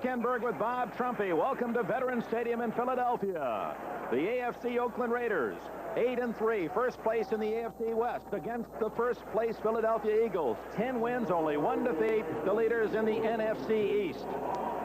Enberg with Bob Trumpy. Welcome to Veterans Stadium in Philadelphia. The AFC Oakland Raiders, 8-3, first place in the AFC West against the first place Philadelphia Eagles. 10 wins, only 1 defeat, the leaders in the NFC East.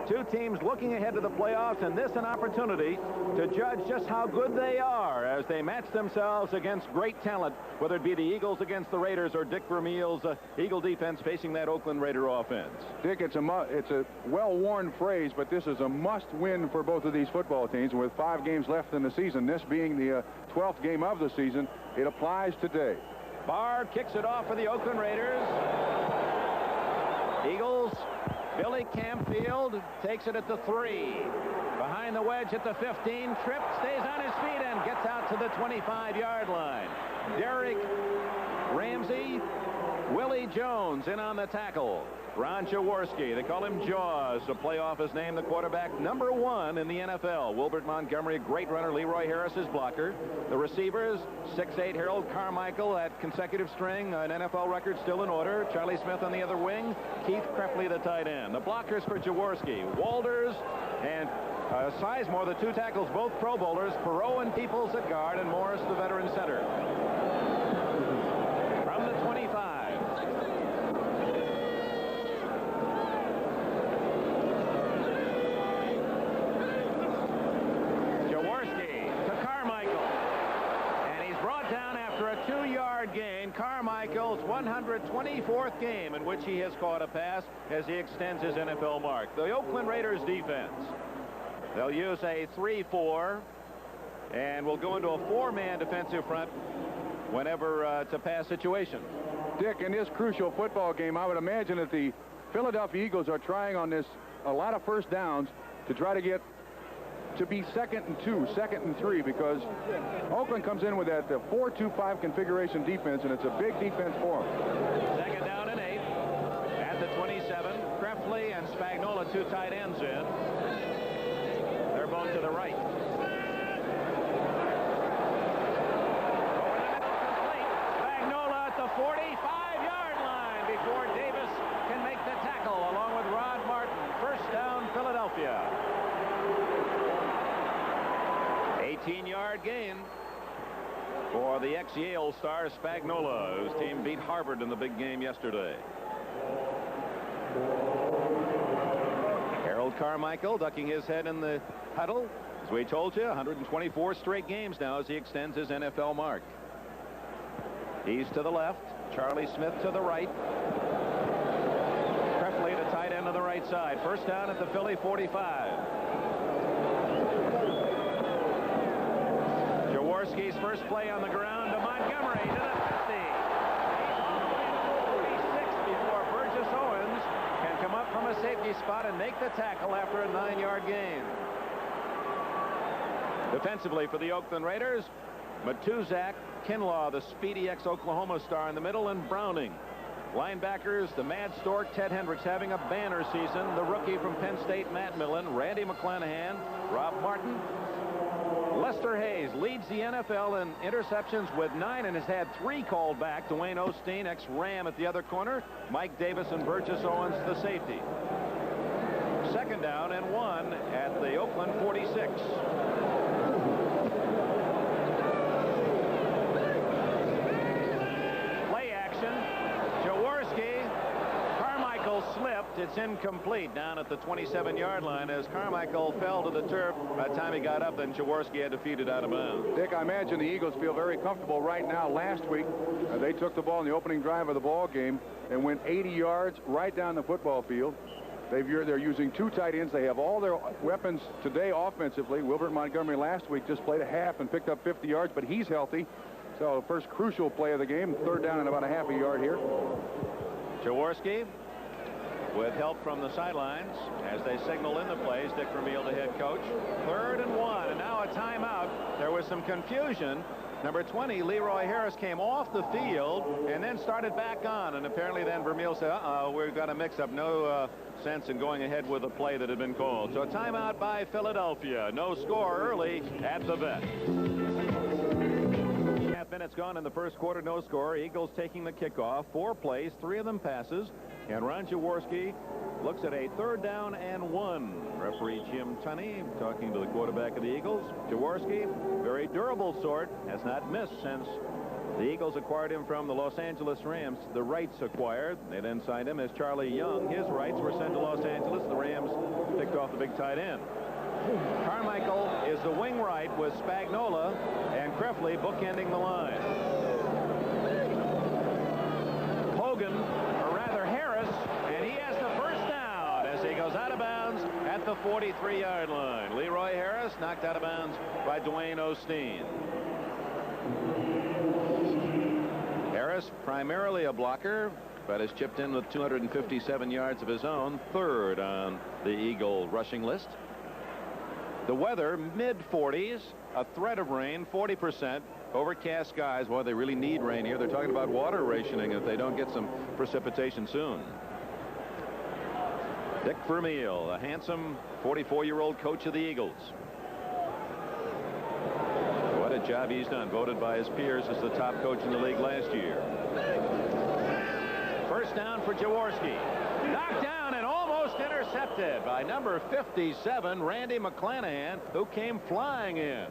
Two teams looking ahead to the playoffs, and this an opportunity to judge just how good they are as they match themselves against great talent, whether it be the Eagles against the Raiders or Dick Vermeil's Eagle defense facing that Oakland Raider offense. Dick, it's a well-worn phrase, but this is a must-win for both of these football teams. With 5 games left in the season, this being the 12th game of the season, it applies today. Barr kicks it off for the Oakland Raiders. Eagles. Billy Campfield takes it at the 3. Behind the wedge at the 15. Tripp stays on his feet and gets out to the 25-yard line. Derek Ramsey, Willie Jones in on the tackle. Ron Jaworski, they call him Jaws. The playoff has named the quarterback #1 in the NFL. Wilbert Montgomery, a great runner. Leroy Harris, his blocker. The receivers, 6'8" Harold Carmichael at consecutive string, an NFL record still in order. Charlie Smith on the other wing. Keith Kreppley, the tight end. The blockers for Jaworski, Walters and Sizemore, the 2 tackles, both Pro Bowlers. Perot and Peoples at guard, and Morris, the veteran center. From the 25. Gain. Carmichael's 124th game in which he has caught a pass as he extends his NFL mark. The Oakland Raiders defense, they'll use a 3-4 and will go into a 4-man defensive front whenever it's a pass situation. Dick, in this crucial football game, I would imagine that the Philadelphia Eagles are trying on this a lot of first downs to try to get to be 2nd and 2, 2nd and 3, because Oakland comes in with that 4-2-5 configuration defense, and it's a big defense for them. 2nd down and 8 at the 27. Kreppley and Spagnola, 2 tight ends in. They're both to the right. Over the middle, complete. Spagnola at the 45-yard line before Davis can make the tackle, along with Rod Martin. First down, Philadelphia. 18-yard gain for the ex-Yale star Spagnola, whose team beat Harvard in the big game yesterday. Harold Carmichael ducking his head in the huddle. As we told you, 124 straight games now as he extends his NFL mark. He's to the left. Charlie Smith to the right. Kreppley, the tight end on the right side. First down at the Philly 45. Jaworski's first play on the ground to Montgomery to the 50. He's on the way to the 46 before Burgess Owens can come up from a safety spot and make the tackle after a 9-yard gain. Defensively for the Oakland Raiders, Matuzak, Kinlaw, the speedy ex-Oklahoma star in the middle, and Browning. Linebackers, the Mad Stork, Ted Hendricks having a banner season. The rookie from Penn State, Matt Millen, Randy McClanahan, Rob Martin. Lester Hayes leads the NFL in interceptions with 9 and has had 3 called back. Dwayne Osteen, ex-Ram, at the other corner. Mike Davis and Burgess Owens, the safety. 2nd down and 1 at the Oakland 46. Play action. Jaworski. Carmichael slipped. It's incomplete down at the 27-yard line as Carmichael fell to the turf. By the time he got up, then Jaworski had to feed it out of bounds. Dick, I imagine the Eagles feel very comfortable right now. Last week, they took the ball in the opening drive of the ball game and went 80 yards right down the football field. They're using 2 tight ends. They have all their weapons today offensively. Wilbert Montgomery last week just played a half and picked up 50 yards, but he's healthy. So first crucial play of the game, 3rd down and about a half a yard here. Jaworski with help from the sidelines as they signal in the plays. Dick Vermeil, the head coach. 3rd and 1, and now a timeout. There was some confusion. Number 20, Leroy Harris, came off the field and then started back on, and apparently then Vermeil said, we've got a mix-up. No sense in going ahead with a play that had been called. So a timeout by Philadelphia. No score early at the vet. 3.5 minutes gone in the first quarter, no score. Eagles taking the kickoff. 4 plays, 3 of them passes. And Ron Jaworski looks at a 3rd down and 1. Referee Jim Tunney talking to the quarterback of the Eagles. Jaworski, very durable sort, has not missed since the Eagles acquired him from the Los Angeles Rams. The rights acquired. They then signed him as Charlie Young. His rights were sent to Los Angeles. The Rams picked off the big tight end. Carmichael is the wing right with Spagnola and Krefli bookending the line. Hogan, or rather Harris, and he has the first down as he goes out of bounds at the 43-yard line. Leroy Harris knocked out of bounds by Dwayne Osteen. Harris, primarily a blocker, but has chipped in with 257 yards of his own, 3rd on the Eagle rushing list. The weather, mid-40s, a threat of rain, 40%, overcast skies. Boy, they really need rain here. They're talking about water rationing if they don't get some precipitation soon. Dick Vermeil, a handsome 44-year-old coach of the Eagles. What a job he's done, voted by his peers as the top coach in the league last year. First down for Jaworski. Knocked down and almost intercepted by number 57, Randy McClanahan, who came flying in.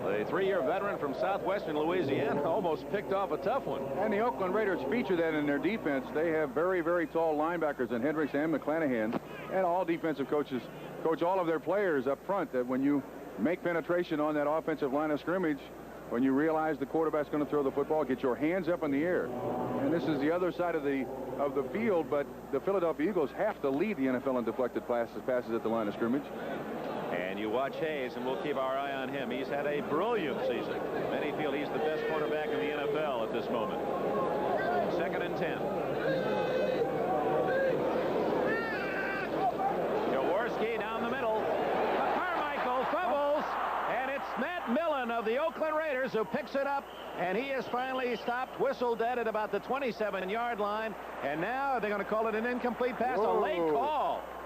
The 3-year veteran from southwestern Louisiana almost picked off a tough one. And the Oakland Raiders feature that in their defense. They have very, very tall linebackers in Hendricks and McClanahan. And all defensive coaches coach all of their players up front that when you make penetration on that offensive line of scrimmage, when you realize the quarterback's going to throw the football, get your hands up in the air. And this is the other side of the field, but the Philadelphia Eagles have to lead the NFL in deflected passes at the line of scrimmage. And you watch Hayes, and we'll keep our eye on him. He's had a brilliant season. Many feel he's the best quarterback in the NFL at this moment. 2nd and 10. Jaworski down the middle. Carmichael fumbles, and it's Matt Millen of the Oakland Raiders who picks it up, and he is finally stopped, whistled dead at about the 27-yard line, and now they're going to call it an incomplete pass. Whoa.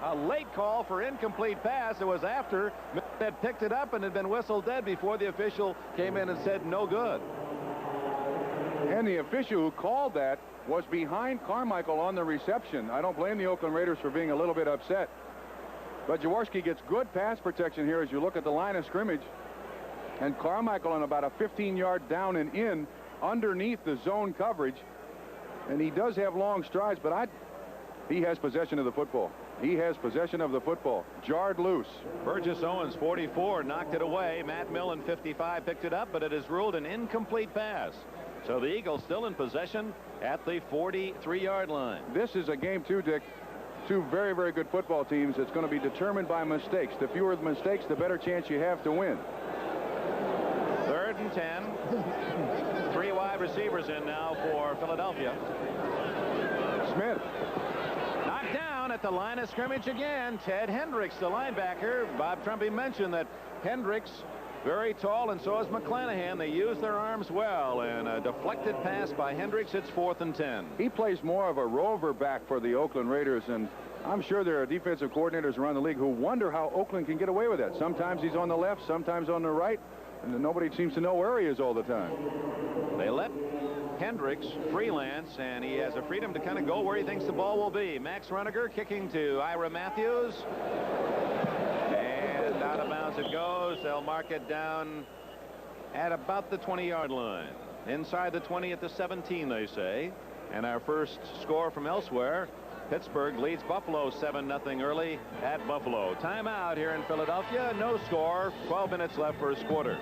A late call for incomplete pass. It was after Millen had picked it up and had been whistled dead before the official came in and said no good. And the official who called that was behind Carmichael on the reception. I don't blame the Oakland Raiders for being a little bit upset. But Jaworski gets good pass protection here as you look at the line of scrimmage. And Carmichael on about a 15-yard down and in underneath the zone coverage. And he does have long strides, but he has possession of the football. He has possession of the football. Jarred loose. Burgess Owens, 44, knocked it away. Matt Millen, 55, picked it up, but it is ruled an incomplete pass. So the Eagles still in possession at the 43-yard line. This is a game, too, Dick. Two very, very good football teams. It's going to be determined by mistakes. The fewer the mistakes, the better chance you have to win. 3rd and 10. 3 wide receivers in now for Philadelphia. Smith. Knocked down at the line of scrimmage again. Ted Hendricks, the linebacker. Bob Trumpy mentioned that Hendricks, very tall, and so is McClanahan. They use their arms well, and a deflected pass by Hendricks. It's 4th and 10. He plays more of a rover back for the Oakland Raiders, and I'm sure there are defensive coordinators around the league who wonder how Oakland can get away with that. Sometimes he's on the left, sometimes on the right, and nobody seems to know where he is all the time. They let Hendricks freelance, and he has a freedom to kind of go where he thinks the ball will be. Max Runiger kicking to Ira Matthews. And out of bounds it goes. They'll mark it down at about the 20-yard line. Inside the 20 at the 17, they say. And our first score from elsewhere, Pittsburgh leads Buffalo 7-0 early at Buffalo. Timeout here in Philadelphia. No score. 12 minutes left first quarter.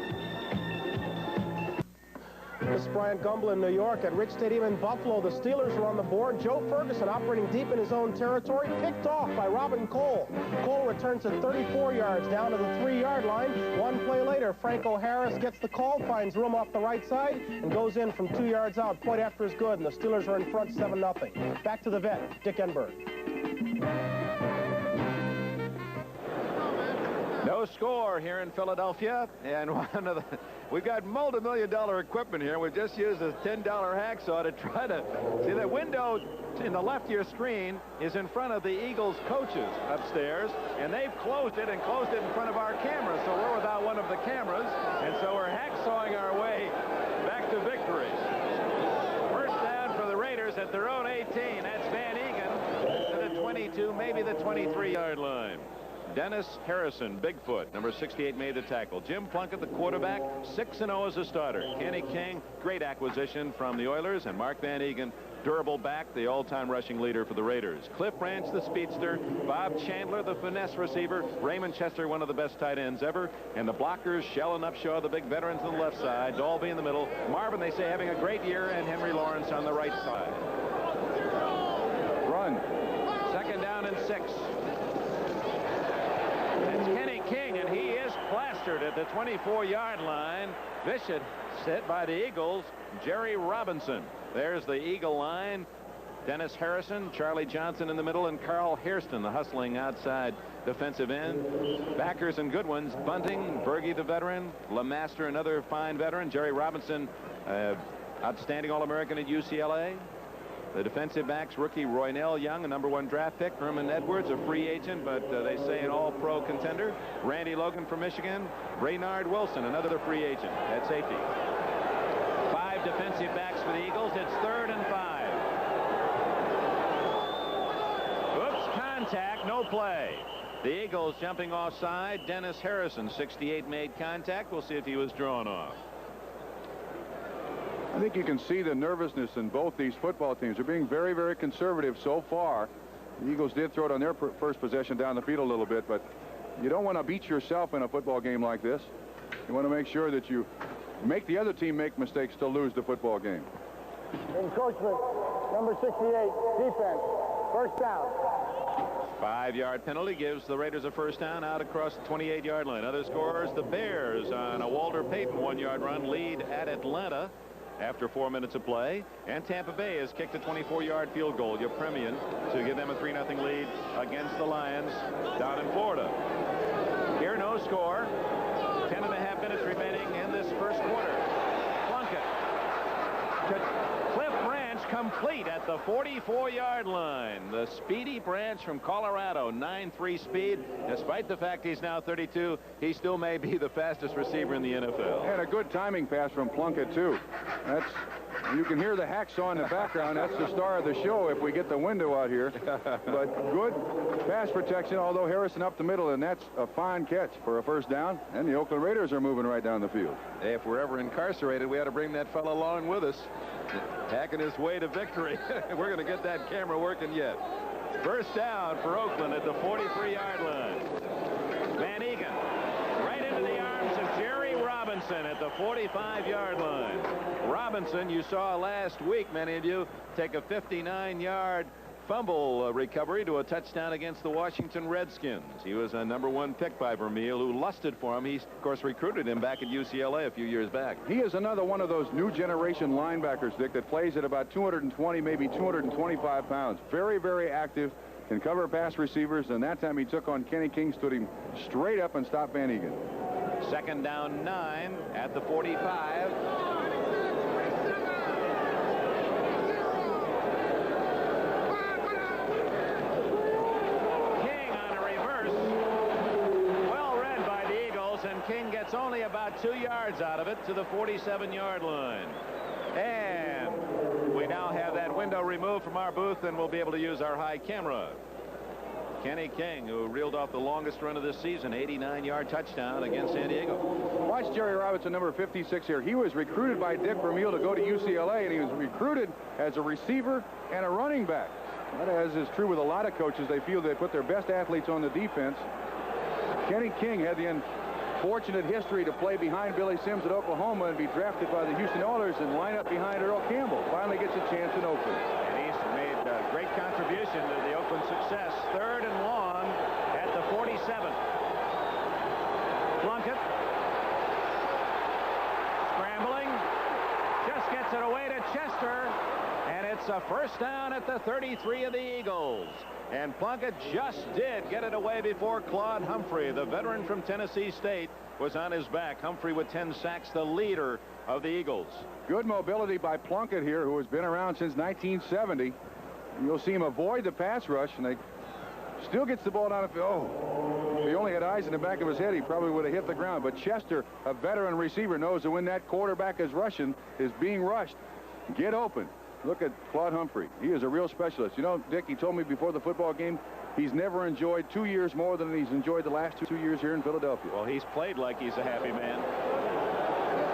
This is Brian Gumble in New York at Rich Stadium in Buffalo. The Steelers are on the board. Joe Ferguson operating deep in his own territory. Picked off by Robin Cole. Cole returns it 34 yards down to the 3-yard line. One play later, Franco Harris gets the call, finds room off the right side, and goes in from 2 yards out. Point after is good, and the Steelers are in front 7-0. Back to the vet, Dick Enberg. No score here in Philadelphia, and we've got multi-million-dollar equipment here. We've just used a $10 hacksaw to try to see the window in the left of your screen is in front of the Eagles coaches upstairs, and they've closed it in front of our camera, so we're without one of the cameras, and so we're hacksawing our way back to victory. First down for the Raiders at their own 18. That's Van Egan. 22, maybe the 23-yard line. Dennis Harrison, Bigfoot, number 68, made the tackle. Jim Plunkett, the quarterback, 6-0 as a starter. Kenny King, great acquisition from the Oilers, and Mark Van Egan, durable back, the all-time rushing leader for the Raiders. Cliff Branch, the speedster. Bob Chandler, the finesse receiver. Raymond Chester, one of the best tight ends ever. And the blockers, Shell and Upshaw, the big veterans on the left side. Dalby in the middle. Marvin, they say, having a great year, and Henry Lawrence on the right side. Run. 2nd down and 6. It's Kenny King, and he is plastered at the 24-yard line. Vicious hit by the Eagles. Jerry Robinson. There's the Eagle line. Dennis Harrison, Charlie Johnson in the middle, and Carl Hairston, the hustling outside defensive end. Backers and good ones. Bunting, Berge, the veteran. LeMaster, another fine veteran. Jerry Robinson, outstanding All-American at UCLA. The defensive backs, rookie Roynell Young, a #1 draft pick. Herman Edwards, a free agent, but they say an all-pro contender. Randy Logan from Michigan. Raynard Wilson, another free agent at safety. 5 defensive backs for the Eagles. It's 3rd and 5. Oops, contact, no play. The Eagles jumping offside. Dennis Harrison, 68, made contact. We'll see if he was drawn off. I think you can see the nervousness in both these football teams. They're being very, very conservative so far. The Eagles did throw it on their first possession down the field a little bit, but you don't want to beat yourself in a football game like this. You want to make sure that you make the other team make mistakes to lose the football game. Encroachment, number 68, defense, 1st down. 5-yard penalty gives the Raiders a 1st down out across the 28-yard line. Other scores, the Bears on a Walter Payton 1-yard run lead at Atlanta after 4 minutes of play, and Tampa Bay has kicked a 24-yard field goal, Yepremian, to give them a 3-0 lead against the Lions down in Florida. Here, no score. 10.5 minutes remaining in this first quarter. Plunkett to Cliff Branch, complete at the 44-yard line. The speedy Branch from Colorado, 9.3 speed. Despite the fact he's now 32, he still may be the fastest receiver in the NFL. And a good timing pass from Plunkett, too. You can hear the hacksaw in the background. That's the star of the show if we get the window out here. But good pass protection, although Harrison up the middle, and that's a fine catch for a 1st down. And the Oakland Raiders are moving right down the field. If we're ever incarcerated, we ought to bring that fellow along with us, hacking his way to victory. We're going to get that camera working yet. 1st down for Oakland at the 43-yard line. Van Egan right into the arms of Jerry Robinson at the 45-yard line. Robinson, you saw last week, many of you, take a 59-yard fumble recovery to a touchdown against the Washington Redskins. He was a #1 pick by Vermeil, who lusted for him. He, of course, recruited him back at UCLA a few years back. He is another one of those new generation linebackers, Dick, that plays at about 220, maybe 225 pounds. Very, very active, can cover pass receivers, and that time he took on Kenny King, stood him straight up and stopped Van Egan. 2nd down 9 at the 45. King gets only about 2 yards out of it to the 47-yard line. And we now have that window removed from our booth, and we'll be able to use our high camera. Kenny King, who reeled off the longest run of this season, 89-yard touchdown against San Diego. Watch Jerry Robinson, number 56 here. He was recruited by Dick Vermeil to go to UCLA, and he was recruited as a receiver and a running back. That, as is true with a lot of coaches, they feel they put their best athletes on the defense. Kenny King had the unfortunate history to play behind Billy Sims at Oklahoma and be drafted by the Houston Oilers and line up behind Earl Campbell. Finally gets a chance in Oakland. And he's made a great contribution to the Oakland success. 3rd and long at the 47. Plunkett scrambling, just gets it away to Chester, and it's a 1st down at the 33 of the Eagles. And Plunkett just did get it away before Claude Humphrey, the veteran from Tennessee State, was on his back. Humphrey with 10 sacks, the leader of the Eagles. Good mobility by Plunkett here, who has been around since 1970. You'll see him avoid the pass rush, and they still gets the ball down the field. Oh, if he only had eyes in the back of his head, he probably would have hit the ground. But Chester, a veteran receiver, knows that when that quarterback is rushing, is being rushed, get open. Look at Claude Humphrey. He is a real specialist. You know, Dick, he told me before the football game he's never enjoyed 2 years more than he's enjoyed the last 2 years here in Philadelphia. Well, he's played like he's a happy man.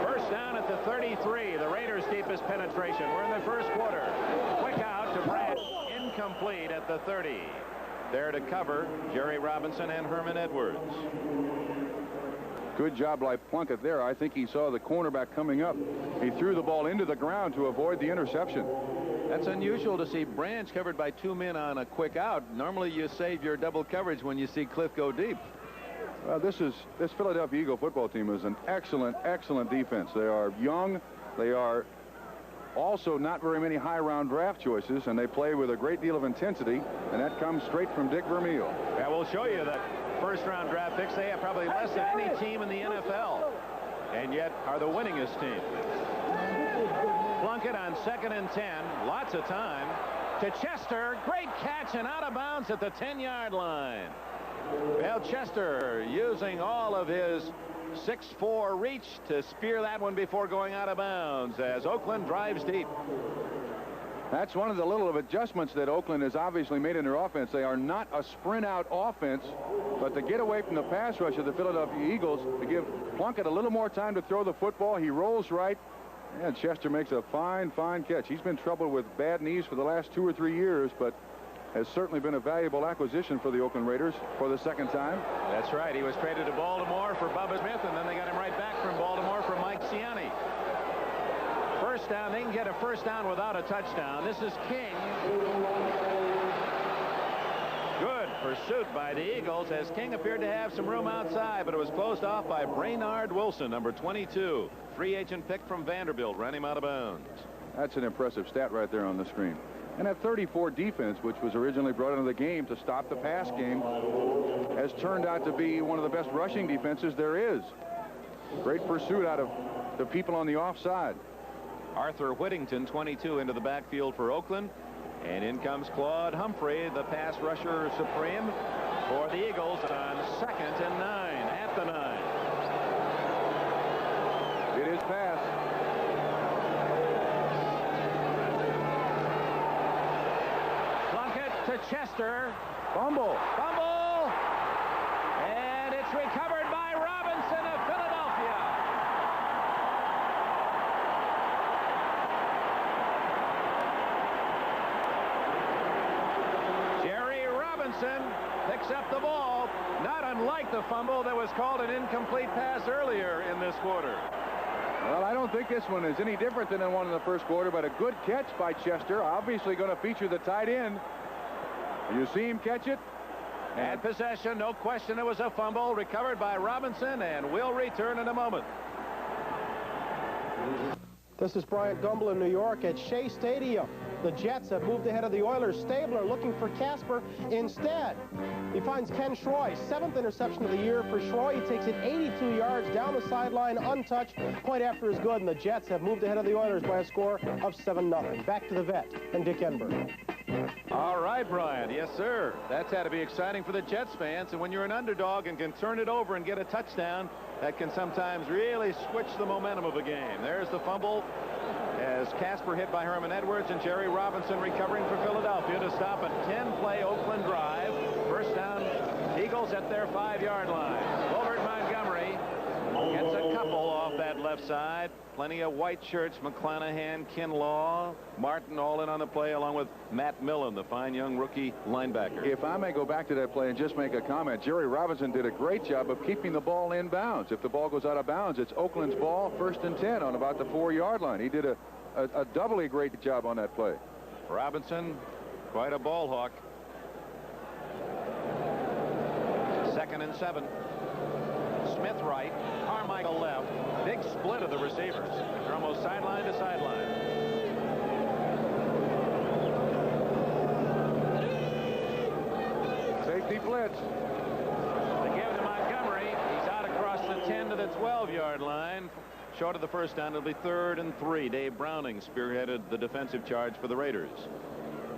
First down at the 33. The Raiders' deepest penetration. We're in the first quarter. Quick out to Brad. Incomplete at the 30. There to cover, Jerry Robinson and Herman Edwards. Good job by Plunkett there. I think he saw the cornerback coming up. He threw the ball into the ground to avoid the interception. That's unusual to see Branch covered by 2 men on a quick out. Normally you save your double coverage when you see Cliff go deep. This Philadelphia Eagle football team is an excellent defense. They are young. They are also not very many high-round draft choices, and they play with a great deal of intensity, and that comes straight from Dick Vermeil. Yeah, we'll show you that first-round draft picks. They have probably less than any team in the NFL, and yet are the winningest team. Plunkett on 2nd and 10. Lots of time. To Chester. Great catch and out of bounds at the 10-yard line. Well, Chester using all of his 6'4" reach to spear that one before going out of bounds as Oakland drives deep. That's one of the little adjustments that Oakland has obviously made in their offense. They are not a sprint-out offense, but to get away from the pass rush of the Philadelphia Eagles, to give Plunkett a little more time to throw the football, he rolls right, and Chester makes a fine catch. He's been troubled with bad knees for the last 2 or 3 years, but has certainly been a valuable acquisition for the Oakland Raiders for the second time. That's right. He was traded to Baltimore for Bubba Smith, and then they got him right back from Baltimore for Mike Ciani. First down. They can get a first down without a touchdown. This is King. Good pursuit by the Eagles as King appeared to have some room outside, but it was closed off by Brainard Wilson, number 22. Free agent pick from Vanderbilt. Ran him out of bounds. That's an impressive stat right there on the screen. And that 34 defense, which was originally brought into the game to stop the pass game, has turned out to be one of the best rushing defenses there is. Great pursuit out of the people on the offside. Arthur Whittington, 22, into the backfield for Oakland. And in comes Claude Humphrey, the pass rusher supreme for the Eagles on 2nd and 9 at the 9. It is pass. To Chester. Fumble. And it's recovered by Robinson of Philadelphia. Jerry Robinson picks up the ball, not unlike the fumble that was called an incomplete pass earlier in this quarter. Well, I don't think this one is any different than the one in the first quarter, but a good catch by Chester. Obviously going to feature the tight end. You see him catch it? And possession, no question it was a fumble, recovered by Robinson, and will return in a moment. This is Bryant Gumbel in New York at Shea Stadium. The Jets have moved ahead of the Oilers. Stabler looking for Casper. Instead, he finds Ken Schroy. 7th interception of the year for Schroy. He takes it 82 yards down the sideline, untouched. Point after is good, and the Jets have moved ahead of the Oilers by a score of 7-0. Back to the vet and Dick Enberg. All right, Brian. Yes, sir. That's had to be exciting for the Jets fans. And when you're an underdog and can turn it over and get a touchdown, that can sometimes really switch the momentum of a game. There's the fumble as Casper hit by Herman Edwards, and Jerry Robinson recovering for Philadelphia to stop a 10-play Oakland drive. First down, Eagles at their 5-yard line. Wilbert Montgomery gets a couple off that left side. Plenty of white shirts. McClanahan, Kinlaw, Martin all in on the play, along with Matt Millen, the fine young rookie linebacker. If I may go back to that play and just make a comment, Jerry Robinson did a great job of keeping the ball in bounds. If the ball goes out of bounds, it's Oakland's ball, 1st and 10 on about the 4-yard line. He did a doubly great job on that play. Robinson, quite a ball hawk. 2nd and 7. Smith right, Carmichael left. Big split of the receivers. They're almost sideline to sideline. Safety blitz. They give it to Montgomery. He's out across the 10 to the 12-yard line. Short of the first down, it'll be 3rd and 3. Dave Browning spearheaded the defensive charge for the Raiders.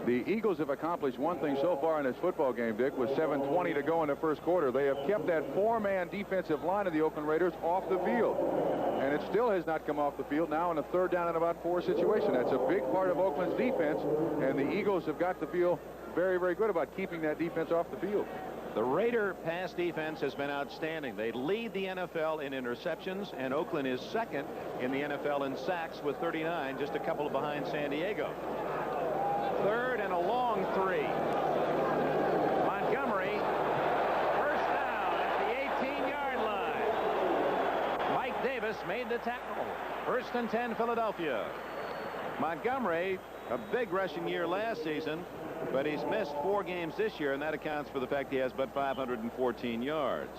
The Eagles have accomplished one thing so far in this football game, Dick, with 7:20 to go in the first quarter. They have kept that four-man defensive line of the Oakland Raiders off the field. And it still has not come off the field now in a third down and about 4 situation. That's a big part of Oakland's defense, and the Eagles have got to feel very, very good about keeping that defense off the field. The Raider pass defense has been outstanding. They lead the NFL in interceptions, and Oakland is second in the NFL in sacks with 39, just a couple behind San Diego. Third and a long 3. Montgomery, first down at the 18-yard line. Mike Davis made the tackle. First and 10, Philadelphia. Montgomery, a big rushing year last season, but he's missed 4 games this year, and that accounts for the fact he has but 514 yards.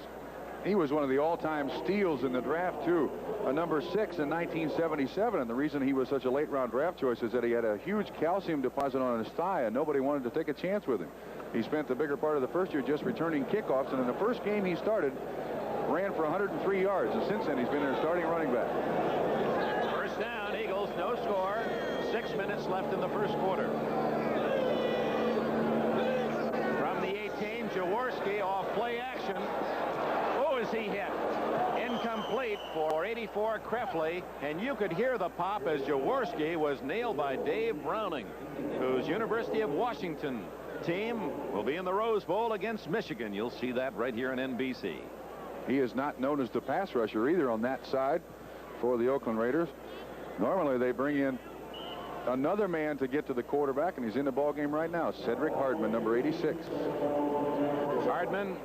He was one of the all-time steals in the draft, too. A number 6 in 1977, and the reason he was such a late-round draft choice is that he had a huge calcium deposit on his thigh, and nobody wanted to take a chance with him. He spent the bigger part of the first year just returning kickoffs, and in the first game he started, ran for 103 yards, and since then he's been their starting running back. First down, Eagles, no score. 6 minutes left in the first quarter. From the 18, Jaworski off play action. Oh, is he hit? Incomplete for 84 Krefli, and you could hear the pop as Jaworski was nailed by Dave Browning, whose University of Washington team will be in the Rose Bowl against Michigan. You'll see that right here on NBC. He is not known as the pass rusher either on that side for the Oakland Raiders. Normally they bring in another man to get to the quarterback, and he's in the ball game right now. Cedric Hardman, number 86. Hardman,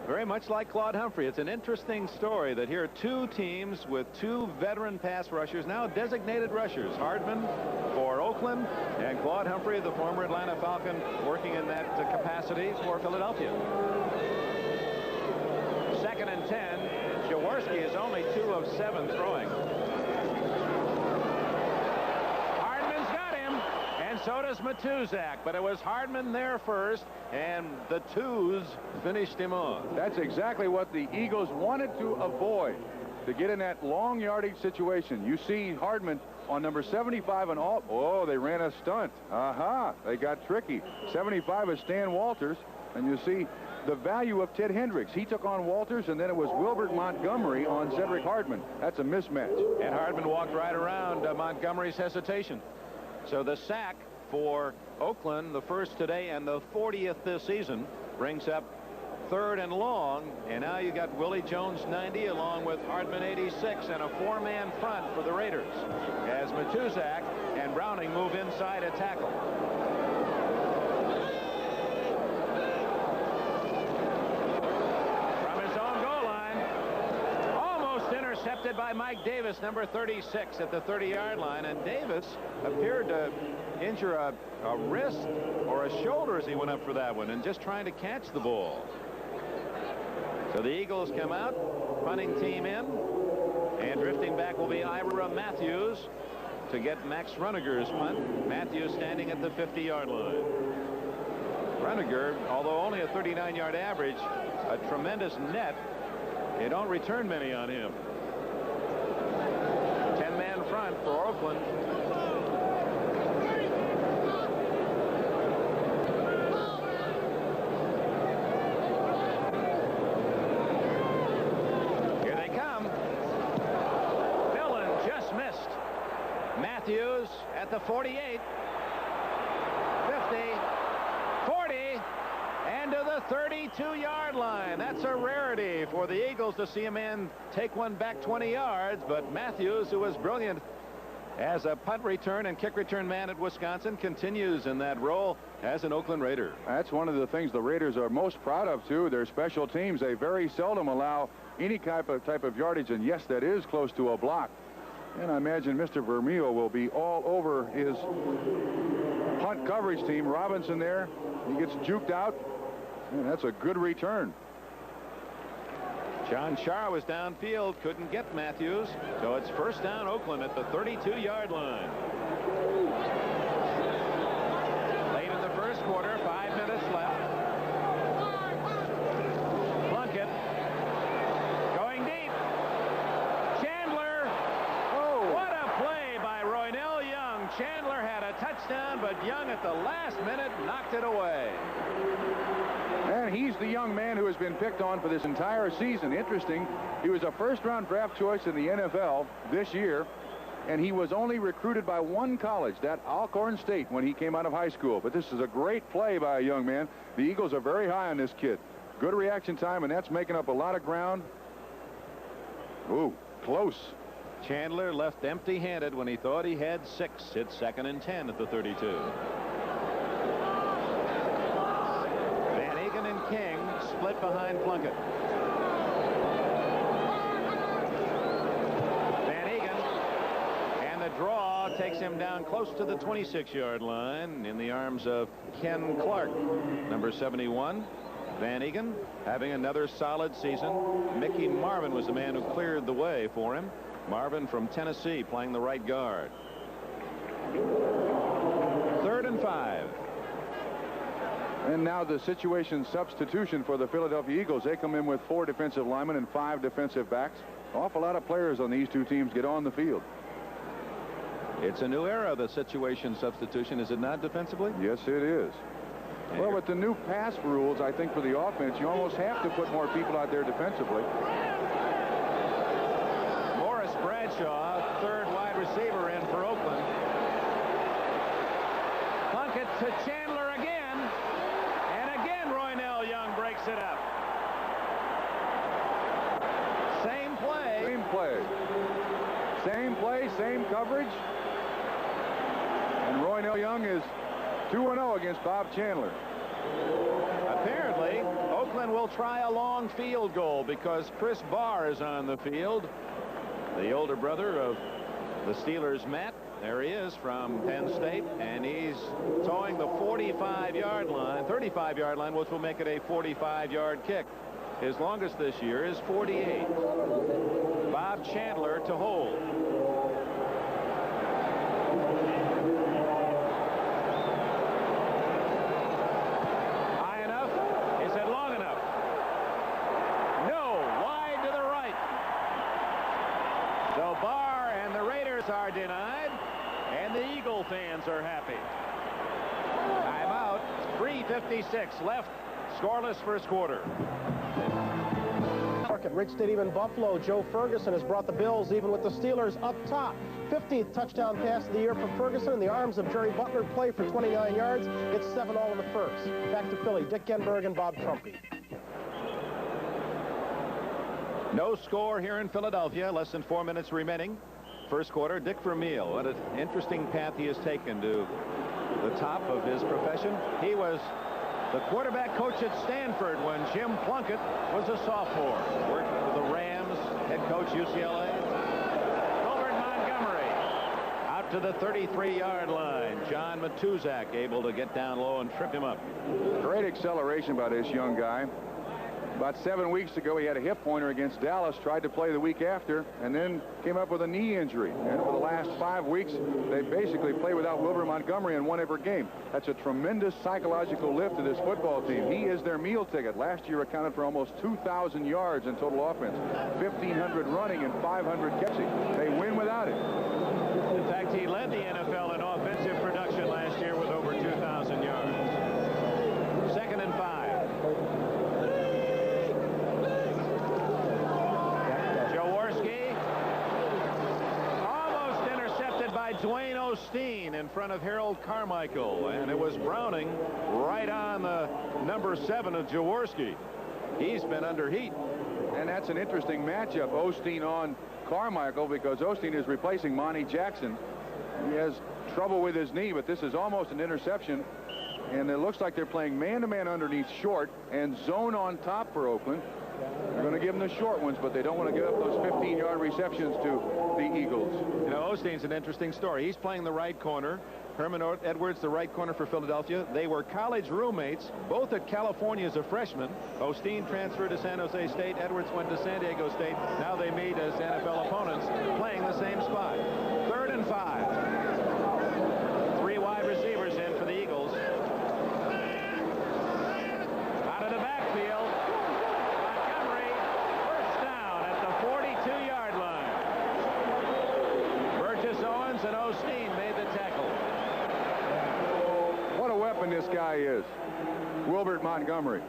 very much like Claude Humphrey. It's an interesting story that here are 2 teams with 2 veteran pass rushers, now designated rushers. Hardman for Oakland, and Claude Humphrey, the former Atlanta Falcon, working in that capacity for Philadelphia. Second and 10. Jaworski is only 2 of 7 throwing. Hardman's got him, and so does Matuzak, but it was Hardman there first, and the 2s finished him off. That's exactly what the Eagles wanted to avoid, to get in that long yardage situation. You see Hardman on number 75 and all. Oh, they ran a stunt. Aha, they got tricky. 75 is Stan Walters, and you see the value of Ted Hendricks. He took on Walters, and then it was Wilbert Montgomery on Cedric Hardman. That's a mismatch. And Hardman walked right around Montgomery's hesitation. So the sack for Oakland, the first today and the 40th this season, brings up 3rd and long. And now you got Willie Jones 90 along with Hardman 86 and a 4-man front for the Raiders as Matuzak and Browning move inside a tackle. Intercepted by Mike Davis, number 36, at the 30-yard line, and Davis appeared to injure a wrist or a shoulder as he went up for that one, and just trying to catch the ball. So the Eagles come out, punting team in, and drifting back will be Ira Matthews to get Max Runeger's punt. Matthews standing at the 50-yard line. Runeger, although only a 39-yard average, a tremendous net. You don't return many on him. 10-man front for Oakland. Here they come. Dillon just missed. Matthews at the 48. 50. 40. And to the 32-yard line. That's a rarity for the Eagles to see a man take one back 20 yards. But Matthews, who was brilliant as a punt return and kick return man at Wisconsin, continues in that role as an Oakland Raider. That's one of the things the Raiders are most proud of, too. Their special teams. They very seldom allow any type of yardage. And yes, that is close to a block. And I imagine Mr. Vermeil will be all over his punt coverage team. Robinson there. He gets juked out. And that's a good return. John Sharr was downfield, couldn't get Matthews. So it's first down Oakland at the 32-yard line. Late in the first quarter, 5 minutes left. Plunkett going deep. Chandler. Oh, what a play by Roynell Young. Chandler had a touchdown down, but Young at the last minute knocked it away. And he's the young man who has been picked on for this entire season. Interesting, he was a first-round draft choice in the NFL this year, and he was only recruited by one college, that Alcorn State, when he came out of high school. But this is a great play by a young man. The Eagles are very high on this kid. Good reaction time, and that's making up a lot of ground. Ooh, close. Chandler left empty-handed when he thought he had 6. It's 2nd and 10 at the 32. Van Egan and King split behind Plunkett. Van Egan, and the draw takes him down close to the 26-yard line in the arms of Ken Clark, number 71. Van Egan having another solid season. Mickey Marvin was the man who cleared the way for him. Marvin from Tennessee playing the right guard. 3rd and 5. And now the situation substitution for the Philadelphia Eagles. They come in with 4 defensive linemen and 5 defensive backs. Awful lot of players on these two teams get on the field. It's a new era, the situation substitution, is it not, defensively? Yes, it is. Well, with the new pass rules, I think for the offense, you almost have to put more people out there defensively. Morris Bradshaw, 3rd wide receiver in for Oakland. Plunkett to Chandler again. And again, Roynell Young breaks it up. Same play. Same play. Same play, same coverage. And Roynell Young is 2-0 against Bob Chandler. Apparently, Oakland will try a long field goal because Chris Barr is on the field. The older brother of the Steelers, Matt. There he is from Penn State, and he's towing the 45-yard line, 35-yard line, which will make it a 45-yard kick. His longest this year is 48. Bob Chandler to hold. Are denied, and the Eagle fans are happy. Timeout. 3:56 left. Scoreless first quarter. At Rich Stadium in Buffalo, Joe Ferguson has brought the Bills even with the Steelers up top. 15th touchdown pass of the year for Ferguson in the arms of Jerry Butler. Play for 29 yards. It's 7-all in the first. Back to Philly. Dick Enberg and Bob Trumpy. No score here in Philadelphia. Less than 4 minutes remaining. First quarter. Dick Vermeil, what an interesting path he has taken to the top of his profession. He was the quarterback coach at Stanford when Jim Plunkett was a sophomore. Worked for the Rams, head coach UCLA. Gilbert Montgomery out to the 33-yard line. John Matuzak able to get down low and trip him up. Great acceleration by this young guy. About 7 weeks ago, he had a hip pointer against Dallas, tried to play the week after, and then came up with a knee injury. And for the last 5 weeks, they basically play without Wilbur Montgomery and won every game. That's a tremendous psychological lift to this football team. He is their meal ticket. Last year accounted for almost 2,000 yards in total offense, 1,500 running and 500 catching. They win without it. In fact, he led the NFL in offensive production last year with over 2,000 yards. 2nd and 5. Dwayne Osteen in front of Harold Carmichael, and it was Browning right on the number 7 of Jaworski. He's been under heat. And that's an interesting matchup, Osteen on Carmichael, because Osteen is replacing Monty Jackson. He has trouble with his knee, but this is almost an interception. And it looks like they're playing man-to-man underneath short and zone on top for Oakland. They're going to give them the short ones, but they don't want to give up those 15-yard receptions to the Eagles. You know, Osteen's an interesting story. He's playing the right corner. Herman Edwards, the right corner for Philadelphia. They were college roommates, both at California as a freshman. Osteen transferred to San Jose State. Edwards went to San Diego State. Now they meet as NFL opponents, playing the same spot. 3rd and 5. 3 wide receivers in for the Eagles. Out of the backfield. Montgomery, first down at the 42-yard line. Burgess Owens and Osteen made the tackle. open this guy is. Wilbert Montgomery.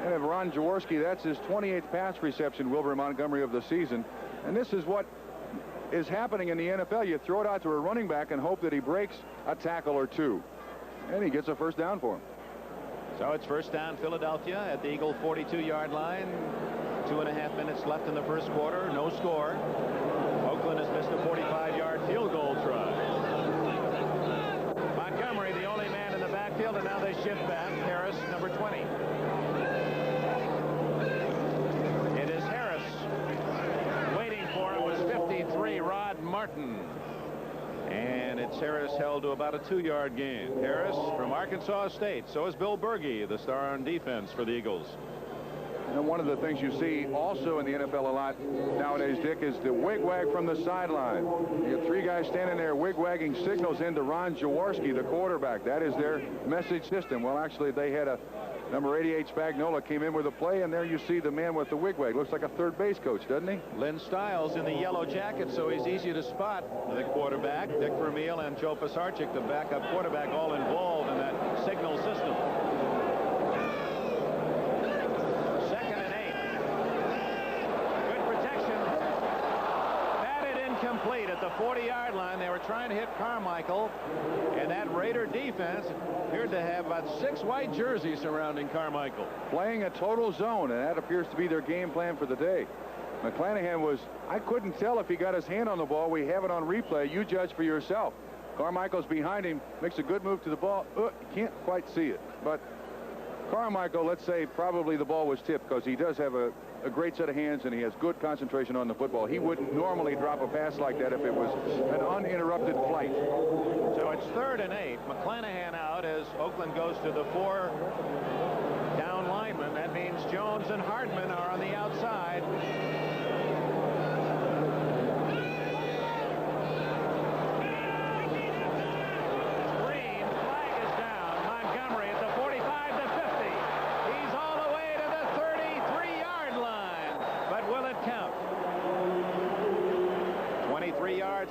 And if Ron Jaworski, that's his 28th pass reception, Wilbert Montgomery, of the season. And this is what is happening in the NFL. You throw it out to a running back and hope that he breaks a tackle or two. And he gets a first down for him. So it's first down Philadelphia at the Eagle 42-yard line. 2.5 minutes left in the first quarter. No score. Oakland has missed a 45-yard field goal try. Montgomery, the only man in the backfield, and now they shift back. Harris, number 20. It is Harris. Waiting for it was 53, Rod Martin. And it's Harris held to about a 2-yard gain. Harris from Arkansas State. So is Bill Berge, the star on defense for the Eagles. And one of the things you see also in the NFL a lot nowadays, Dick, is the wig-wag from the sideline. You have 3 guys standing there wig-wagging signals into Ron Jaworski, the quarterback. That is their message system. Well, actually, they had a number 88 Spagnola came in with a play, and there you see the man with the wig-wag. Looks like a third base coach, doesn't he? Lynn Stiles in the yellow jacket, so he's easy to spot. The quarterback, Dick Vermeil, and Joe Pisarcik, the backup quarterback, all involved in that signal system. Complete at the 40-yard line. They were trying to hit Carmichael, and that Raider defense appeared to have about 6 white jerseys surrounding Carmichael. Playing a total zone, and that appears to be their game plan for the day. McClanahan was, I couldn't tell if he got his hand on the ball. We have it on replay. You judge for yourself. Carmichael's behind him, makes a good move to the ball. Can't quite see it. But Carmichael, let's say probably the ball was tipped, because he does have a great set of hands, and he has good concentration on the football. He wouldn't normally drop a pass like that if it was an uninterrupted flight. So it's 3rd and 8. McClanahan out as Oakland goes to the 4 down linemen. That means Jones and Hardman are on the outside.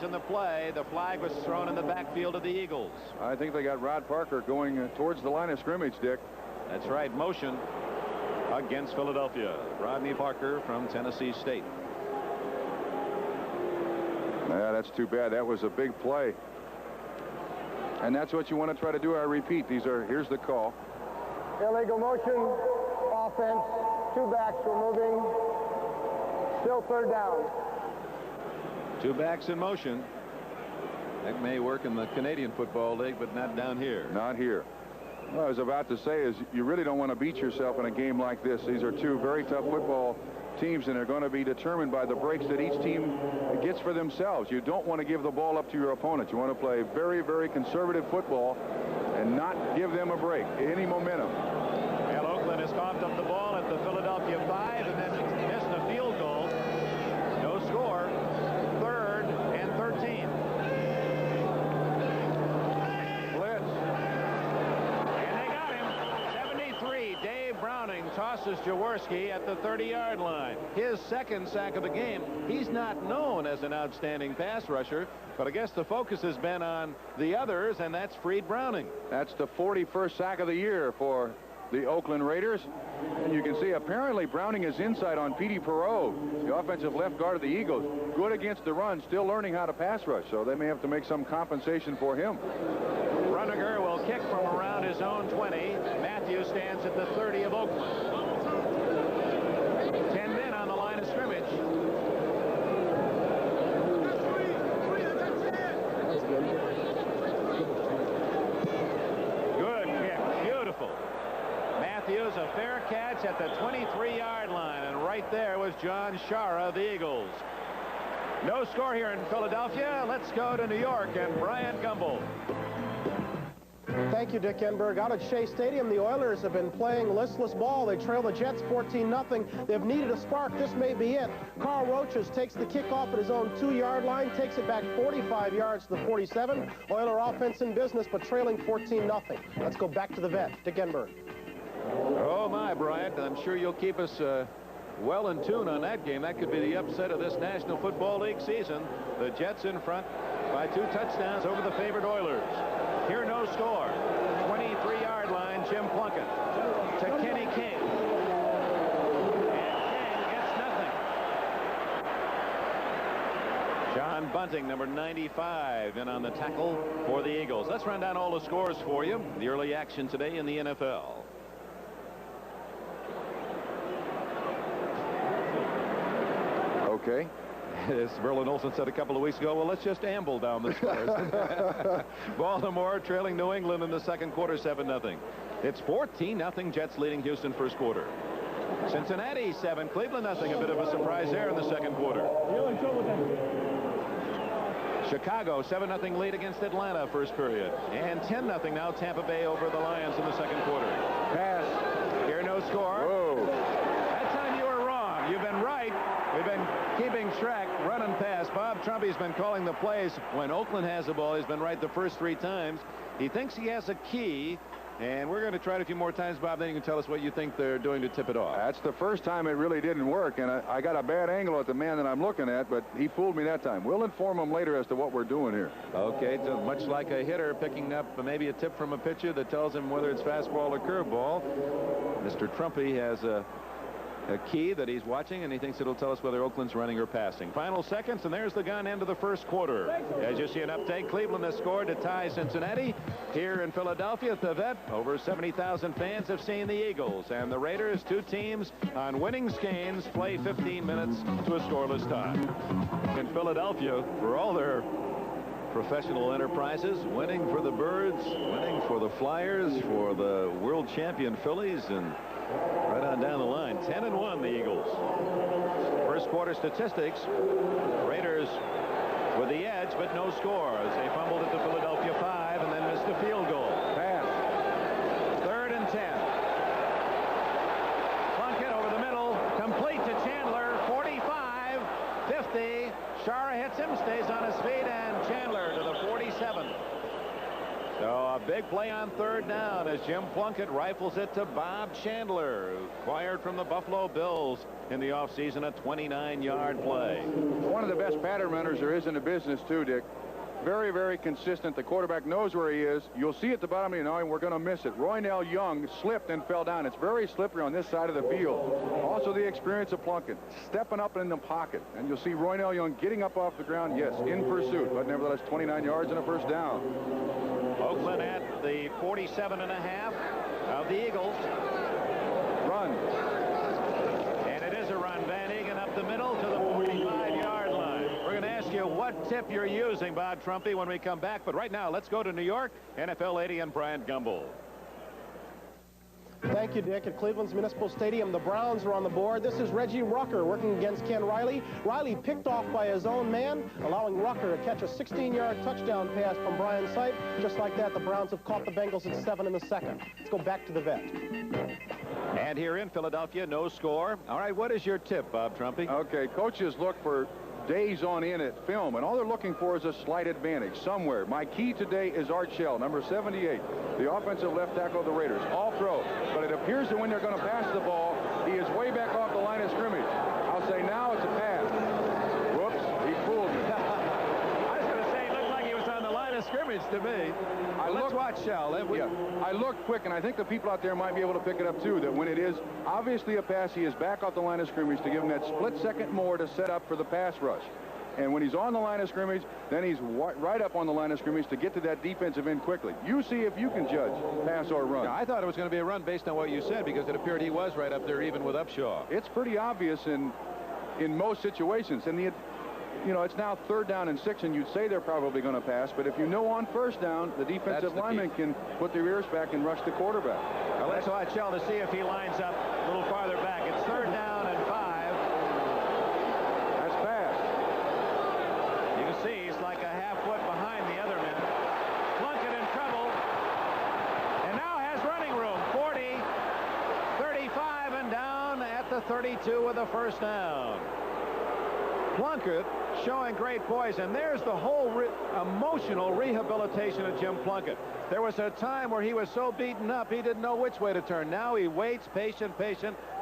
In the play, the flag was thrown in the backfield of the Eagles. I think they got Rod Parker going towards the line of scrimmage, Dick. That's right, motion against Philadelphia. Rodney Parker from Tennessee State. Yeah, that's too bad. That was a big play. And that's what you want to try to do. I repeat, here's the call. Illegal motion, offense, 2 backs were moving, still 3rd down. 2 backs in motion. That may work in the Canadian Football League, but not down here. Not here. What I was about to say is you really don't want to beat yourself in a game like this. These are 2 very tough football teams, and they're going to be determined by the breaks that each team gets for themselves. You don't want to give the ball up to your opponent. You want to play very, very conservative football and not give them a break, any momentum. Well, Oakland has coughed up the ball at the Philadelphia 5 and then missed a field goal. No score. 3rd and 13. Blitz. And they got him. 73. Dave Browning tosses Jaworski at the 30-yard line. His 2nd sack of the game. He's not known as an outstanding pass rusher, but I guess the focus has been on the others, and that's freed Browning. That's the 41st sack of the year for the Oakland Raiders. And you can see apparently Browning is inside on Petey Perot, the offensive left guard of the Eagles. Good against the run, still learning how to pass rush, so they may have to make some compensation for him. Bruniger will kick from around his own 20. Matthews stands at the 30 of Oakland. 10 men on the line of scrimmage. Good kick, beautiful. Matthews, a fair catch at the 23-yard line, and right there was John Shara of the Eagles. No score here in Philadelphia. Let's go to New York and Brian Gumbel. Thank you, Dick Enberg. Out at Shea Stadium, the Oilers have been playing listless ball. They trail the Jets 14-0. They've needed a spark. This may be it. Carl Roaches takes the kickoff at his own 2-yard line, takes it back 45 yards to the 47. Oiler offense in business, but trailing 14-0. Let's go back to the vet, Dick Enberg. Oh, my, Bryant. I'm sure you'll keep us well in tune on that game. That could be the upset of this National Football League season. The Jets in front by 2 touchdowns over the favored Oilers. Here, no score. 23-yard Jim Plunkett to Kenny King. And King gets nothing. John Bunting, number 95, in on the tackle for the Eagles. Let's run down all the scores for you. The early action today in the NFL. Okay. As Verlin Olsen said a couple of weeks ago, well, let's just amble down the scores. Baltimore trailing New England in the second quarter, 7-0. It's 14-0. Jets leading Houston first quarter. Cincinnati 7, Cleveland 0. A bit of a surprise there in the second quarter. Chicago 7-0 lead against Atlanta first period. And 10-0 now Tampa Bay over the Lions in the second quarter. Pass. Here, no score. Whoa. That time you were wrong. You've been right. We've been keeping track, running past. Bob Trumpy's been calling the plays. When Oakland has the ball, he's been right the first 3 times. He thinks he has a key, and we're going to try it a few more times, Bob. Then you can tell us what you think they're doing to tip it off. That's the first time it really didn't work, and I got a bad angle at the man that I'm looking at, but he fooled me that time. We'll inform him later as to what we're doing here. Okay, so much like a hitter picking up maybe a tip from a pitcher that tells him whether it's fastball or curveball. Mr. Trumpy has a key that he's watching, and he thinks it'll tell us whether Oakland's running or passing. Final seconds, and there's the gun end of the first quarter. As you see an update, Cleveland has scored to tie Cincinnati. Here in Philadelphia at the Vet, over 70,000 fans have seen the Eagles and the Raiders, 2 teams on winning skeins, play 15 minutes to a scoreless tie. In Philadelphia, for all their professional enterprises, winning for the Birds, winning for the Flyers, for the world champion Phillies, and right on down the line, 10-1 the Eagles. First quarter statistics, Raiders with the edge, but no scores. They fumbled at the Philadelphia 5 and then missed a field goal. Pass. 3rd and 10. Plunkett over the middle, complete to Chandler, 45, 50. Shara hits him, stays on his feet, and Chandler to the 47. So a big play on 3rd down as Jim Plunkett rifles it to Bob Chandler, who acquired from the Buffalo Bills in the offseason, a 29-yard play. One of the best pattern runners there is in the business, too, Dick. Very, very consistent. The quarterback knows where he is. You'll see at the bottom, you know, and we're going to miss it. Roynell Young slipped and fell down. It's very slippery on this side of the field. Also the experience of Plunkett, stepping up in the pocket. And you'll see Roynell Young getting up off the ground, yes, in pursuit, but nevertheless 29 yards and a first down. Oakland at the 47.5 of the Eagles. Run. And it is a run. Van Egan up the middle to the 45-yard line. We're going to ask you what tip you're using, Bob Trumpy, when we come back. But right now, let's go to New York. NFL 80 and Brian Gumbel. Thank you, Dick. At Cleveland's Municipal Stadium, the Browns are on the board. This is Reggie Rucker working against Ken Riley. Riley picked off by his own man, allowing Rucker to catch a 16-yard touchdown pass from Brian Sipe. Just like that, the Browns have caught the Bengals at 7 in the second. Let's go back to the Vet. And here in Philadelphia, no score. All right, what is your tip, Bob Trumpy? Okay, coaches look for days on in at film, and all they're looking for is a slight advantage somewhere. My key today is Art Shell, number 78, the offensive left tackle of the Raiders. All throw, but it appears that when they're going to pass the ball, he is way back off the line of scrimmage. I'll say now it's a pass. Whoops, he fooled me. I was going to say it looked like he was on the line of scrimmage to me. Let's watch Shell. Yeah, I looked quick, and I think the people out there might be able to pick it up too, that when it is obviously a pass, he is back off the line of scrimmage to give him that split second more to set up for the pass rush. And when he's on the line of scrimmage, then he's right up on the line of scrimmage to get to that defensive end quickly. You see if you can judge pass or run. Yeah, I thought it was going to be a run based on what you said, because it appeared he was right up there even with Upshaw. It's pretty obvious in most situations. And you know, it's now 3rd down and 6, and you'd say they're probably going to pass, but if you know on 1st down, the defensive lineman can put their ears back and rush the quarterback. Now let's watch Shell to see if he lines up a little farther back. It's 3rd down and 5. That's fast. You can see he's like a half foot behind the other men. Plunkett in trouble, and now has running room. 40, 35, and down at the 32 with a first down. Plunkett showing great poise, and there's the whole emotional rehabilitation of Jim Plunkett. There was a time where he was so beaten up he didn't know which way to turn. Now he waits, patient,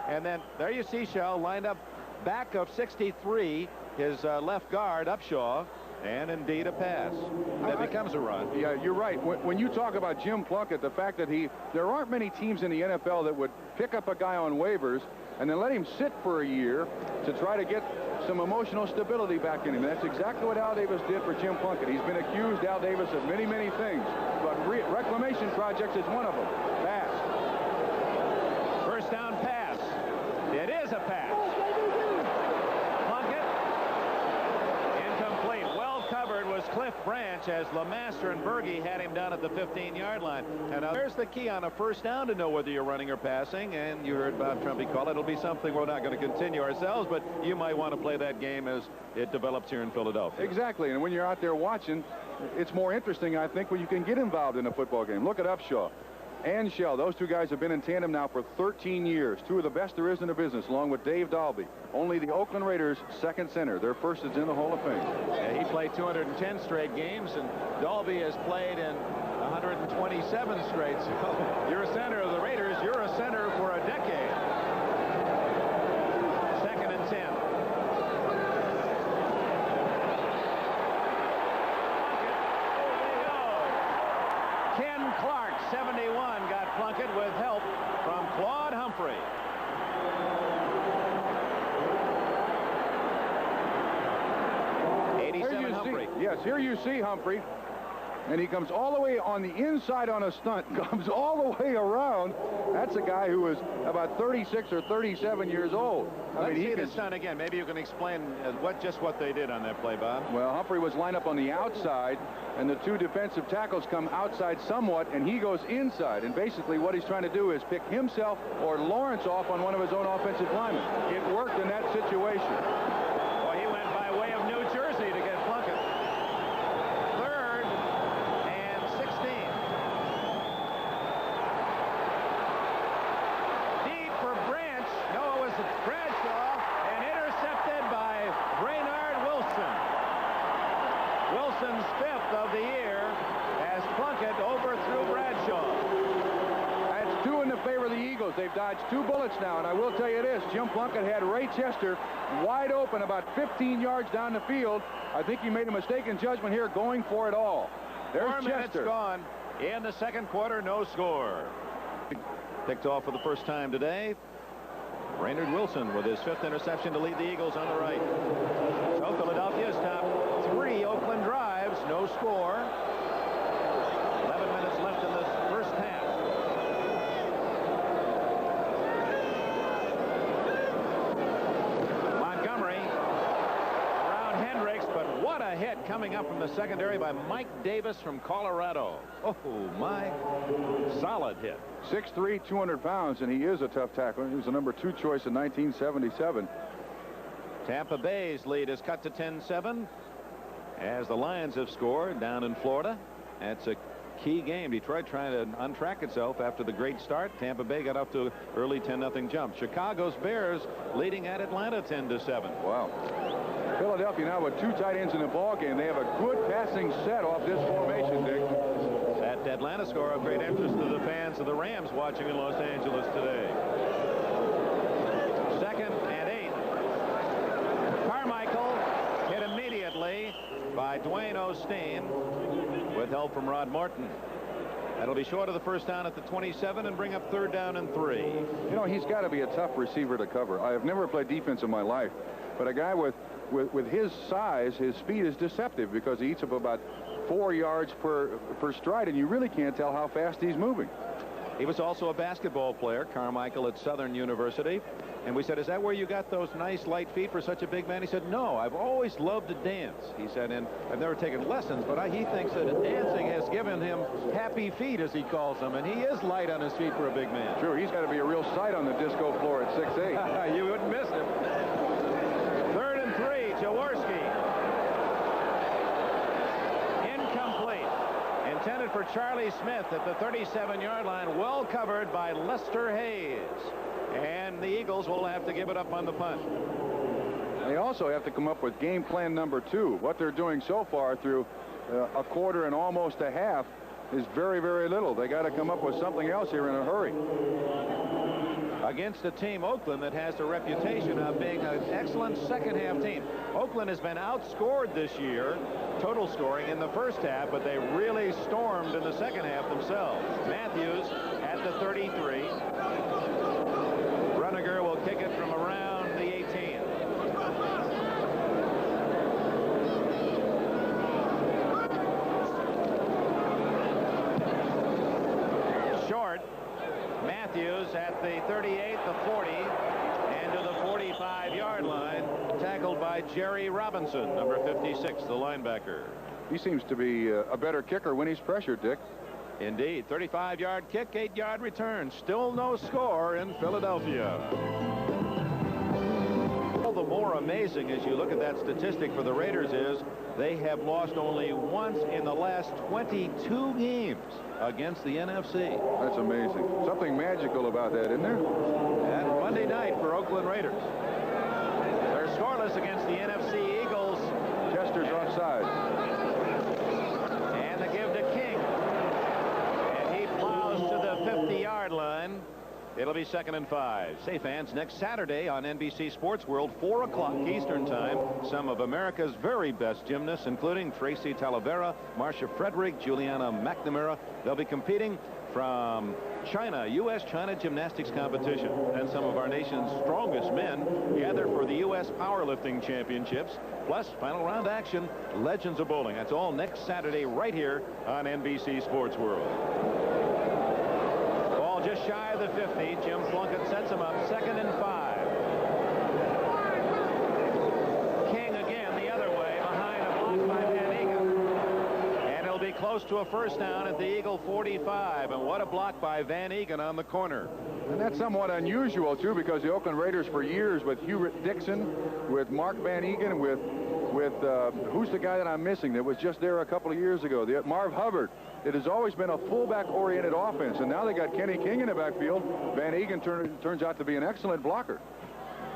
and then there you see Shell lined up back of 63, his left guard, Upshaw, And indeed a pass. That becomes a run. Yeah, you're right. When you talk about Jim Plunkett, the fact that there aren't many teams in the NFL that would pick up a guy on waivers and then let him sit for a year to try to get some emotional stability back in him. That's exactly what Al Davis did for Jim Plunkett. He's been accused, Al Davis, of many, many things, but reclamation projects is one of them. Pass. First down pass. It is a pass. Plunkett. Incomplete. Well covered was Cliff Branch as LeMaster and Berge had him down at the 15-yard line. And there's the key on a first down to know whether you're running or passing. And you heard Bob Trumpy call it. It'll be something we're not going to continue ourselves, but you might want to play that game as it develops here in Philadelphia. Exactly. And when you're out there watching, it's more interesting, I think, when you can get involved in a football game. Look at Upshaw and Shell. Those two guys have been in tandem now for 13 years. Two of the best there is in the business, along with Dave Dalby. Only the Oakland Raiders' second center. Their first is in the Hall of Fame. Yeah, he played 210 straight games, and Dalby has played in 127 straight. So you're a center of the Raiders. You're a center for a decade. 2nd and 10. Ken Clark, 71, got Plunkett with help from Claude Humphrey. Humphrey. Yes, here you see Humphrey, and he comes all the way on the inside on a stunt, comes all the way around. That's a guy who is about 36 or 37 years old. Let's see the stunt again. Maybe you can explain just what they did on that play, Bob. Well, Humphrey was lined up on the outside, and the two defensive tackles come outside somewhat, and he goes inside. And basically what he's trying to do is pick himself or Lawrence off on one of his own offensive linemen. It worked in that situation. Well, he went by way of New Jersey to get Plunkett. 3rd and 16. Deep for Branch. No, it was Bradshaw, and intercepted by Brainard Wilson. Wilson's 5th of the year as Plunkett overthrew Bradshaw. That's 2 in the favor of the Eagles. They've dodged 2 bullets now, and I will tell you this, Jim Plunkett had Ray Chester wide open about 15 yards down the field. I think he made a mistaken judgment here going for it all. There's 4 minutes Chester. gone in the 2nd quarter, no score. Picked off for the first time today. Brainard Wilson with his 5th interception to lead the Eagles on the right. So Philadelphia's top 3 Oakland drives, no score. 11 minutes left in the first half. Montgomery around Hendricks, but what a hit coming up from the secondary by Mike Davis from Colorado. Oh, my solid hit. 6'3", 200 pounds, and he is a tough tackler. He was the number 2 choice in 1977. Tampa Bay's lead is cut to 10-7 as the Lions have scored down in Florida. That's a key game. Detroit trying to untrack itself after the great start. Tampa Bay got off to an early 10-0 jump. Chicago's Bears leading at Atlanta 10-7. Wow. Philadelphia now with 2 tight ends in the ball game. They have a good passing set off this formation, Dick. That Atlanta score of great interest to the fans of the Rams watching in Los Angeles today. 2nd and 8. Carmichael hit immediately by Dwayne Osteen with help from Rod Morton. That'll be short of the first down at the 27 and bring up 3rd down and 3. You know, he's got to be a tough receiver to cover. I have never played defense in my life, but a guy with his size, his speed is deceptive because he eats up about 4 yards per stride, and you really can't tell how fast he's moving. He was also a basketball player, Carmichael, at Southern University. And we said, is that where you got those nice light feet for such a big man? He said, no, I've always loved to dance. He said, and I've never taken lessons, but he thinks that dancing has given him happy feet, as he calls them. And he is light on his feet for a big man. Sure, he's got to be a real sight on the disco floor at 6'8". You wouldn't miss him. 3rd and 3, Jaworski. Intended for Charlie Smith at the 37-yard line, well covered by Lester Hayes. And the Eagles will have to give it up on the punt. They also have to come up with game plan number 2. What they're doing so far through a quarter and almost a half is very, very little. They got to come up with something else here in a hurry. against a team, Oakland, that has a reputation of being an excellent second-half team. Oakland has been outscored this year, total scoring, in the first half, but they really stormed in the second half themselves. Matthews at the 33. Runniger will kick it from around the 18. Short. Matthews at the 38, the 40, and to the 45-yard line, tackled by Jerry Robinson, number 56, the linebacker. He seems to be a better kicker when he's pressured, Dick. Indeed. 35-yard kick, 8-yard return. Still no score in Philadelphia. All the more amazing as you look at that statistic for the Raiders is they have lost only once in the last 22 games against the NFC. That's amazing. Something magical about that, isn't there? And Monday night for Oakland Raiders. They're scoreless against the NFC Eagles. Chester's offside. And the give to King. And he plows to the 50-yard line. It'll be 2nd and 5. Say, fans, next Saturday on NBC Sports World, 4 o'clock Eastern Time, some of America's very best gymnasts, including Tracy Talavera, Marcia Frederick, Juliana McNamara. They'll be competing from China, U.S.-China gymnastics competition. And some of our nation's strongest men gather for the U.S. powerlifting championships, plus final round action, Legends of Bowling. That's all next Saturday right here on NBC Sports World. Just shy of the 50. Jim Plunkett sets him up. 2nd and 5. King again the other way behind a block by Van Egan. And it'll be close to a first down at the Eagle 45. And what a block by Van Egan on the corner. And that's somewhat unusual, too, because the Oakland Raiders for years with Hewitt Dixon, with Mark Van Egan, with who's the guy that I'm missing that was just there a couple of years ago? Marv Hubbard. It has always been a fullback-oriented offense, and now they got Kenny King in the backfield. Van Egan turns out to be an excellent blocker.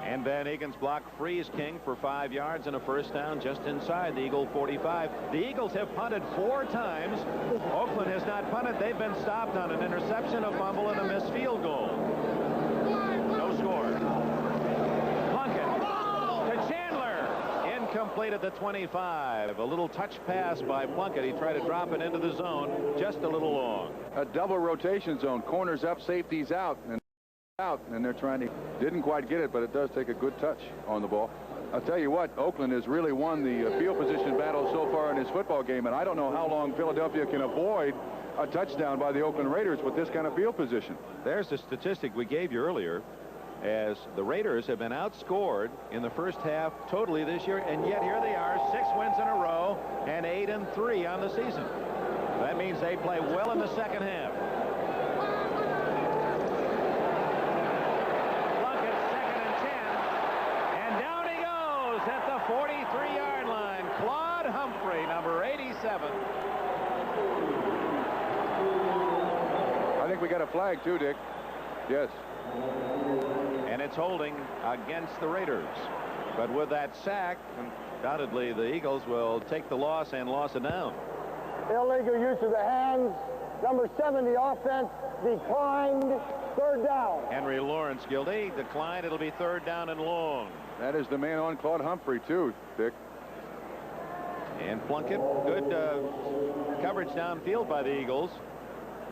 And Van Egan's block frees King for 5 yards and a first down just inside the Eagle 45. The Eagles have punted 4 times. Oakland has not punted. They've been stopped on an interception, a fumble, and a missed field goal. No score. Plunkett to Chandler. Incomplete at the 25. A little touch pass by Plunkett. He tried to drop it into the zone, just a little long. A double rotation zone. Corners up, safeties out, and they're trying to. Didn't quite get it, but it does take a good touch on the ball. I'll tell you what, Oakland has really won the field position battle so far in this football game, and I don't know how long Philadelphia can avoid a touchdown by the Oakland Raiders with this kind of field position. There's the statistic we gave you earlier, as the Raiders have been outscored in the first half totally this year, and yet here they are, 6 wins in a row and 8 and 3 on the season. That means they play well in the second half. Plunkett, 2nd and 10, and down he goes at the 43-yard line. Claude Humphrey, number 87. I think we got a flag too, Dick. Yes. And it's holding against the Raiders. But with that sack, undoubtedly the Eagles will take the loss and loss it down. Illegal use of the hands. Number 7, the offense declined. 3rd down. Henry Lawrence guilty. Declined. It'll be 3rd down and long. That is the man on Claude Humphrey, too, Dick. And Plunkett, good coverage downfield by the Eagles.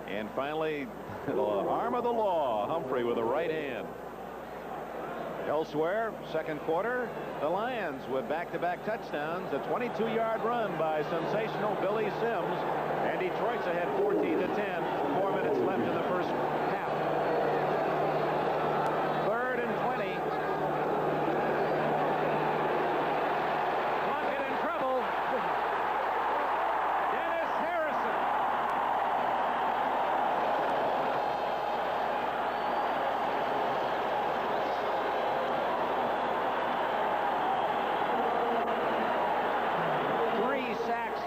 And finally, the arm of the law, Humphrey with a right hand. Elsewhere, second quarter, the Lions with back-to-back touchdowns, a 22-yard run by sensational Billy Sims, and Detroit's ahead 14-10. 4 minutes left in the first half. 3rd and 20. Plunkett in trouble. Dennis Harrison.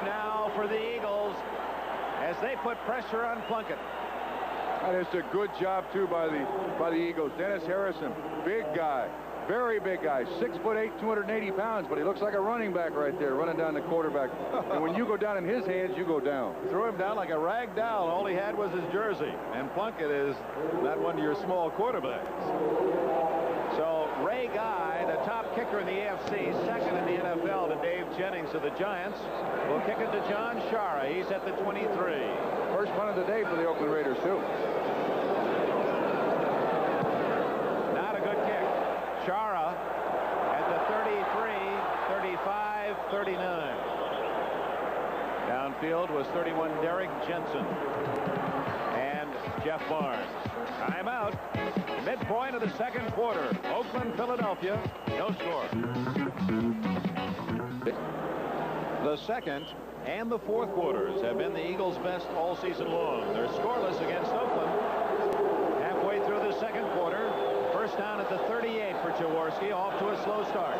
Now for the Eagles as they put pressure on Plunkett. That is a good job too by the Eagles. Dennis Harrison, big guy, Very big guy, 6'8", 280 pounds, but he looks like a running back right there, running down the quarterback. And when you go down in his hands, you go down. Threw him down like a rag doll. All he had was his jersey. And Plunkett is not one of your small quarterbacks. So Ray Guy, the top kicker in the AFC, second in the NFL to Dave Jennings of the Giants, will kick it to John Shara. He's at the 23. First punt of the day for the Oakland Raiders, too. Not a good kick. Shara at the 33, 35, 39. Downfield was 31 Derek Jensen and Jeff Barnes. Timeout. Midpoint of the second quarter. Oakland, Philadelphia. No score. The second and the fourth quarters have been the Eagles' best all season long. They're scoreless against Oakland. Halfway through the second quarter. First down at the 38 for Jaworski. Off to a slow start.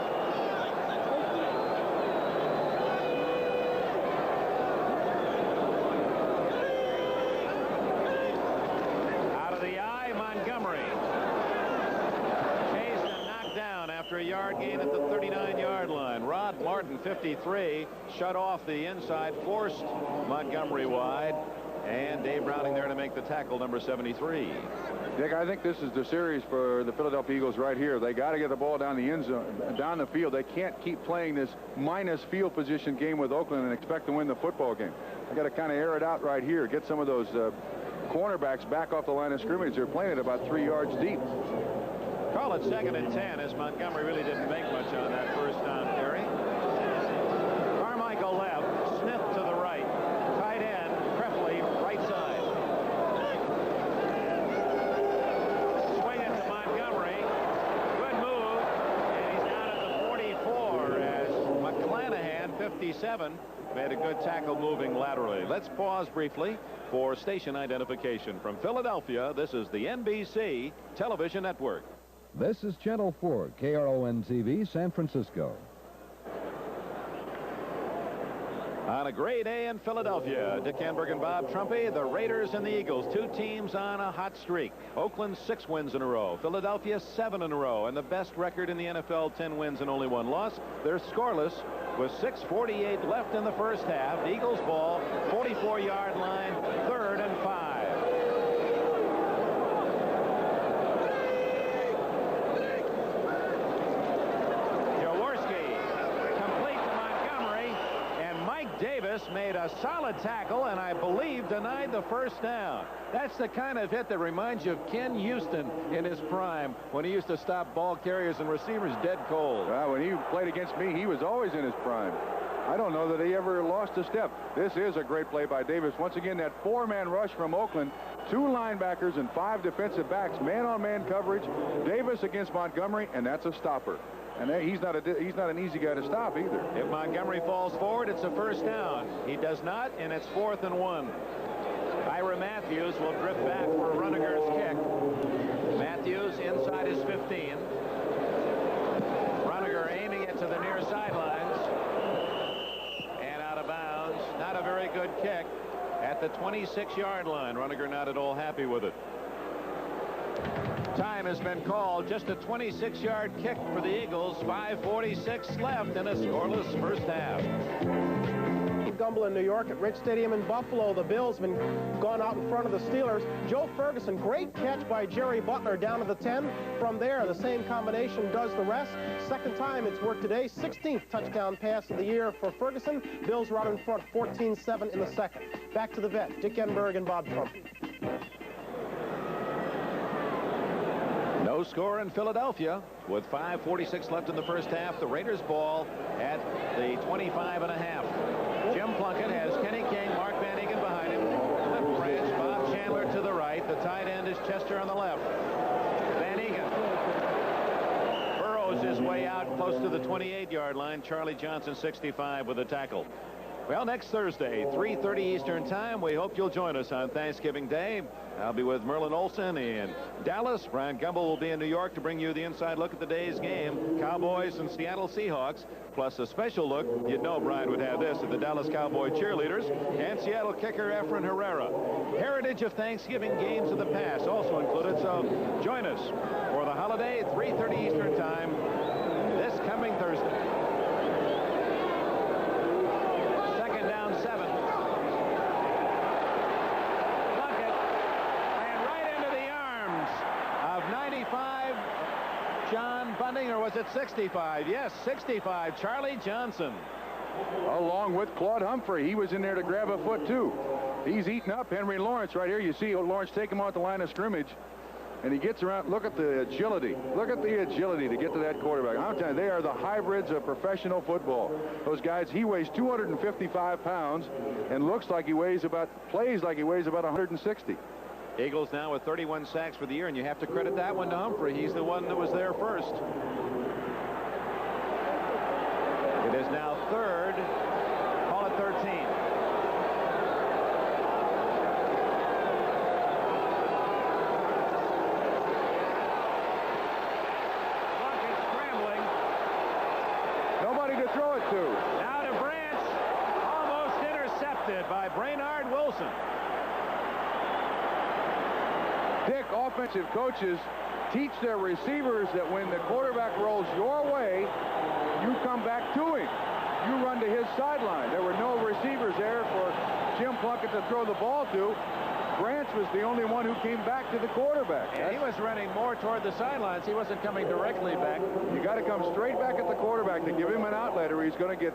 After a yard gain at the 39-yard line. Rod Martin, 53, shut off the inside, forced Montgomery wide, and Dave Browning there to make the tackle, number 73. Dick, I think this is the series for the Philadelphia Eagles right here. They got to get the ball down the end zone, down the field. They can't keep playing this minus field position game with Oakland and expect to win the football game. They got to kind of air it out right here, get some of those cornerbacks back off the line of scrimmage. They're playing it about 3 yards deep. Call it 2nd and 10, as Montgomery really didn't make much on that first down carry. Carmichael left, Smith to the right, tight end Prefley right side. Swing it to Montgomery. Good move, and he's down at the 44 as McClanahan, 57, made a good tackle moving laterally. Let's pause briefly for station identification. From Philadelphia, this is the NBC Television Network. This is Channel 4, KRON-TV, San Francisco. On a great day in Philadelphia, Dick Enberg and Bob Trumpy, the Raiders and the Eagles, two teams on a hot streak. Oakland 6 wins in a row, Philadelphia 7 in a row, and the best record in the NFL, 10 wins and only 1 loss. They're scoreless with 6:48 left in the first half. The Eagles ball, 44-yard line, 3rd and 5. Davis made a solid tackle and I believe denied the first down. That's the kind of hit that reminds you of Ken Houston in his prime when he used to stop ball carriers and receivers dead cold. When he played against me, he was always in his prime. I don't know that he ever lost a step. This is a great play by Davis. Once again, that 4-man rush from Oakland, 2 linebackers and 5 defensive backs, man-on-man coverage. Davis against Montgomery, and that's a stopper. And he's not an easy guy to stop either. If Montgomery falls forward, it's a first down. He does not, and it's 4th and 1. Ira Matthews will drift back for Runeger's kick. Matthews inside his 15. Runeger aiming it to the near sidelines. And out of bounds. Not a very good kick at the 26-yard line. Runeger not at all happy with it. Time has been called. Just a 26-yard kick for the Eagles. 5:46 left in a scoreless first half. Gumble in New York at Rich Stadium in Buffalo. The Bills have been gone out in front of the Steelers. Joe Ferguson, great catch by Jerry Butler down to the 10. From there, the same combination does the rest. Second time it's worked today. 16th touchdown pass of the year for Ferguson. Bills are out in front 14-7 in the second. Back to the vet, Dick Enberg and Bob Trumpy. No score in Philadelphia with 5:46 left in the first half. The Raiders ball at the 25.5. Jim Plunkett has Kenny King, Mark Van Egan behind him. Cliff Branch, Bob Chandler to the right. The tight end is Chester on the left. Van Egan burrows his way out close to the 28-yard line. Charlie Johnson, 65, with a tackle. Well, next Thursday, 3:30 Eastern Time, we hope you'll join us on Thanksgiving Day. I'll be with Merlin Olsen in Dallas. Brian Gumbel will be in New York to bring you the inside look at the day's game. Cowboys and Seattle Seahawks, plus a special look. You'd know Brian would have this at the Dallas Cowboy cheerleaders and Seattle kicker Efren Herrera. Heritage of Thanksgiving games of the past also included, so join us for the holiday, 3:30 Eastern Time, this coming Thursday. Down 7. Plunkett, and right into the arms of 95 John Bunting, or was it 65? Yes, 65 Charlie Johnson. Along with Claude Humphrey. He was in there to grab a foot too. He's eating up Henry Lawrence right here. You see Lawrence take him off the line of scrimmage. And he gets around. Look at the agility. Look at the agility to get to that quarterback. I'm telling you, they are the hybrids of professional football. Those guys, he weighs 255 pounds and looks like he weighs about, plays like he weighs about 160. Eagles now with 31 sacks for the year, and you have to credit that one to Humphrey. He's the one that was there first. It is now 3rd. Call it 13. Throw it to. Now to Branch, almost intercepted by Brainard Wilson. Dick, offensive coaches teach their receivers that when the quarterback rolls your way, you come back to him. You run to his sideline. There were no receivers there for Jim Plunkett to throw the ball to. Branch was the only one who came back to the quarterback. And he was running more toward the sidelines. He wasn't coming directly back. You got to come straight back at the quarterback to give him an outlet, or he's going to get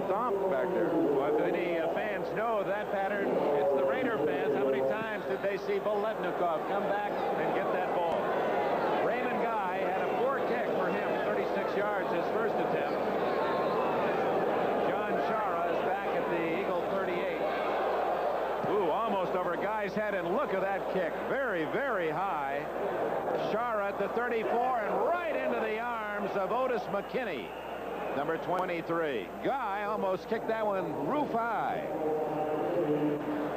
stomped back there. Well, many fans know that pattern. It's the Raider fans. How many times did they see Boletnikov come back and get that ball? Raymond Guy had a poor kick for him, 36 yards his first attempt. John Chara is back at the Eagle 38. Ooh, almost over Guy's head, and look at that kick. Very, very high. Chara at the 34 and right into the arms of Otis McKinney, number 23. Guy almost kicked that one roof high.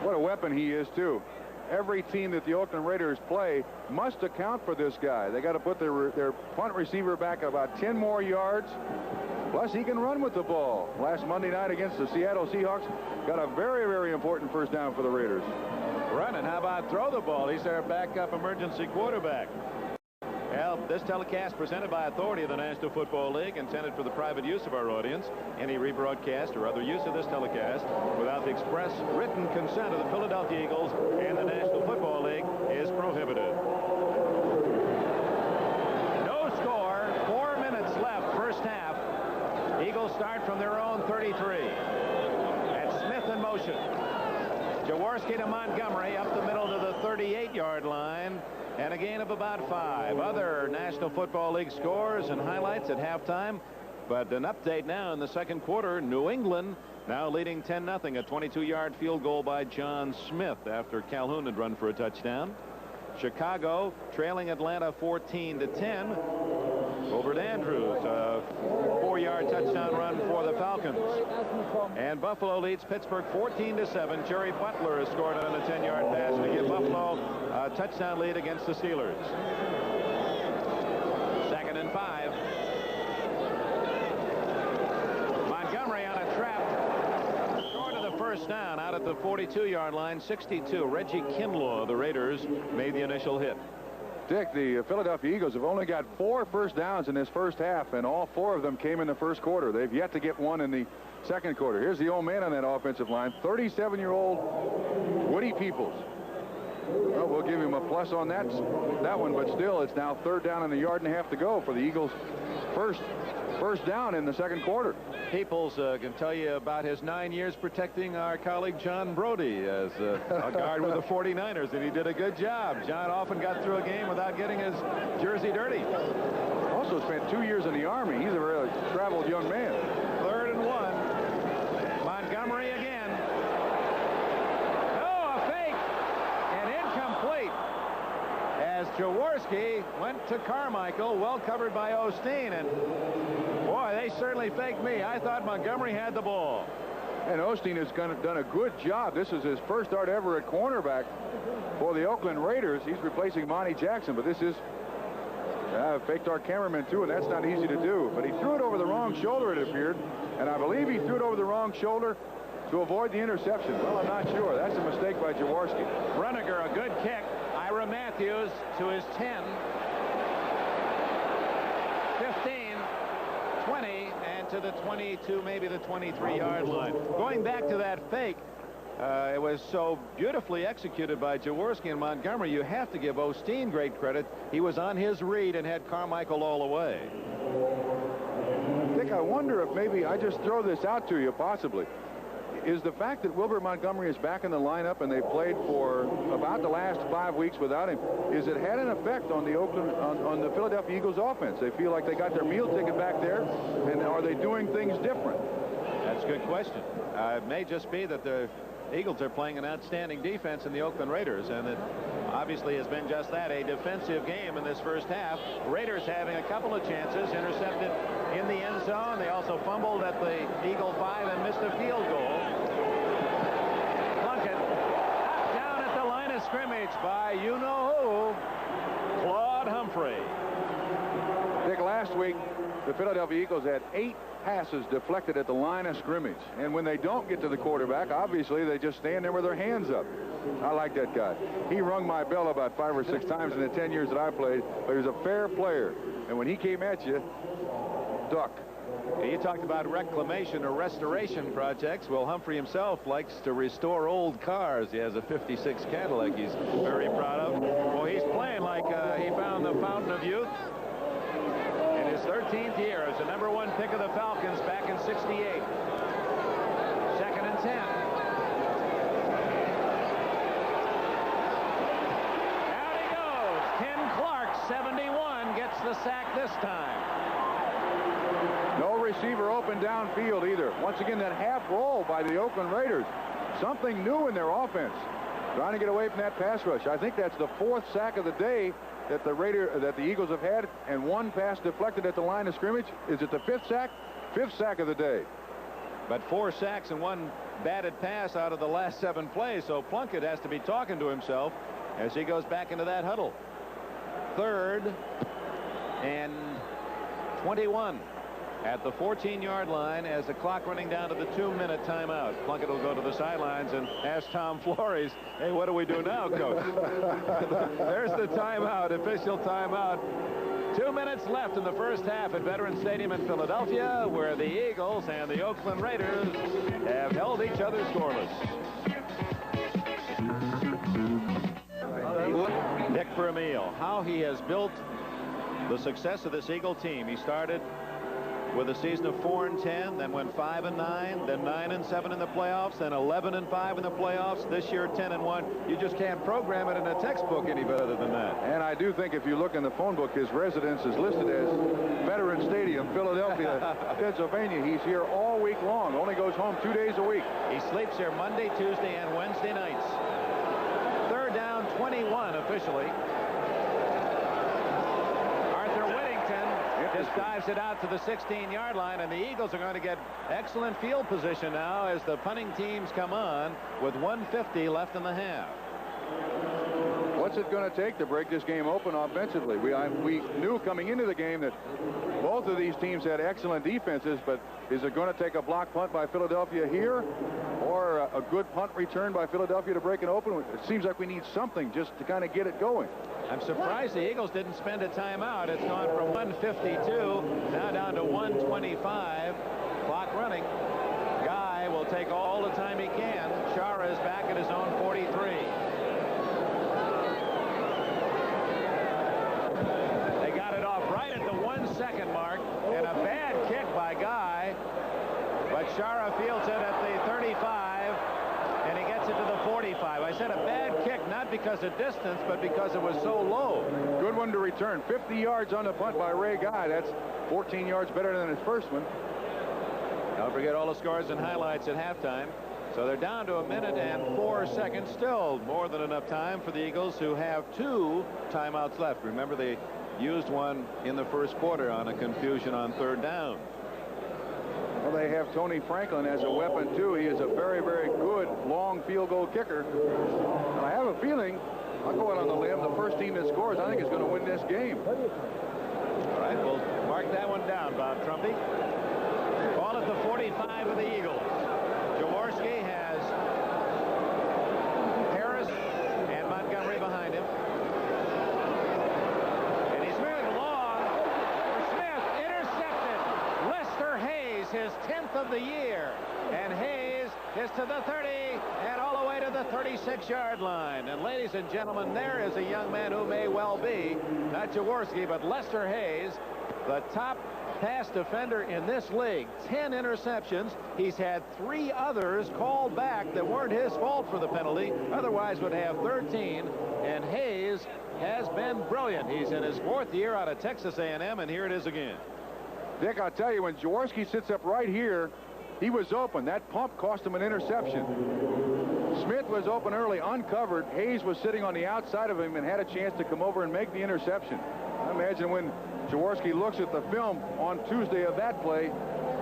What a weapon he is, too. Every team that the Oakland Raiders play must account for this guy. They got to put their punt receiver back about 10 more yards. Plus, he can run with the ball. Last Monday night against the Seattle Seahawks, got a very, very important first down for the Raiders. Run, and how about throw the ball? He's their backup emergency quarterback. Well, this telecast presented by authority of the National Football League, intended for the private use of our audience. Any rebroadcast or other use of this telecast without the express written consent of the Philadelphia Eagles and the National Football League is prohibited. No score, 4 minutes left, first half. Eagles start from their own 33. And Smith in motion. Jaworski to Montgomery up the middle to the 38-yard line. And a gain of about 5. Other National Football League scores and highlights at halftime. But an update now in the second quarter. New England now leading 10-0. A 22-yard field goal by John Smith after Calhoun had run for a touchdown. Chicago trailing Atlanta 14-10. Over at Andrews, a 4-yard touchdown run for the Falcons. And Buffalo leads Pittsburgh 14-7. Jerry Butler has scored on a 10-yard pass to give Buffalo a touchdown lead against the Steelers. 2nd and 5. Montgomery on a trap. Short of the first down out at the 42-yard line. 62. Reggie Kinlaw, the Raiders, made the initial hit. Dick, the Philadelphia Eagles have only got 4 first downs in this first half, and all 4 of them came in the first quarter. They've yet to get one in the second quarter. Here's the old man on that offensive line, 37-year-old Woody Peoples. Well, we'll give him a plus on that one, but still, it's now 3rd down and a yard and a half to go for the Eagles' first down in the second quarter. Peoples can tell you about his 9 years protecting our colleague John Brody as a guard with the 49ers, and he did a good job. John often got through a game without getting his jersey dirty. Also spent 2 years in the Army. He's a very traveled young man. 3rd and 1. Montgomery again. Oh, a fake and incomplete as Jaworski went to Carmichael, well covered by Osteen, and boy, they certainly faked me. I thought Montgomery had the ball. And Osteen has done a good job. This is his first start ever at cornerback for the Oakland Raiders. He's replacing Monty Jackson, but this is faked our cameraman too, and that's not easy to do. But he threw it over the wrong shoulder, it appeared, and I believe he threw it over the wrong shoulder to avoid the interception. Well, I'm not sure. That's a mistake by Jaworski. Runiger, a good kick. Ira Matthews to his 10, 15, 20, and to the 22, maybe the 23-yard line. Going back to that fake, it was so beautifully executed by Jaworski and Montgomery. You have to give Osteen great credit. He was on his read and had Carmichael all the way. Dick, I wonder if maybe I just throw this out to you, possibly. Is the fact that Wilbert Montgomery is back in the lineup and they played for about the last 5 weeks without him, is it had an effect on the on the Philadelphia Eagles offense? They feel like they got their meal ticket back there, and are they doing things different? That's a good question. It may just be that the Eagles are playing an outstanding defense in the Oakland Raiders, and it obviously has been just that, a defensive game in this first half. Raiders having a couple of chances, intercepted in the end zone. They also fumbled at the Eagle 5 and missed a field goal. Plunkett knocked down at the line of scrimmage by you-know-who, Claude Humphrey. Dick, last week the Philadelphia Eagles had 8 passes deflected at the line of scrimmage, and when they don't get to the quarterback, obviously they just stand there with their hands up. I like that guy. He rung my bell about 5 or 6 times in the 10 years that I played, but he was a fair player, and when he came at you, duck. You talked about reclamation or restoration projects. Well, Humphrey himself likes to restore old cars. He has a '56 Cadillac he's very proud of. Well, he's playing like he found the fountain of youth. His 13th year as the #1 pick of the Falcons back in '68. 2nd and 10. Out he goes. Ken Clark, 71, gets the sack this time. No receiver open downfield either. Once again, that half roll by the Oakland Raiders. Something new in their offense. Trying to get away from that pass rush. I think that's the 4th sack of the day that the Eagles have had, and 1 pass deflected at the line of scrimmage. Is it the 5th sack? 5th sack of the day. But 4 sacks and 1 batted pass out of the last 7 plays, so Plunkett has to be talking to himself as he goes back into that huddle. 3rd and 21 at the 14-yard line as the clock running down to the 2-minute timeout. Plunkett will go to the sidelines and ask Tom Flores, hey, what do we do now, coach? There's the timeout, official timeout. 2 minutes left in the first half at Veterans Stadium in Philadelphia, where the Eagles and the Oakland Raiders have held each other scoreless. Dick Vermeil, how he has built the success of this Eagle team. He started with a season of 4-10, then went 5-9, then 9-7 in the playoffs, then 11-5 in the playoffs. This year 10-1. You just can't program it in a textbook any better than that. And I do think if you look in the phone book, his residence is listed as Veterans Stadium, Philadelphia, Pennsylvania. He's here all week long. Only goes home 2 days a week. He sleeps here Monday, Tuesday, and Wednesday nights. 3rd down, 21 officially. Just dives it out to the 16-yard line, and the Eagles are going to get excellent field position now as the punting teams come on with 1:50 left in the half. What's it going to take to break this game open offensively? We knew coming into the game that both of these teams had excellent defenses, but is it going to take a block punt by Philadelphia here or a good punt return by Philadelphia to break it open? It seems like we need something just to kind of get it going. I'm surprised the Eagles didn't spend a timeout. It's gone from 1:52 now down to 1:25. Clock running. Guy will take all the time he can. Shara is back at his own 43. They got it off right at the 1-second mark, and a bad kick by Guy, but Shara fields it at the 35, and he gets it to the 45. I said a bad kick, not because of distance, but because it was so low. Good one to return. 50 yards on the punt by Ray Guy. That's 14 yards better than his first one. Don't forget all the scores and highlights at halftime. So they're down to 1 minute and 4 seconds. Still more than enough time for the Eagles, who have 2 timeouts left. Remember, they used one in the first quarter on a confusion on 3rd down. Well, they have Tony Franklin as a weapon, too. He is a very, very good long field goal kicker. And I have a feeling, I'll go out on the limb, the first team that scores, I think, is going to win this game. All right, we'll mark that one down, Bob Trumpy. Ball at the 45 of the Eagles. Jaworski has Harris and Montgomery behind him. And he's moving along for Smith. Intercepted. Lester Hayes, his 10th of the year. And Hayes is to the 30 and all the way to the 36-yard line. And ladies and gentlemen, there is a young man who may well be, not Jaworski, but Lester Hayes, the top pass defender in this league. 10 interceptions. He's had 3 others called back that weren't his fault for the penalty. Otherwise would have 13. And Hayes has been brilliant. He's in his 4th year out of Texas A&M, and here it is again. Dick, I'll tell you, when Jaworski sits up right here, he was open. That pump cost him an interception. Smith was open early, uncovered. Hayes was sitting on the outside of him and had a chance to come over and make the interception. I imagine when Jaworski looks at the film on Tuesday of that play,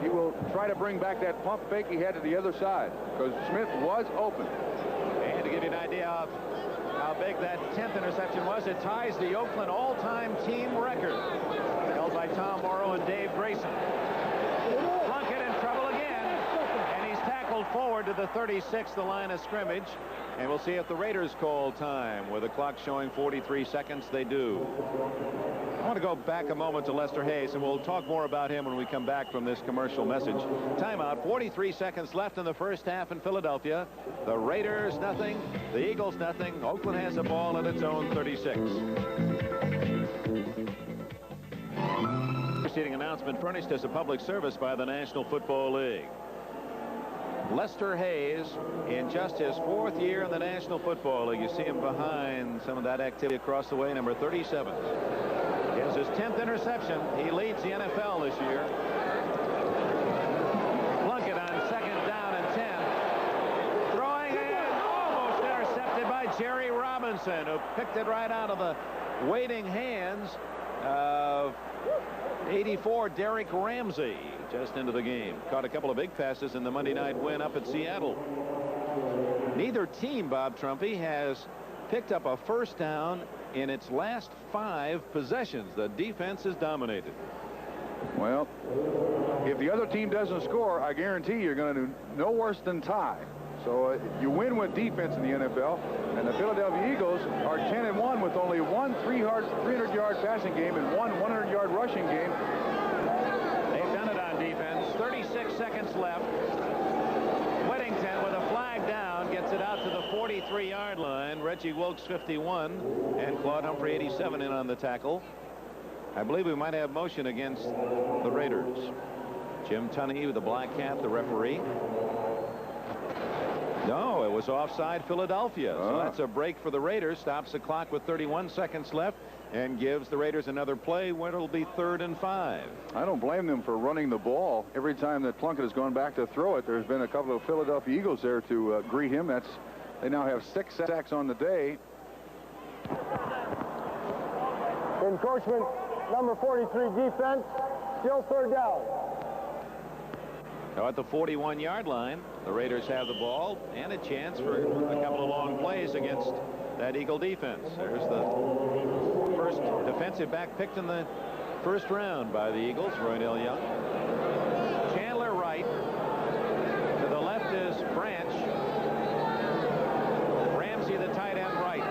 he will try to bring back that pump fake he had to the other side, because Smith was open. And to give you an idea of how big that 10th interception was, it ties the Oakland all-time team record held by Tom Morrow and Dave Grayson. Plunkett in trouble again, and he's tackled forward to the 36, the line of scrimmage. And we'll see if the Raiders call time. With the clock showing 43 seconds, they do. I want to go back a moment to Lester Hayes, and we'll talk more about him when we come back from this commercial message. Timeout, 43 seconds left in the first half in Philadelphia. The Raiders nothing, the Eagles nothing. Oakland has the ball at its own 36. Preceding announcement furnished as a public service by the National Football League. Lester Hayes, in just his 4th year in the National Football League. You see him behind some of that activity across the way, number 37. He has his 10th interception. He leads the NFL this year. Plunkett on 2nd down and 10. Throwing in, almost intercepted by Jerry Robinson, who picked it right out of the waiting hands of 84 Derek Ramsey, just into the game. Caught a couple of big passes in the Monday night win up at Seattle. Neither team, Bob Trumpy, has picked up a first down in its last 5 possessions. The defense has dominated. Well, if the other team doesn't score, I guarantee you're going to do no worse than tie. So you win with defense in the NFL, and the Philadelphia Eagles are 10-1 with only one 300-yard passing game and one 100-yard rushing game. They've done it on defense. 36 seconds left. Whittington with a flag down gets it out to the 43-yard line. Reggie Wilkes 51 and Claude Humphrey 87 in on the tackle. I believe we might have motion against the Raiders. Jim Tunney with the black cap, the referee. No, it was offside Philadelphia. So that's a break for the Raiders. Stops the clock with 31 seconds left and gives the Raiders another play when it'll be 3rd and 5. I don't blame them for running the ball. Every time that Plunkett has gone back to throw it, there's been a couple of Philadelphia Eagles there to greet him. They now have 6 sacks on the day. Encroachment number 43 defense, still 3rd down. Now at the 41-yard line, the Raiders have the ball and a chance for a couple of long plays against that Eagle defense. There's the first defensive back picked in the 1st round by the Eagles, Roydell Young. Chandler right. To the left is Branch. Ramsey, the tight end, right.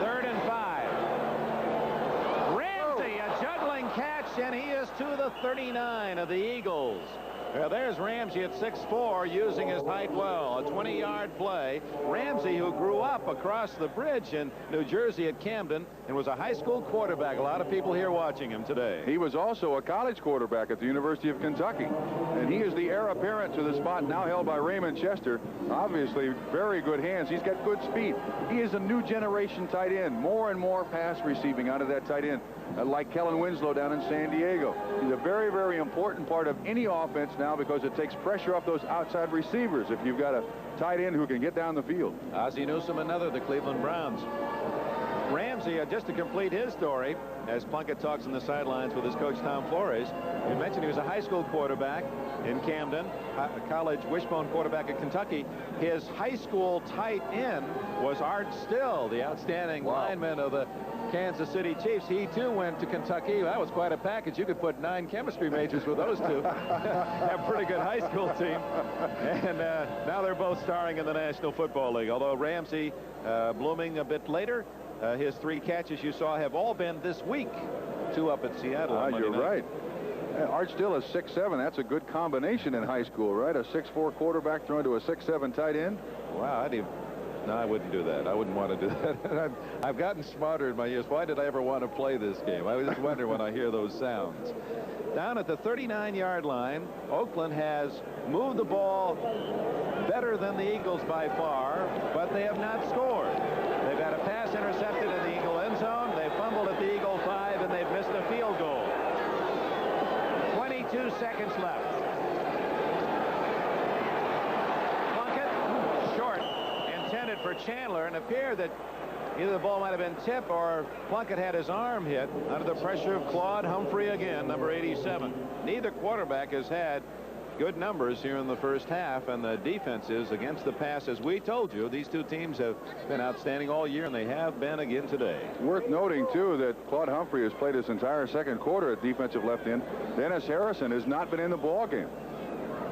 3rd and 5. Ramsey, a juggling catch, and he is to the 39 of the Eagles. Well, there's Ramsey at 6'4", using his height well. A 20-yard play. Ramsey, who grew up across the bridge in New Jersey at Camden and was a high school quarterback. A lot of people here watching him today. He was also a college quarterback at the University of Kentucky. And he is the heir apparent to the spot now held by Raymond Chester. Obviously, very good hands. He's got good speed. He is a new generation tight end. More and more pass receiving out of that tight end. Like Kellen Winslow down in San Diego. He's a very, very important part of any offense now because it takes pressure off those outside receivers if you've got a tight end who can get down the field. Ozzie Newsome, another, the Cleveland Browns. Ramsey, just to complete his story, as Plunkett talks on the sidelines with his coach Tom Flores, you mentioned he was a high school quarterback in Camden, a college wishbone quarterback at Kentucky. His high school tight end was Art Still, the outstanding lineman of the Kansas City Chiefs. He too went to Kentucky. That was quite a package. You could put 9 chemistry majors with those two. Have a pretty good high school team. And now they're both starring in the National Football League. Although Ramsey blooming a bit later, his 3 catches you saw have all been this week. 2 up at Seattle. You're right. Art Still is 6'7". That's a good combination in high school, right? A 6'4" quarterback thrown to a 6'7" tight end. Wow, no, I wouldn't do that. I wouldn't want to do that. I've gotten smarter in my years. Why did I ever want to play this game? I just wonder when I hear those sounds. Down at the 39-yard line, Oakland has moved the ball better than the Eagles by far, but they have not scored. They've had a pass intercepted in the Eagle end zone. They fumbled at the Eagle 5, and they've missed a field goal. 22 seconds left. Intended for Chandler, and appeared that either the ball might have been tipped or Plunkett had his arm hit under the pressure of Claude Humphrey again, number 87. Neither quarterback has had good numbers here in the first half, and the defenses against the pass, as we told you, these two teams have been outstanding all year, and they have been again today. Worth noting, too, that Claude Humphrey has played his entire second quarter at defensive left end. Dennis Harrison has not been in the ball game.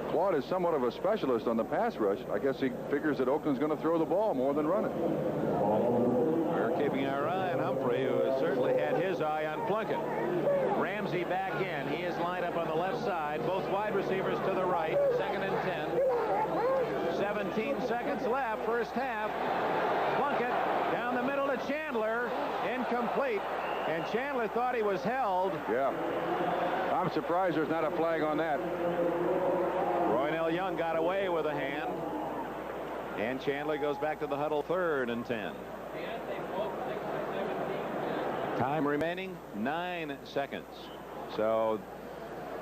Claude is somewhat of a specialist on the pass rush. I guess he figures that Oakland's going to throw the ball more than run it. We're keeping our eye on Humphrey, who has certainly had his eye on Plunkett. Ramsey back in. He is lined up on the left side. Both wide receivers to the right. 2nd and 10. 17 seconds left. First half. Plunkett down the middle to Chandler. Incomplete. And Chandler thought he was held. Yeah. I'm surprised there's not a flag on that. Young got away with a hand, and Chandler goes back to the huddle. 3rd and 10. Time remaining 9 seconds. So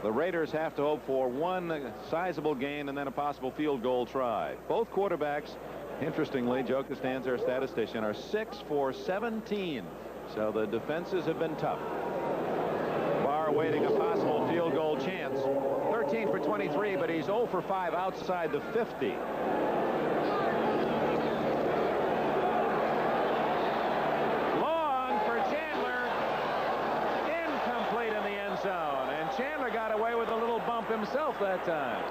the Raiders have to hope for one sizable gain and then a possible field goal try. Both quarterbacks, interestingly, Joe Costanza, our statistician, are 6 for 17. So the defenses have been tough. Barr awaiting a possible field goal chance. 13 for 23, but he's 0 for 5 outside the 50. Long for Chandler. Incomplete in the end zone. And Chandler got away with a little bump himself that time.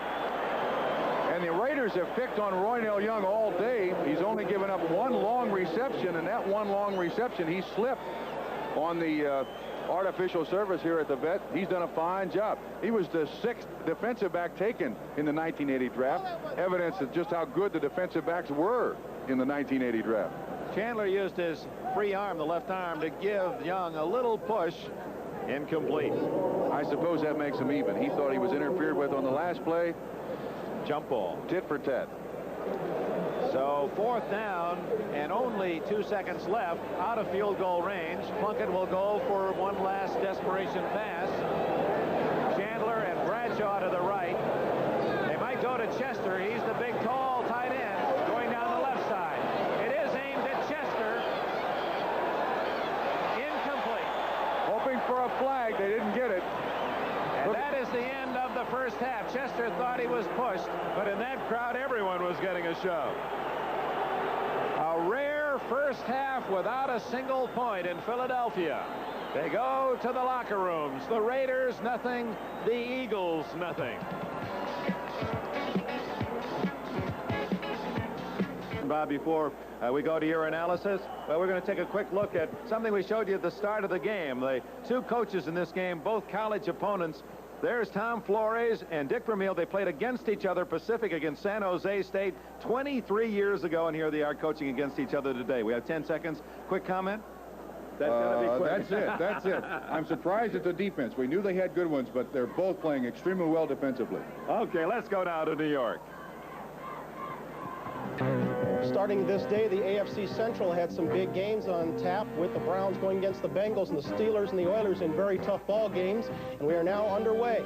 And the Raiders have picked on Roynell Young all day. He's only given up 1 long reception, and that 1 long reception, he slipped on the artificial surface here at the vet. He's done a fine job. He was the 6th defensive back taken in the 1980 draft. Evidence of just how good the defensive backs were in the 1980 draft. Chandler used his free arm, the left arm, to give Young a little push. Incomplete. I suppose that makes him even. He thought he was interfered with on the last play. Jump ball. Tit for tat. So 4th down and only 2 seconds left out of field goal range. Plunkett will go for one last desperation pass. Chandler and Bradshaw to the right. They might go to Chester. He's the big tall tight end going down the left side. It is aimed at Chester. Incomplete. Hoping for a flag. They didn't get it. And that is the end of the first half. Chester thought he was pushed, but in that crowd, everyone was getting a shove. A rare first half without a single point in Philadelphia. They go to the locker rooms. The Raiders, nothing. The Eagles, nothing. Bob, before we go to your analysis, well, we're going to take a quick look at something we showed you at the start of the game. The 2 coaches in this game, both college opponents. There's Tom Flores and Dick Vermeil. They played against each other, Pacific against San Jose State 23 years ago, and here they are coaching against each other today. We have 10 seconds. Quick comment? That's going to be quick. That's it. That's it. I'm surprised at the defense. We knew they had good ones, but they're both playing extremely well defensively. Okay, let's go down to New York. Starting this day, the AFC Central had some big games on tap, with the Browns going against the Bengals and the Steelers and the Oilers in very tough ball games. And we are now underway.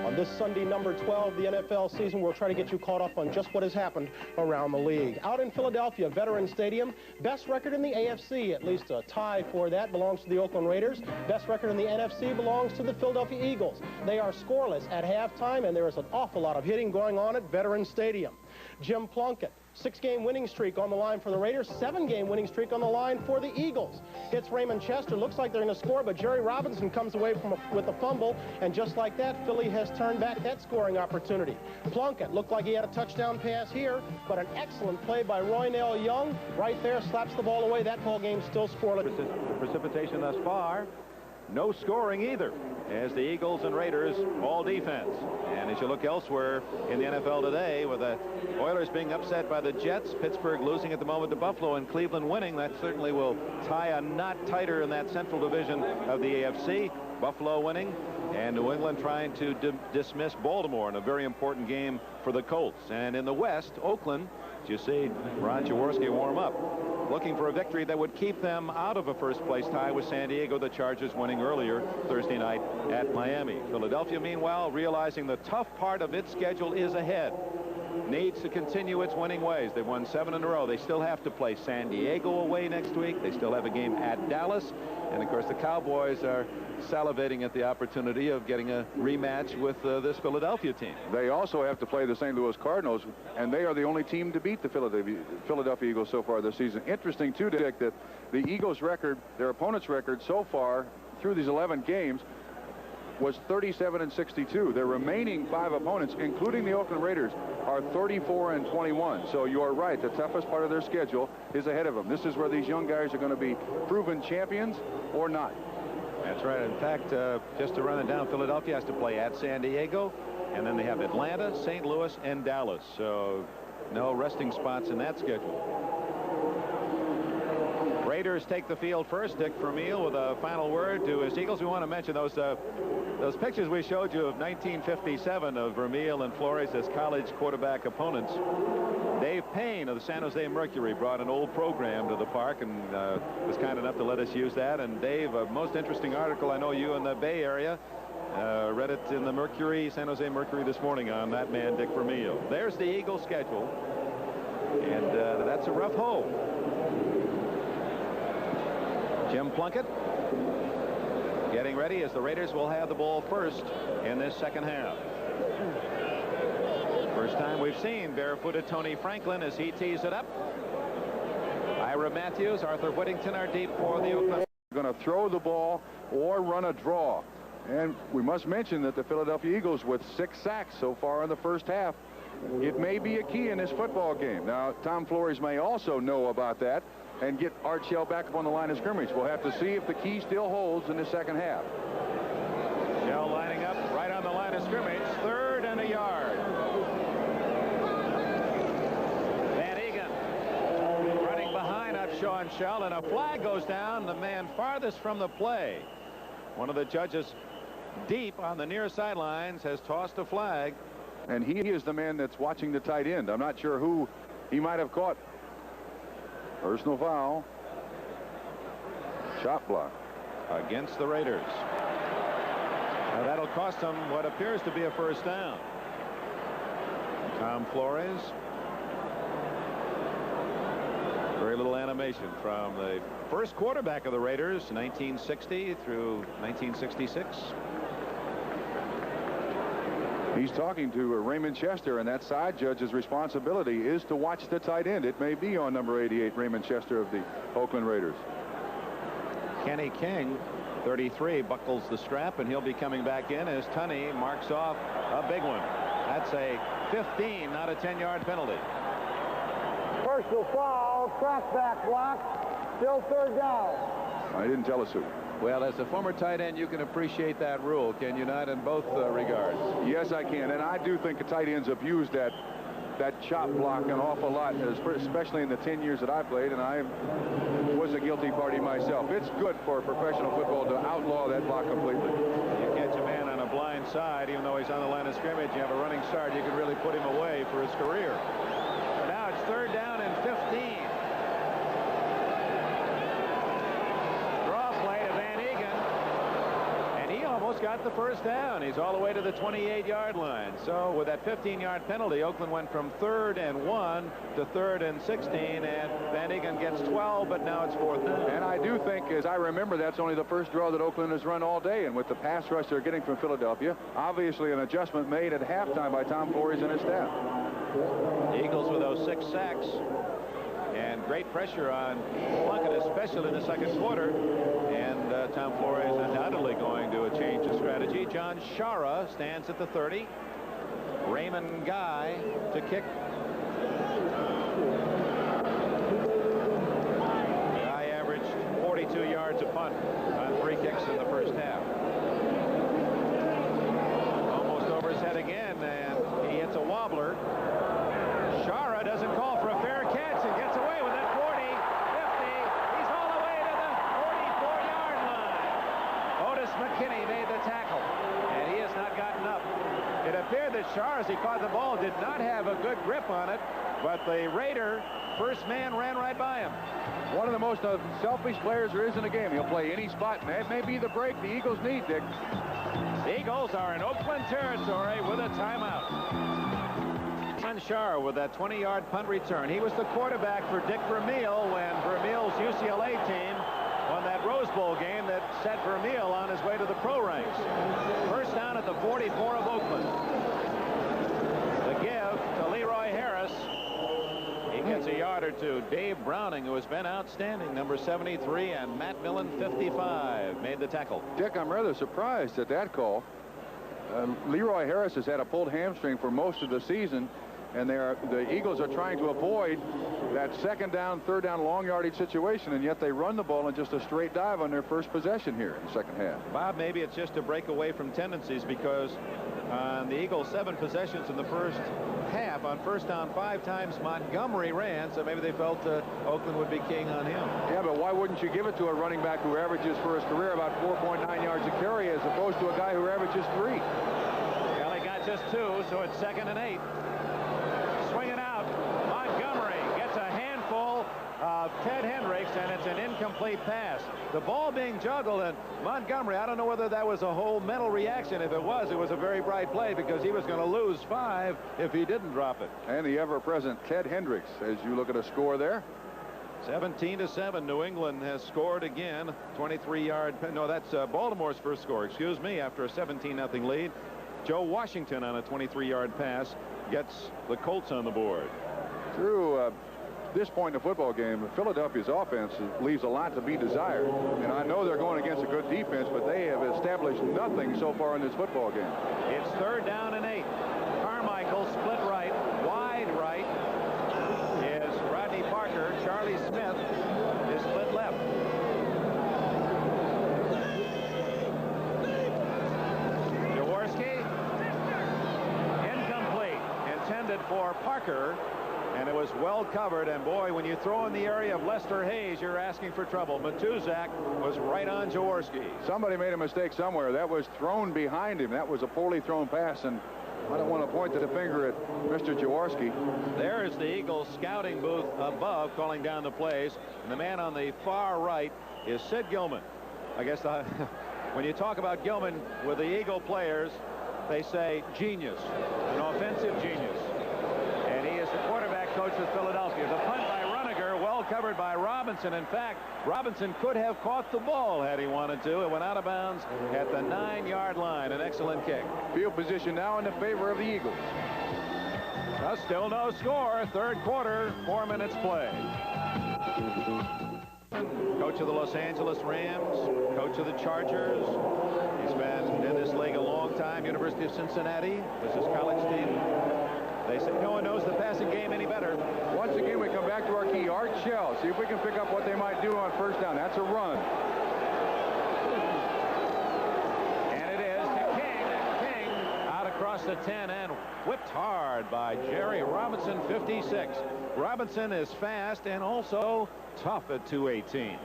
On this Sunday, number 12, the NFL season, we'll try to get you caught up on just what has happened around the league. Out in Philadelphia, Veterans Stadium, best record in the AFC, at least a tie for that, belongs to the Oakland Raiders. Best record in the NFC belongs to the Philadelphia Eagles. They are scoreless at halftime, and there is an awful lot of hitting going on at Veterans Stadium. Jim Plunkett, 6-game winning streak on the line for the Raiders, 7-game winning streak on the line for the Eagles. Hits Raymond Chester, looks like they're going to score, but Jerry Robinson comes away with a fumble, and just like that, Philly has turned back that scoring opportunity. Plunkett looked like he had a touchdown pass here, but an excellent play by Roynell Young right there, slaps the ball away. That ball game still scoreless. Precipitation thus far, no scoring either, as the Eagles and Raiders all defense. And as you look elsewhere in the NFL today, with the Oilers being upset by the Jets, Pittsburgh losing at the moment to Buffalo, and Cleveland winning, that certainly will tie a knot tighter in that central division of the AFC. Buffalo winning, and New England trying to dismiss Baltimore in a very important game for the Colts. And in the West, Oakland, as you see Ron Jaworski warm up, looking for a victory that would keep them out of a first-place tie with San Diego, the Chargers winning earlier Thursday night at Miami. Philadelphia, meanwhile, realizing the tough part of its schedule is ahead, needs to continue its winning ways. They've won 7 in a row. They still have to play San Diego away next week. They still have a game at Dallas. And, of course, the Cowboys are salivating at the opportunity of getting a rematch with this Philadelphia team. They also have to play the St. Louis Cardinals, and they are the only team to beat the Philadelphia Eagles so far this season. Interesting, too, Dick, that the Eagles' record, their opponent's record so far through these 11 games, was 37-62. Their remaining 5 opponents, including the Oakland Raiders, are 34-21. So you are right. The toughest part of their schedule is ahead of them. This is where these young guys are going to be proven champions or not. That's right. In fact, just to run it down, Philadelphia has to play at San Diego, and then they have Atlanta, St. Louis, and Dallas. So no resting spots in that schedule. Raiders take the field first. Dick Vermeil with a final word to his Eagles. We want to mention those pictures we showed you of 1957 of Vermeil and Flores as college quarterback opponents. Dave Payne of the San Jose Mercury brought an old program to the park and was kind enough to let us use that. And Dave, a most interesting article, I know you in the Bay Area read it in the Mercury, San Jose Mercury this morning on that man, Dick Vermeil. There's the Eagles schedule, and that's a rough hole. Jim Plunkett getting ready as the Raiders will have the ball first in this second half. First time we've seen barefooted Tony Franklin as he tees it up. Ira Matthews, Arthur Whittington are deep for the Oakland. Going to throw the ball or run a draw. And we must mention that the Philadelphia Eagles, with 6 sacks so far in the first half, it may be a key in this football game. Now, Tom Flores may also know about that and get Art Shell back up on the line of scrimmage. We'll have to see if the key still holds in the second half. Shell lining up right on the line of scrimmage, 3rd and a yard. Van Egan running behind Upshaw and Shell, and a flag goes down. The man farthest from the play. One of the judges deep on the near sidelines has tossed a flag. And he is the man that's watching the tight end. I'm not sure who he might have caught. Personal foul. Shot block against the Raiders. Now that'll cost them what appears to be a first down. Tom Flores. Very little animation from the first quarterback of the Raiders, 1960 through 1966. He's talking to Raymond Chester, and that side judge's responsibility is to watch the tight end. It may be on number 88, Raymond Chester of the Oakland Raiders. Kenny King, 33, buckles the strap, and he'll be coming back in as Tunney marks off a big one. That's a 15, not a 10-yard penalty. Personal foul, crackback block, still 3rd down. I didn't tell us who. Well, as a former tight end, you can appreciate that rule, can you not, in both regards? Yes, I can, and I do think the tight ends abuse that chop block an awful lot, especially in the 10 years that I played, and I was a guilty party myself. It's good for professional football to outlaw that block completely. You catch a man on a blind side, even though he's on the line of scrimmage, you have a running start, you can really put him away for his career. But now it's 3rd down and 15. Eagles got the first down. He's all the way to the 28-yard line. So with that 15-yard penalty, Oakland went from 3rd and 1 to 3rd and 16, and Van Egan gets 12, but now it's 4th down. And I do think, as I remember, that's only the first draw that Oakland has run all day. And with the pass rush they're getting from Philadelphia, obviously an adjustment made at halftime by Tom Flores and his staff. The Eagles with those 6 sacks and great pressure on Plunkett, especially in the second quarter. And Tom Flores undoubtedly going to change the strategy. John Shara stands at the 30. Raymond Guy to kick. Guy averaged 42 yards a punt on 3 kicks in the first half. Almost over his head again, and he hits a wobbler. Shara doesn't call for a fair catch and gets away with it. 40, 50. He's all the way to the 44-yard line. Otis McKinney made the tackle, and he has not gotten up. It appeared that Shara, as he caught the ball, did not have a good grip on it, but the Raider first man ran right by him. One of the most selfish players there is in the game. He'll play any spot, and that may be the break the Eagles need, Dick. The Eagles are in Oakland territory with a timeout. Shara with that 20-yard punt return. He was the quarterback for Dick Vermeil when Vermeil's UCLA team won that Rose Bowl game that set Vermeil on his way to the pro ranks. First down at the 44 of Oakland. The give to Leroy Harris. He gets a yard or two. Dave Browning, who has been outstanding, number 73, and Matt Millen, 55, made the tackle. Dick, I'm rather surprised at that call. Leroy Harris has had a pulled hamstring for most of the season, and the Eagles are trying to avoid that 2nd down, 3rd down long yardage situation, and yet they run the ball in just a straight dive on their first possession here in the second half. Bob, maybe it's just a break away from tendencies, because on the Eagles' 7 possessions in the first half, on first down 5 times Montgomery ran, so maybe they felt Oakland would be king on him. Yeah, but why wouldn't you give it to a running back who averages for his career about 4.9 yards a carry as opposed to a guy who averages 3? Well, he got just 2, so it's 2nd and 8. Swinging out, Montgomery gets a handful of Ted Hendricks, and it's an incomplete pass. The ball being juggled, and Montgomery, I don't know whether that was a whole mental reaction. If it was a very bright play, because he was going to lose 5 if he didn't drop it. And the ever-present Ted Hendricks, as you look at a score there. 17-7, New England has scored again. 23-yard, no, that's Baltimore's first score, excuse me, after a 17-0 lead. Joe Washington on a 23-yard pass gets the Colts on the board. Through this point in the football game, Philadelphia's offense leaves a lot to be desired. And I know they're going against a good defense, but they have established nothing so far in this football game. It's 3rd down and 8. Carmichael split right, wide right is Rodney Parker. Charlie Smith is split left. Jaworski, incomplete, intended for Parker. And it was well covered, and boy, when you throw in the area of Lester Hayes, you're asking for trouble. Matuzak was right on Jaworski. Somebody made a mistake somewhere. That was thrown behind him. That was a poorly thrown pass, and I don't want to point the finger at Mr. Jaworski. There is the Eagles scouting booth above, calling down the plays, and the man on the far right is Sid Gilman. I guess when you talk about Gilman with the Eagle players, they say genius, an offensive genius. He is the quarterback coach with Philadelphia. The punt by Runeger, well covered by Robinson. In fact, Robinson could have caught the ball had he wanted to. It went out of bounds at the 9-yard line. An excellent kick. Field position now in the favor of the Eagles. Still no score. 3rd quarter, 4 minutes play. Coach of the Los Angeles Rams, coach of the Chargers. He's been in this league a long time. University of Cincinnati was his college team. They say no one knows the passing game any better. Once again, we come back to our key, Art Shell. See if we can pick up what they might do on first down. That's a run. And it is to King. King out across the 10 and whipped hard by Jerry Robinson, 56. Robinson is fast and also tough at 218.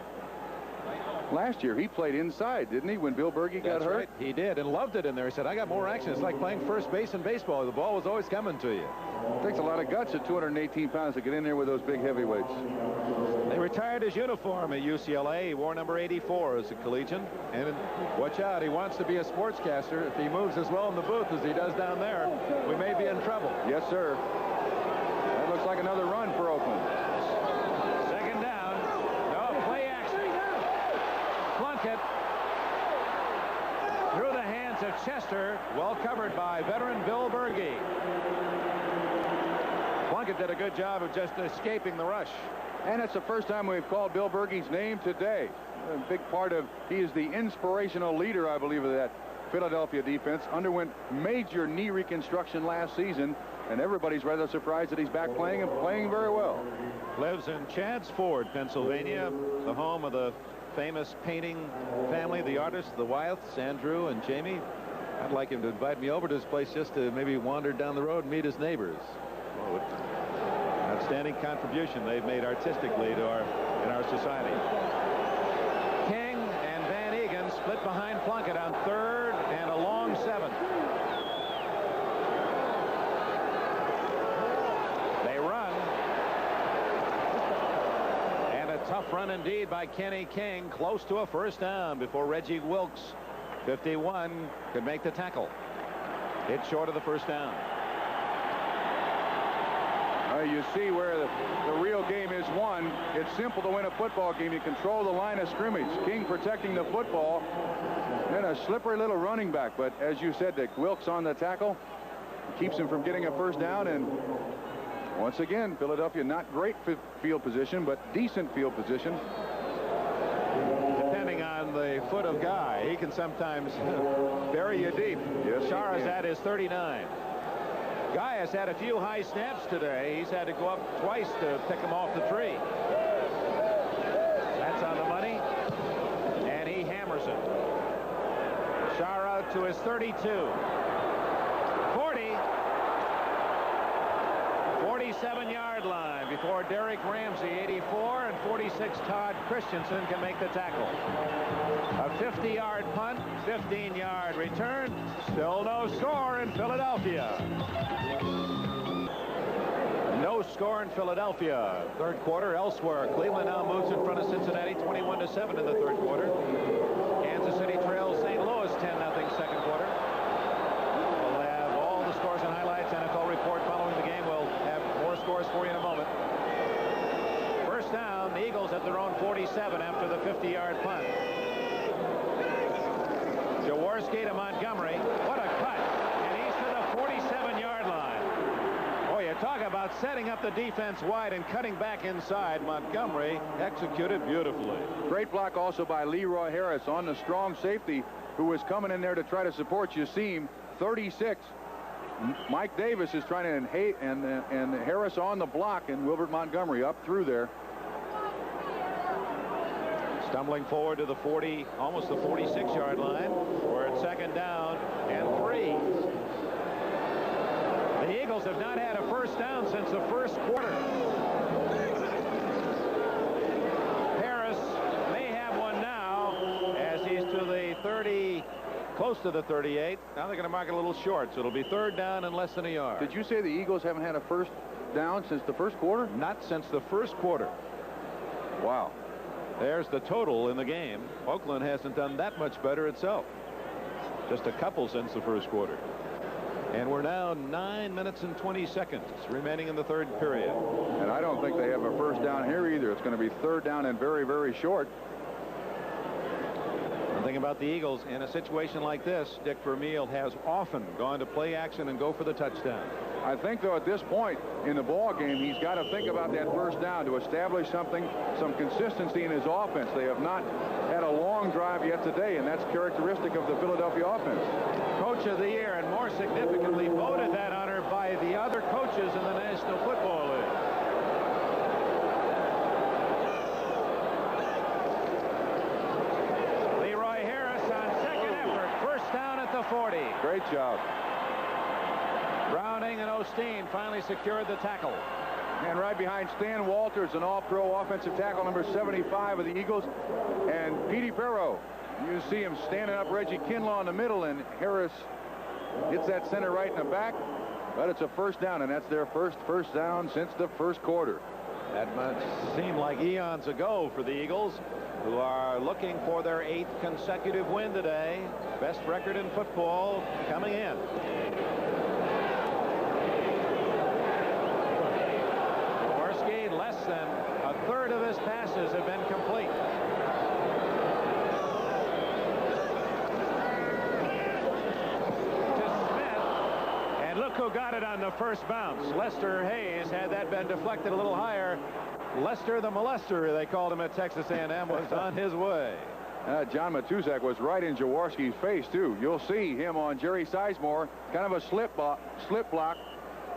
Last year, he played inside, didn't he, when Bill Berge got hurt? Right. He did, and loved it in there. He said, I got more action. It's like playing first base in baseball. The ball was always coming to you. It takes a lot of guts at 218 pounds to get in there with those big heavyweights. They retired his uniform at UCLA. He wore number 84 as a collegian. And watch out, he wants to be a sportscaster. If he moves as well in the booth as he does down there, we may be in trouble. Yes, sir. That looks like another run for Oakland. Second down. No, play action. Plunkett through the hands of Chester. Well covered by veteran Bill Berge. Plunkett did a good job of just escaping the rush. And it's the first time we've called Bill Berge's name today. A big part of, he is the inspirational leader, I believe, of that Philadelphia defense. Underwent major knee reconstruction last season, and everybody's rather surprised that he's back playing and playing very well. Lives in Chadds Ford, Pennsylvania, the home of the famous painting family, the artists, the Wyeths, Andrew and Jamie. I'd like him to invite me over to his place just to maybe wander down the road and meet his neighbors. Oh, outstanding contribution they've made artistically to in our society. King and Van Egan split behind Plunkett on third and a long 7. They run. And a tough run indeed by Kenny King, close to a first down before Reggie Wilkes, 51, could make the tackle. Hit short of the first down. You see where the real game is won. It's simple to win a football game. You control the line of scrimmage. King protecting the football. And a slippery little running back. But as you said, Dick, Wilkes on the tackle keeps him from getting a first down. And once again, Philadelphia not great field position, but decent field position. Depending on the foot of Guy, he can sometimes bury you deep. Yes, Sharazad is 39. Guy has had a few high snaps today. He's had to go up twice to pick him off the tree. That's on the money. And he hammers it. Shara to his 32. 40. 47-yard line before Derek Ramsey, 84, and 46 Todd Christensen can make the tackle. A 50-yard punt, 15-yard return. Still no score in Philadelphia. No score in Philadelphia. Third quarter elsewhere. Cleveland now moves in front of Cincinnati 21-7 in the third quarter. Kansas City trails St. Louis 10-0 second quarter. We'll have all the scores and highlights. NFL report following the game. We'll have more scores for you in a moment. First down, the Eagles at their own 47 after the 50-yard punt. Jaworski to Montgomery. What a cut. And he's to the 47-yard line. Boy, you talk about setting up the defense wide and cutting back inside. Montgomery executed beautifully. Great block also by Leroy Harris on the strong safety who was coming in there to try to support Yassim. 36. Mike Davis is trying to and Harris on the block, and Wilbert Montgomery up through there. Stumbling forward to the 40, almost the 46-yard line. We're at second down and 3. The Eagles have not had a first down since the first quarter. Harris may have one now as he's to the 30, close to the 38. Now they're going to mark it a little short, so it'll be third down and less than a yard. Did you say the Eagles haven't had a first down since the first quarter? Not since the first quarter. Wow. There's the total in the game. Oakland hasn't done that much better itself. Just a couple since the first quarter. And we're now 9 minutes and 20 seconds remaining in the third period. And I don't think they have a first down here either. It's going to be third down and very, very short. One thing about the Eagles, in a situation like this, Dick Vermeil has often gone to play action and go for the touchdown. I think, though, at this point in the ball game, he's got to think about that first down to establish something, some consistency in his offense. They have not had a long drive yet today, and that's characteristic of the Philadelphia offense. Coach of the year, and more significantly, voted that honor by the other coaches in the National Football League. Leroy Harris on second effort. First down at the 40. Great job. Browning and Osteen finally secured the tackle. And right behind Stan Walters, an all-pro offensive tackle, number 75 of the Eagles. And Petey Perro. You see him standing up Reggie Kinlaw in the middle, and Harris hits that center right in the back. But it's a first down, and that's their first down since the first quarter. That must seem like eons ago for the Eagles, who are looking for their 8th consecutive win today. Best record in football coming in. Jaworski, less than a third of his passes have been complete. And look who got it on the first bounce. Lester Hayes. Had that been deflected a little higher, Lester the molester, they called him at Texas A&M, was on his way. John Matuszak was right in Jaworski's face, too. You'll see him on Jerry Sizemore. Kind of a slip block.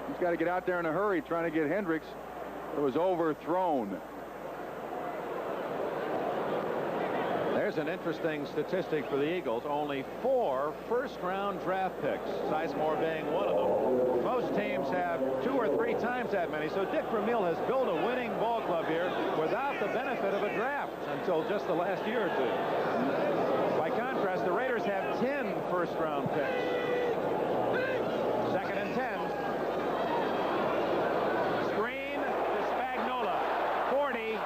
He's got to get out there in a hurry trying to get Hendricks. It was overthrown. There's an interesting statistic for the Eagles. Only 4 first-round draft picks, Sizemore being one of them. Most teams have 2 or 3 times that many. So Dick Vermeil has built a winning ball club here without the benefit of a draft until just the last year or 2. By contrast, the Raiders have 10 first-round picks. 2nd and 10. Screen to Spagnuolo. 40,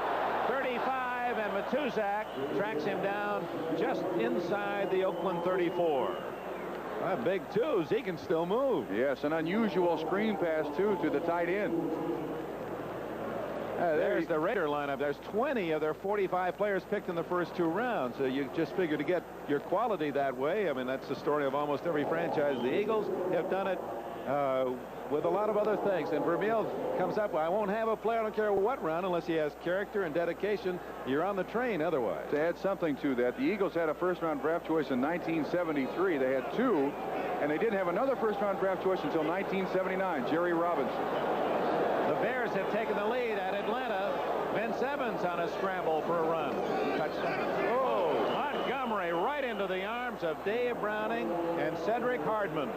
35, and Matuszak tracks him down just inside the Oakland 34. Big twos. He can still move. Yes, an unusual screen pass, too, to the tight end. There's the Raider lineup. There's 20 of their 45 players picked in the first 2 rounds. So you just figure to get your quality that way. I mean, that's the story of almost every franchise. The Eagles have done it with a lot of other things. And Vermeil comes up, well, I won't have a player, I don't care what round, unless he has character and dedication. You're on the train otherwise. To add something to that, the Eagles had a first-round draft choice in 1973. They had 2, and they didn't have another first-round draft choice until 1979, Jerry Robinson. The Bears have taken the lead at Atlanta. Vince Evans on a scramble for a run. Touchdown. Oh, Montgomery right into the arms of Dave Browning and Cedric Hardman.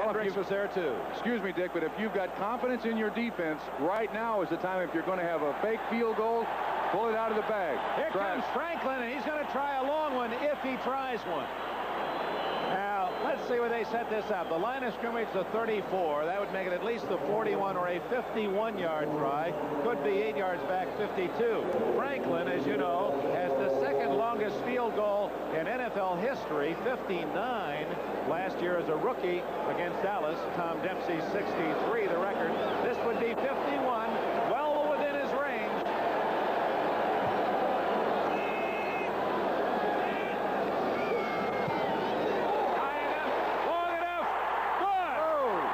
Hendricks was there too. Excuse me, Dick, but if you've got confidence in your defense, right now is the time. If you're going to have a fake field goal, pull it out of the bag. Here comes Franklin, and he's going to try a long one if he tries one. Now, let's see where they set this up. The line of scrimmage to 34. That would make it at least the 41 or a 51-yard try. Could be 8 yards back, 52. Franklin, as you know, has the 2nd longest field goal in NFL history, 59. Last year as a rookie against Dallas. Tom Dempsey's 63, the record. This would be 51, well within his range. High enough, long enough, good! Oh.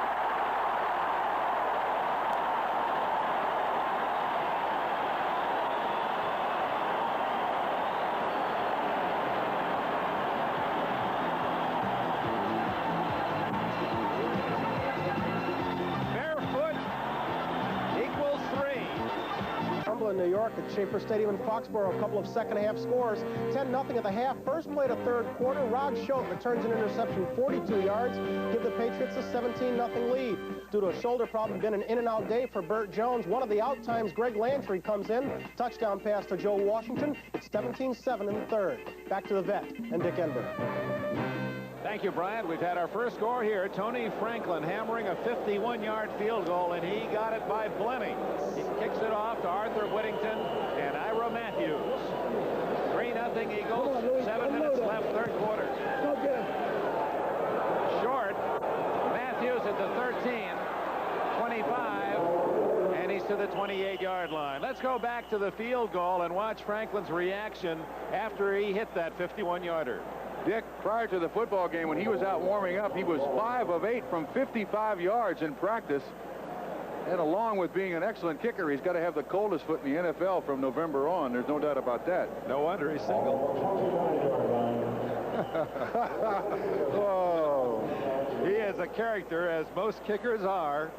In New York at Schaefer Stadium in Foxborough, a couple of second-half scores. 10-0 at the half. First play to 3rd quarter. Rod Schote returns an interception 42 yards. Give the Patriots a 17-0 lead. Due to a shoulder problem, been an in-and-out day for Burt Jones. One of the out times, Greg Lantry comes in. Touchdown pass to Joe Washington. It's 17-7 in the 3rd. Back to the vet and Dick Enberg. Thank you, Brian. We've had our first score here. Tony Franklin hammering a 51-yard field goal, and he got it by plenty. He kicks it off to Arthur Whittington and Ira Matthews. 3-0 Eagles. 7 minutes left, 3rd quarter. Short. Matthews at the 13, 25, and he's to the 28-yard line. Let's go back to the field goal and watch Franklin's reaction after he hit that 51-yarder. Dick, prior to the football game, when he was out warming up, he was 5 of 8 from 55 yards in practice. And along with being an excellent kicker, he's got to have the coldest foot in the NFL from November on. There's no doubt about that. No wonder he's single. Oh. He is a character, as most kickers are.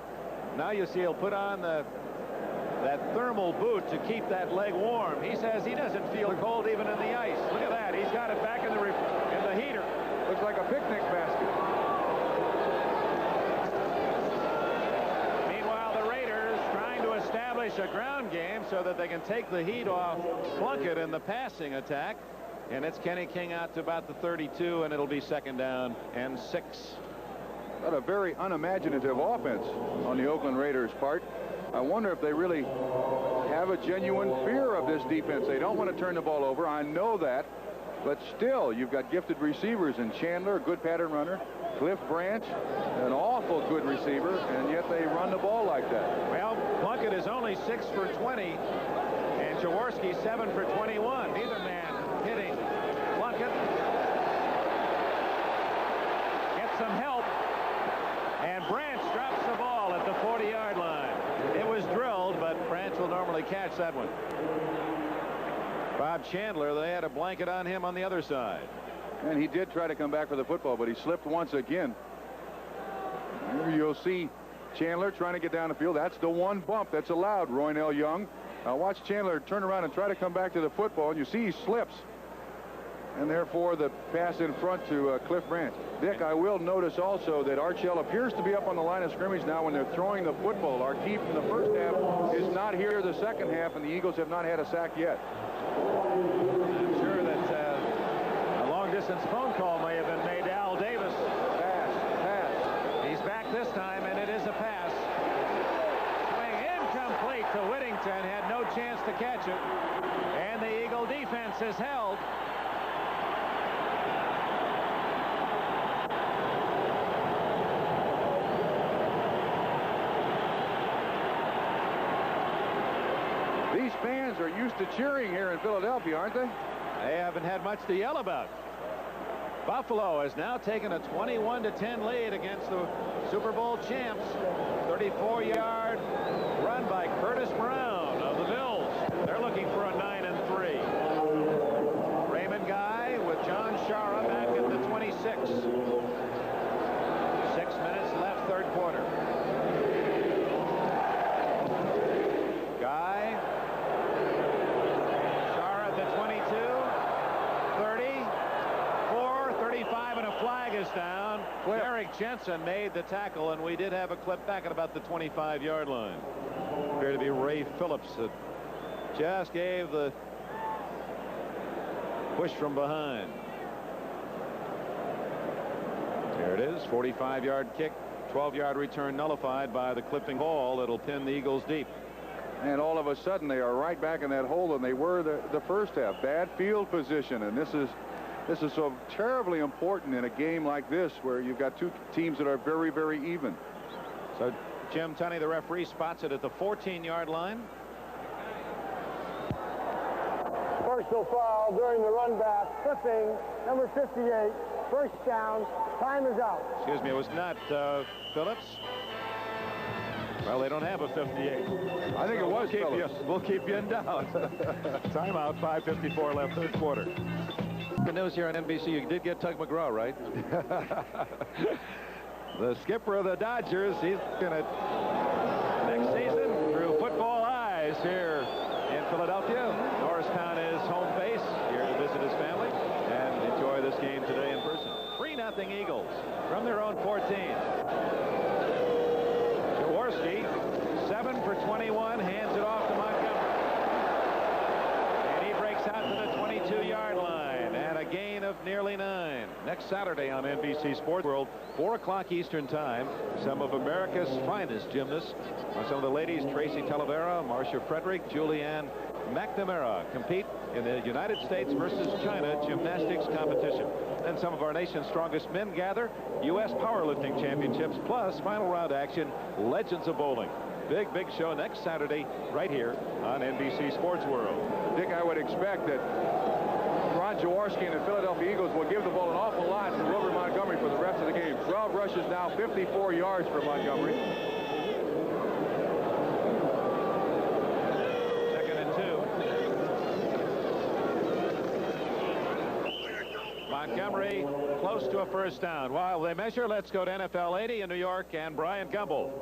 Now you see he'll put on that thermal boot to keep that leg warm. He says he doesn't feel cold even in the ice. Look at that. He's got it back in the heater. Looks like a picnic basket. Meanwhile, the Raiders trying to establish a ground game so that they can take the heat off Plunkett in the passing attack. And it's Kenny King out to about the 32, and it'll be 2nd down and 6. But a very unimaginative offense on the Oakland Raiders' part. I wonder if they really have a genuine fear of this defense. They don't want to turn the ball over. I know that. But still, you've got gifted receivers in Chandler, a good pattern runner, Cliff Branch, an awful good receiver, and yet they run the ball like that. Well, Plunkett is only 6 for 20, and Jaworski 7 for 21. Neither man hitting. Plunkett gets some help, and Branch drops the ball at the 40-yard line. It was drilled, but Branch will normally catch that one. Bob Chandler, they had a blanket on him on the other side. And he did try to come back for the football, but he slipped once again. Here you'll see Chandler trying to get down the field. That's the one bump that's allowed, Roynell Young. Now watch Chandler turn around and try to come back to the football, and you see he slips. And therefore the pass in front to Cliff Branch. Dick, I will notice also that Archell appears to be up on the line of scrimmage now when they're throwing the football. Archie from the first half is not here the second half, and the Eagles have not had a sack yet. I'm sure that a long-distance phone call may have been made to Al Davis. Pass. He's back this time, and it is a pass. Swing incomplete to Whittington. Had no chance to catch it. And the Eagle defense is held. These fans are used to cheering here in Philadelphia, aren't they? They haven't had much to yell about. Buffalo has now taken a 21-10 lead against the Super Bowl champs. 34-yard run by Curtis Brown of the Bills. They're looking for a 9-3. Raymond Guy with John Shara back at the 26. 6 minutes left, third quarter. Guy. 35, and a flag is down. Eric Jensen made the tackle, and we did have a clip back at about the 25-yard line. Appeared to be Ray Phillips that just gave the push from behind. There it is, 45-yard kick, 12-yard return nullified by the clipping ball. It'll pin the Eagles deep. And all of a sudden they are right back in that hole than they were the first half. Bad field position, and this is so terribly important in a game like this where you've got two teams that are very, very even. So Jim Tunney, the referee, spots it at the 14-yard line. Personal foul during the run back. Clipping, number 58. First down. Time is out. Excuse me, it was not Phillips. Well, they don't have a 58. I think it was Phillips. We'll keep you in doubt. Timeout, 5:54 left, third quarter. The news here on NBC, you did get Tug McGraw, right? The skipper of the Dodgers, he's going to next season through football eyes here in Philadelphia. Norristown is home base, here to visit his family and enjoy this game today in person. 3-0 Eagles from their own 14. Jaworski, 7 for 21, hands it off to Montgomery. And he breaks out to the 22-yard line. And a gain of nearly 9. Next Saturday on NBC Sports World, 4 o'clock Eastern Time, some of America's finest gymnasts. Some of the ladies, Tracy Talavera, Marcia Frederick, Julianne McNamara, compete in the United States versus China gymnastics competition. And some of our nation's strongest men gather, U.S. powerlifting championships, plus final round action, Legends of Bowling. Big show next Saturday right here on NBC Sports World. Dick, I would expect that Ron Jaworski and the Philadelphia Eagles will give the ball an awful lot to Wilbur Montgomery for the rest of the game. 12 rushes now, 54 yards for Montgomery. Second and 2. Montgomery close to a first down. While they measure, let's go to NFL 80 in New York and Brian Gumbel.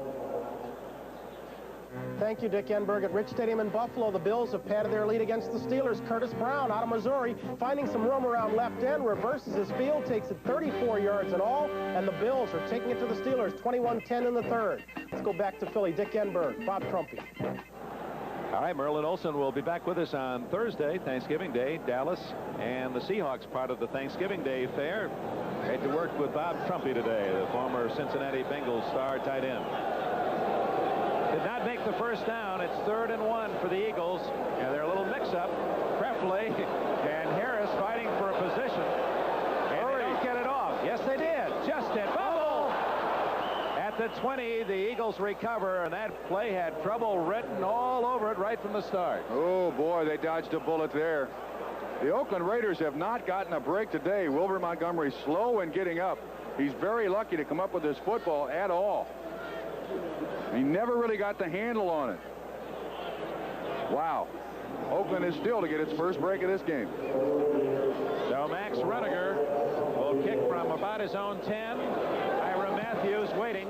Thank you, Dick Enberg. At Rich Stadium in Buffalo, the Bills have padded their lead against the Steelers. Curtis Brown out of Missouri, finding some room around left end, reverses his field, takes it 34 yards in all, and the Bills are taking it to the Steelers, 21-10 in the third. Let's go back to Philly. Dick Enberg, Bob Trumpy. All right, Merlin Olsen will be back with us on Thursday, Thanksgiving Day. Dallas and the Seahawks part of the Thanksgiving Day fair. Great to work with Bob Trumpy today, the former Cincinnati Bengals star tight end. Did not make the first down. It's 3rd and 1 for the Eagles. And they're a little mix-up. Prefley and Harris fighting for a position. And they don't get it off. Yes, they did. Just it. Bubble! At the 20, the Eagles recover, and that play had trouble written all over it right from the start. Oh, boy, they dodged a bullet there. The Oakland Raiders have not gotten a break today. Wilbur Montgomery slow in getting up. He's very lucky to come up with this football at all. He never really got the handle on it. Wow. Oakland is still to get its first break of this game. So Max Runniger will kick from about his own 10. Ira Matthews waiting.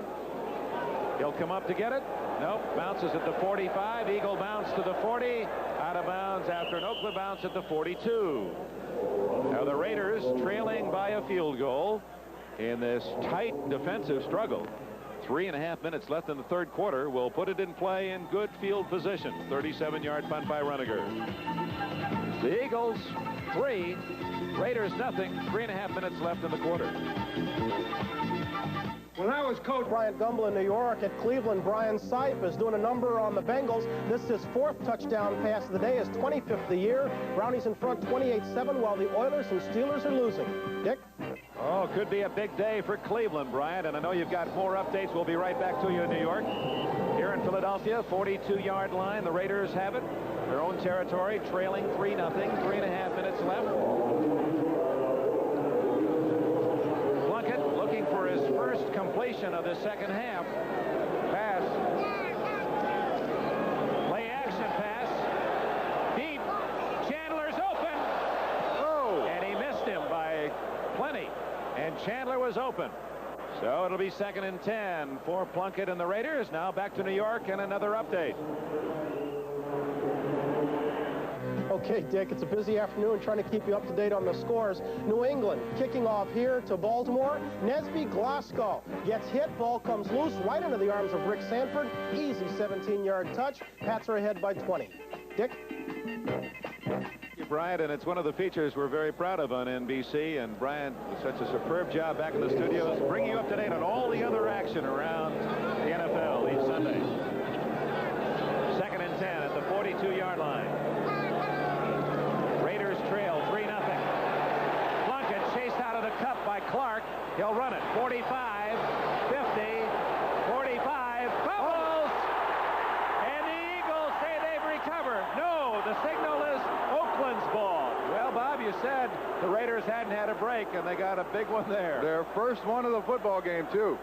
He'll come up to get it. Nope. Bounces at the 45. Eagle bounce to the 40. Out of bounds after an Oakland bounce at the 42. Now the Raiders trailing by a field goal in this tight defensive struggle. 3.5 minutes left in the 3rd quarter. Will put it in play in good field position. 37-yard punt by Runniger. The Eagles 3, Raiders nothing. 3.5 minutes left in the quarter. When I was coach Bryant Gumbel in New York, at Cleveland, Brian Sipe is doing a number on the Bengals. This is his 4th touchdown pass of the day, his 25th of the year. Brownies in front 28-7 while the Oilers and Steelers are losing. Dick? Oh, could be a big day for Cleveland, Bryant, and I know you've got more updates. We'll be right back to you in New York. Here in Philadelphia, 42-yard line. The Raiders have it. Their own territory, trailing 3-0. 3.5 minutes left. Plunkett looking for his first completion of the second half. Pass. Play action pass. Deep. Chandler's open. Oh! And he missed him by plenty. And Chandler was open. So it'll be 2nd and 10 for Plunkett and the Raiders. Now back to New York and another update. Okay, Dick, it's a busy afternoon trying to keep you up to date on the scores. New England kicking off here to Baltimore. Nesby Glasgow gets hit. Ball comes loose right into the arms of Rick Sanford. Easy 17-yard touch. Pats are ahead by 20. Dick? Bryant, and it's one of the features we're very proud of on NBC, and Bryant does such a superb job back in the studios bringing you up to date on all the other action around the NFL each Sunday. 2nd and 10 at the 42-yard line. Raiders trail 3-0. Plunkett chased out of the cup by Clark. He'll run it. 45, 50, 45, fumbles! And the Eagles say they've recovered. No, the signal is Oakland's ball. Well, Bob, you said the Raiders hadn't had a break, and they got a big one there. Their first one of the football game, too.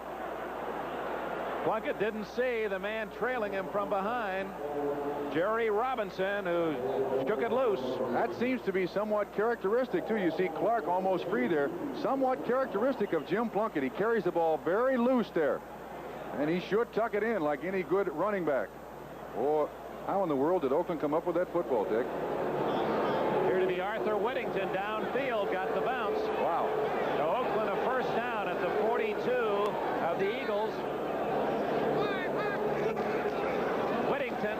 Plunkett didn't see the man trailing him from behind, Jerry Robinson, who shook it loose. That seems to be somewhat characteristic, too. You see Clark almost free there. Somewhat characteristic of Jim Plunkett. He carries the ball very loose there. And he should tuck it in like any good running back. Oh, how in the world did Oakland come up with that football, Dick? Here to be Arthur Whittington downfield, got the bounce. Wow. So Oakland a first down at the 42 of the Eagles. Whittington,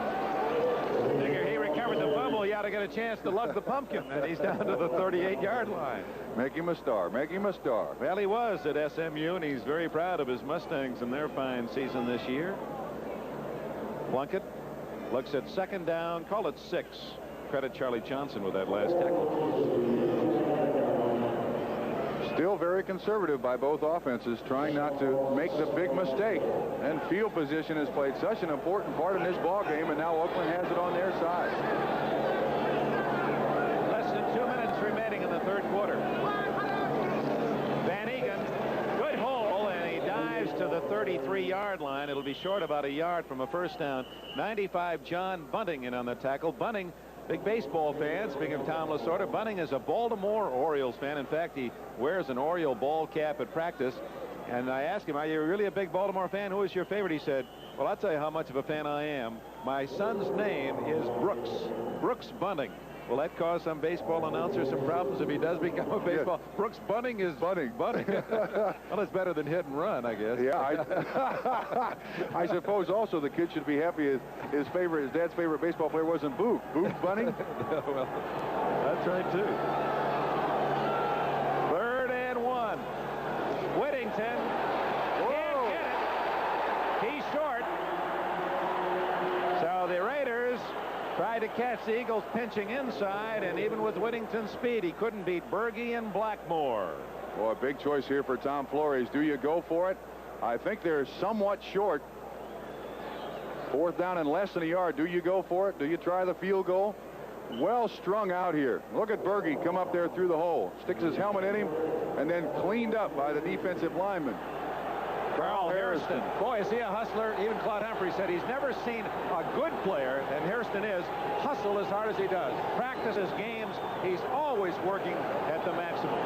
figure he recovered the fumble. You ought to get a chance to lug the pumpkin, and he's down to the 38-yard line. Make him a star. Make him a star. Well, he was at SMU, and he's very proud of his Mustangs and their fine season this year. Plunkett looks at 2nd down. Call it 6. Credit Charlie Johnson with that last tackle. Still very conservative by both offenses, trying not to make the big mistake. And field position has played such an important part in this ball game, and now Oakland has it on their side. Less than 2 minutes remaining in the 3rd quarter. Van Egan, good hole, and he dives to the 33-yard line. It'll be short about a yard from a first down. 95, John Bunting in on the tackle. Bunting, big baseball fan. Speaking of Tom Lasorda, Bunting is a Baltimore Orioles fan. In fact, he wears an Oriole ball cap at practice. And I asked him, are you really a big Baltimore fan? Who is your favorite? He said, well, I'll tell you how much of a fan I am. My son's name is Brooks. Brooks Bunting. Will that cause some baseball announcer some problems if he does become a baseball? Yeah. Brooks Bunting is Bunting. Well, it's better than hit and run, I guess. Yeah, I suppose also the kid should be happy his dad's favorite baseball player wasn't Boog. Boog Bunting? Well, that's right, too. 3rd and 1. Whittington can't get it. He's short. Tried to catch the Eagles pinching inside, and even with Whittington's speed, he couldn't beat Berge and Blackmore. Well, a big choice here for Tom Flores. Do you go for it? I think they're somewhat short. 4th down and less than a yard. Do you go for it? Do you try the field goal? Well strung out here. Look at Berge come up there through the hole. Sticks his helmet in him and then cleaned up by the defensive lineman. Carl Hairston. Boy, is he a hustler. Even Claude Humphrey said he's never seen a good player, and Hairston is, hustle as hard as he does. Practices games. He's always working at the maximum.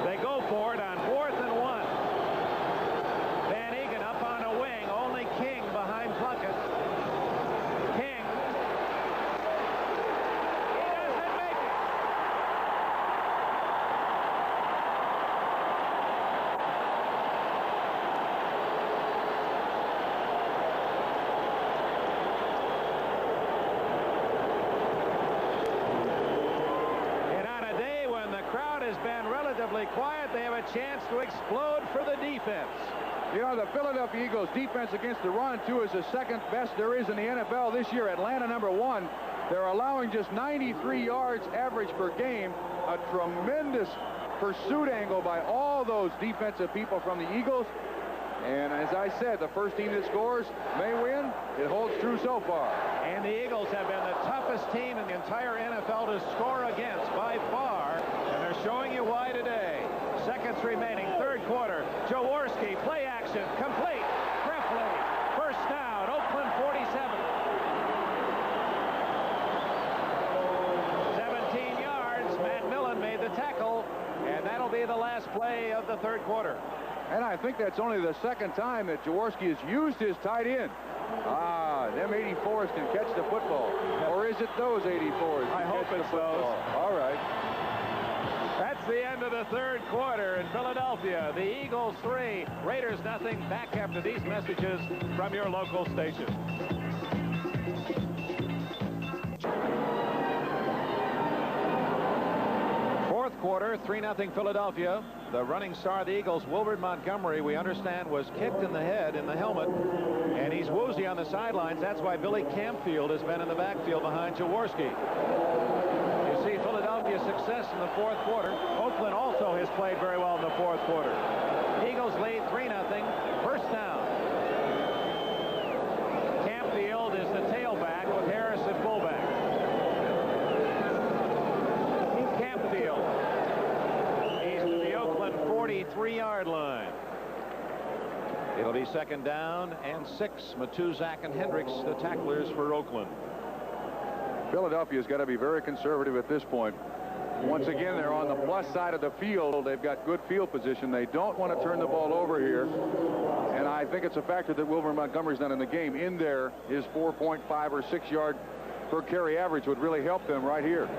They go for it on 4th and 1. Van Egan up on a wing. Only King behind Plunkett. King. He doesn't make it. And on a day when the crowd has been relatively quiet, they have a chance to explode for the defense. You know, the Philadelphia Eagles defense against the run, too, is the second best there is in the NFL this year. Atlanta, #1. They're allowing just 93 yards average per game. A tremendous pursuit angle by all those defensive people from the Eagles. And as I said, the first team that scores may win. It holds true so far. And the Eagles have been the toughest team in the entire NFL to score against by far. And they're showing you why today. Seconds remaining, 3rd quarter. Jaworski, play action, complete. Trefley, 1st down, Oakland 47. 17 yards. Matt Millen made the tackle. And that'll be the last play of the 3rd quarter. And I think that's only the second time that Jaworski has used his tight end. Them 84s can catch the football. Or is it those 84s? I hope it's those. All right. That's the end of the 3rd quarter in Philadelphia. The Eagles 3, Raiders nothing. Back after these messages from your local station. Fourth quarter, 3-0 Philadelphia. The running star of the Eagles, Wilbert Montgomery, we understand, was kicked in the head in the helmet, and he's woozy on the sidelines. That's why Billy Campfield has been in the backfield behind Jaworski. You see Philadelphia's success in the 4th quarter. Oakland also has played very well in the 4th quarter. Eagles lead 3-0. 1st down. Campfield is the tailback with Harris at fullback. Campfield. He's to the Oakland 43-yard line. It'll be 2nd down and 6. Matuzak and Hendricks, the tacklers for Oakland. Philadelphia's got to be very conservative at this point. Once again, they're on the plus side of the field. They've got good field position. They don't want to turn the ball over here. And I think it's a factor that Wilbert Montgomery's not in the game. In there, his 4.5 or 6 yard per carry average would really help them right here.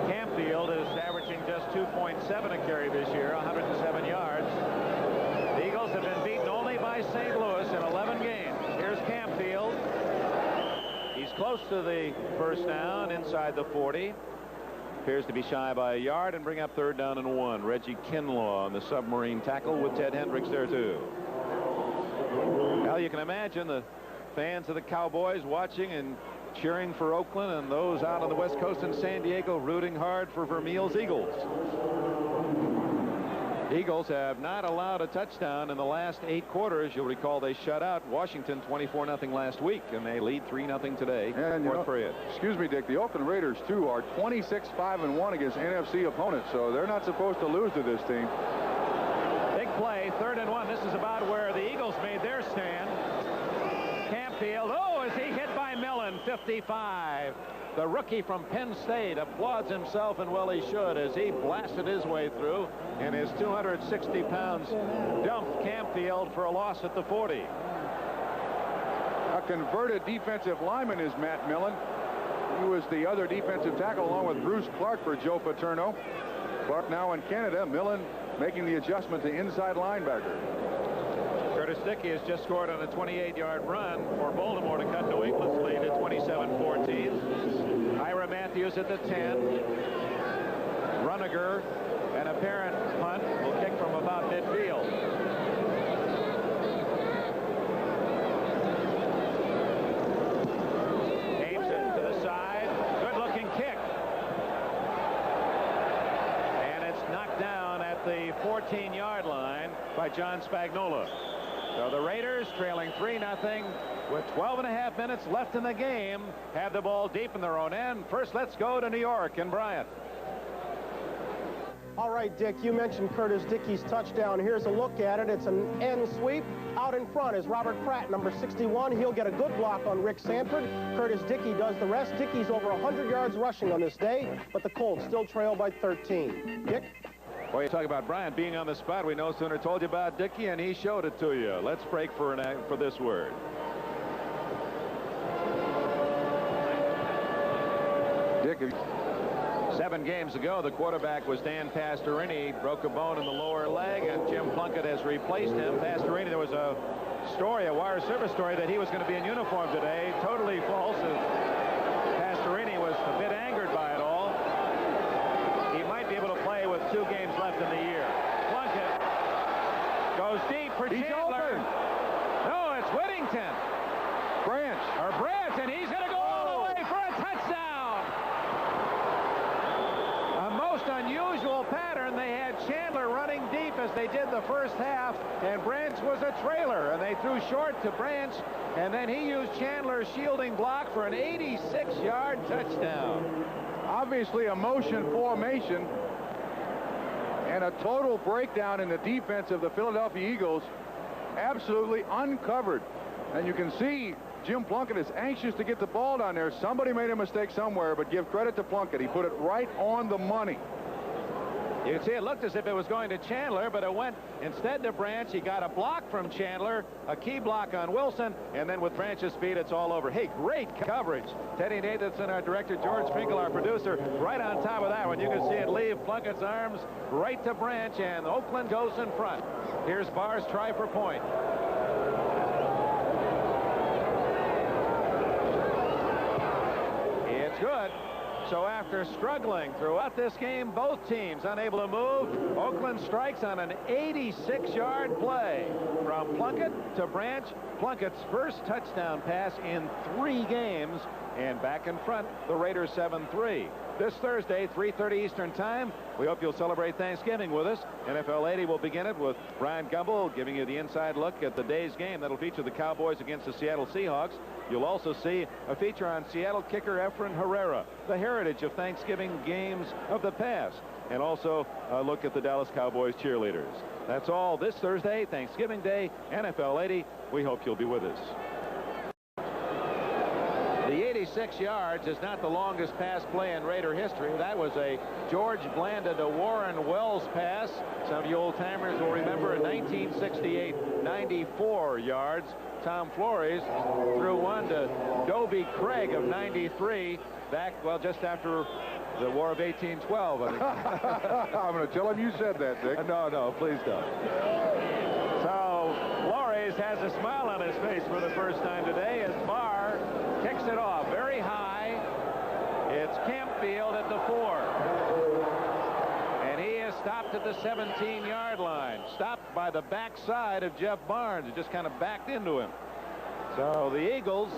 Campfield is averaging just 2.7 a carry this year, 107 yards. The Eagles have been beaten only by St. Louis in 11 games. Here's Campfield. He's close to the 1st down inside the 40. Appears to be shy by a yard and bring up 3rd down and 1. Reggie Kinlaw on the submarine tackle with Ted Hendricks there too. Well, you can imagine the fans of the Cowboys watching and cheering for Oakland, and those out on the West Coast in San Diego rooting hard for Vermeil's Eagles. Eagles have not allowed a touchdown in the last 8 quarters. You'll recall they shut out Washington 24-0 last week, and they lead 3-0 today. And fourth period. Excuse me, Dick. The Oakland Raiders, too, are 26-5-1 against NFC opponents, so they're not supposed to lose to this team. Big play, 3rd and 1. This is about where the Eagles made their stand. Campfield, is he hit by Millen? 55. The rookie from Penn State applauds himself, and well he should, as he blasted his way through, and his 260 pounds dumped Campfield for a loss at the 40. A converted defensive lineman is Matt Millen. He was the other defensive tackle along with Bruce Clark for Joe Paterno. Clark now in Canada. Millen making the adjustment to inside linebacker. Curtis Dickey has just scored on a 28-yard run for Baltimore to cut New England's lead at 27-14. Ira Matthews at the 10. Runniger, an apparent punt, will kick from about midfield. Aims it to the side. 13-yard line by John Spagnuolo. So the Raiders, trailing 3-0 with 12.5 minutes left in the game, have the ball deep in their own end. First, let's go to New York and Bryant. All right, Dick, you mentioned Curtis Dickey's touchdown. Here's a look at it. It's an end sweep. Out in front is Robert Pratt, number 61. He'll get a good block on Rick Sanford. Curtis Dickey does the rest. Dickey's over 100 yards rushing on this day, but the Colts still trail by 13. Dick? Well, you talk about Bryant being on the spot. We no sooner told you about Dickey, and he showed it to you. Let's break for this word. Dick, 7 games ago, the quarterback was Dan Pastorini. Broke a bone in the lower leg, and Jim Plunkett has replaced him. Pastorini, there was a story, a wire service story, that he was going to be in uniform today. Totally false. Pastorini was a bit angered by it all. He might be able to play with 2 games left in the year. Plunkett goes deep for Chandler. No, it's Whittington. Branch, and he's going to go all the way for a touchdown. A most unusual pattern. They had Chandler running deep as they did the first half, and Branch was a trailer, and they threw short to Branch, and then he used Chandler's shielding block for an 86-yard touchdown. obviously a motion formation and a total breakdown in the defense of the Philadelphia Eagles. Absolutely uncovered. And you can see Jim Plunkett is anxious to get the ball down there. Somebody made a mistake somewhere, but give credit to Plunkett. He put it right on the money. You can see it looked as if it was going to Chandler, but it went instead to Branch. He got a block from Chandler, a key block on Wilson, and then with Branch's speed, it's all over. Hey, great coverage. Teddy Nathanson, our director, George Finkel, our producer, right on top of that one. You can see it leave Plunkett's arms right to Branch, and Oakland goes in front. Here's Barr's try for point. It's good. So after struggling throughout this game, both teams unable to move, Oakland strikes on an 86-yard play from Plunkett to Branch. Plunkett's first touchdown pass in 3 games, and back in front, the Raiders 7-3. This Thursday, 3:30 Eastern Time. We hope you'll celebrate Thanksgiving with us. NFL 80 will begin it with Brian Gumble giving you the inside look at the day's game. That'll feature the Cowboys against the Seattle Seahawks. You'll also see a feature on Seattle kicker Efren Herrera, the heritage of Thanksgiving games of the past, and also a look at the Dallas Cowboys cheerleaders. That's all this Thursday, Thanksgiving Day, NFL 80. We hope you'll be with us. The 86 yards is not the longest pass play in Raider history. That was a George Blanda to Warren Wells pass. Some of you old-timers will remember in 1968, 94 yards. Tom Flores threw one to Dobie Craig of 93 back, well, just after the War of 1812. I'm going to tell him you said that, Dick. No, please don't. So Flores has a smile on his face for the first time today as Barr kicks it off very high. It's Campfield at the 4. And he is stopped at the 17-yard line. Stopped by the backside of Jeff Barnes. It just kind of backed into him. So the Eagles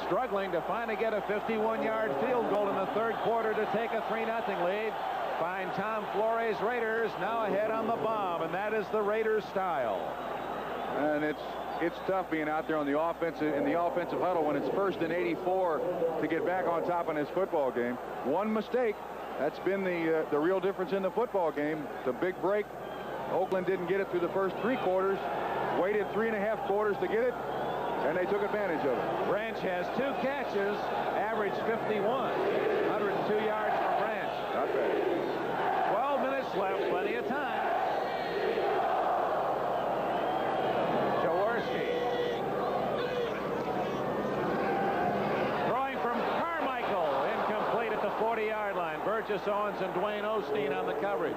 struggling to finally get a 51-yard field goal in the third quarter to take a 3-0 lead. Find Tom Flores. Raiders now ahead on the bomb, and that is the Raiders style. And it's tough being out there on the offensive huddle when it's 1st and 84 to get back on top in this football game. One mistake, that's been the real difference in the football game. The big break. Oakland didn't get it through the first 3 quarters, waited 3.5 quarters to get it, and they took advantage of it. Branch has 2 catches, average 51, 102 yards for Branch. Not bad. 12 minutes left, plenty of time. Jaworski throwing from Carmichael, incomplete at the 40-yard line. Burgess Owens and Dwayne Osteen on the coverage.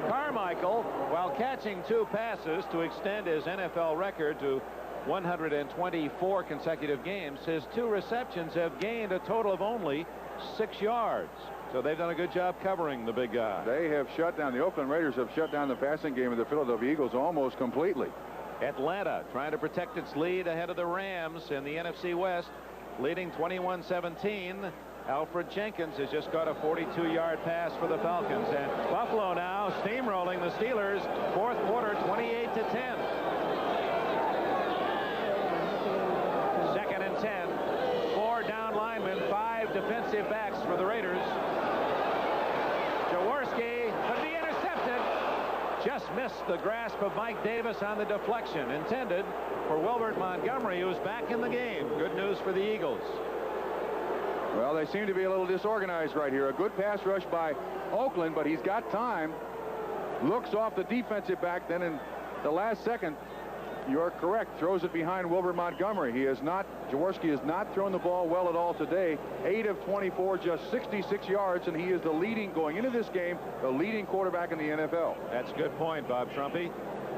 Carmichael, while catching 2 passes to extend his NFL record to 124 consecutive games, his 2 receptions have gained a total of only 6 yards. So they've done a good job covering the big guy. They have shut down, the Oakland Raiders have shut down the passing game of the Philadelphia Eagles almost completely. Atlanta trying to protect its lead ahead of the Rams in the NFC West, leading 21-17. Alfred Jenkins has just got a 42-yard pass for the Falcons, and Buffalo now steamrolling the Steelers. Fourth quarter, 28-10. Second and 10. 4 down linemen, 5 defensive backs for the Raiders. Jaworski could be intercepted. Just missed the grasp of Mike Davis on the deflection intended for Wilbert Montgomery, who's back in the game. Good news for the Eagles. Well, they seem to be a little disorganized right here. A good pass rush by Oakland, but he's got time. Looks off the defensive back, then in the last second, you're correct, throws it behind Wilbert Montgomery. Jaworski has not thrown the ball well at all today. 8 of 24, just 66 yards, and he is the leading, going into this game, the leading quarterback in the NFL. That's a good point, Bob Trumpy.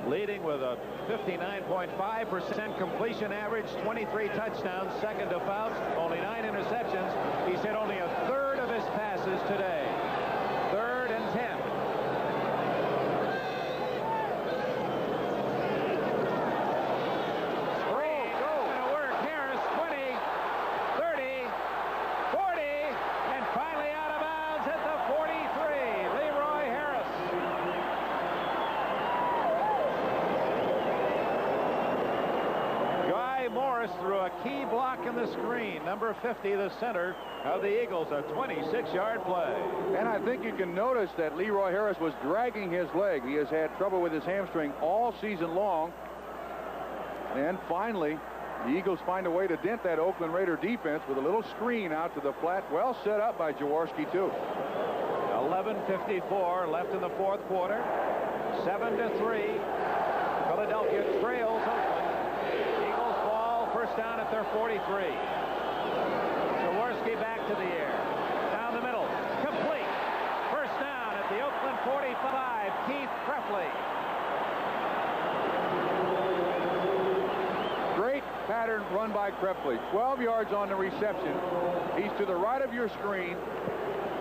Leading with a 59.5% completion average, 23 touchdowns, second to Fouts, only 9 interceptions. He's hit only a third of his passes today. 3rd and 10. Through a key block in the screen. Number 50, the center of the Eagles, a 26-yard play. And I think you can notice that Leroy Harris was dragging his leg. He has had trouble with his hamstring all season long. And finally, the Eagles find a way to dent that Oakland Raider defense with a little screen out to the flat. Well set up by Jaworski, too. 11:54 left in the fourth quarter. 7-3. Philadelphia trails Oakland. First down at their 43. Jaworski back to the air. Down the middle. Complete. First down at the Oakland 45. Keith Krefli. Great pattern run by Krefli. 12 yards on the reception. He's to the right of your screen,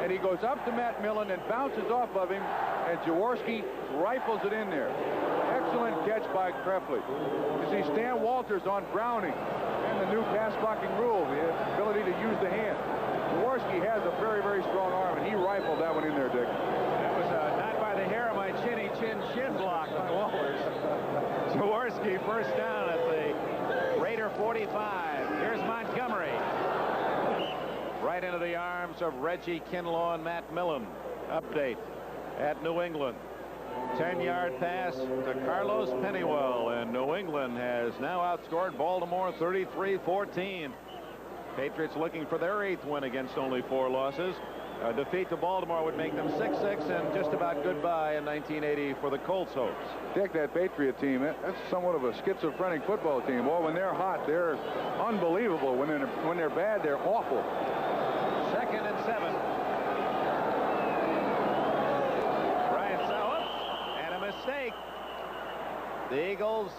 and he goes up to Matt Millen and bounces off of him, and Jaworski rifles it in there. Excellent catch by Krefli. You see Stan Walters on Browning and the new pass blocking rule, the ability to use the hand. Jaworski has a very, very strong arm, and he rifled that one in there, Dick. That was not by the hair of my chin block by Walters. Jaworski first down at the Raider 45. Here's Montgomery. Right into the arms of Reggie Kinlaw and Matt Millen. Update at New England. 10-yard pass to Carlos Pennywell, and New England has now outscored Baltimore 33-14. Patriots looking for their 8th win against only 4 losses. A defeat to Baltimore would make them 6-6 and just about goodbye in 1980 for the Colts hopes. Dick, that Patriot team, that's somewhat of a schizophrenic football team. Well, when they're hot, they're unbelievable. When they're bad, they're awful. 2nd and 7. Mistake. The Eagles,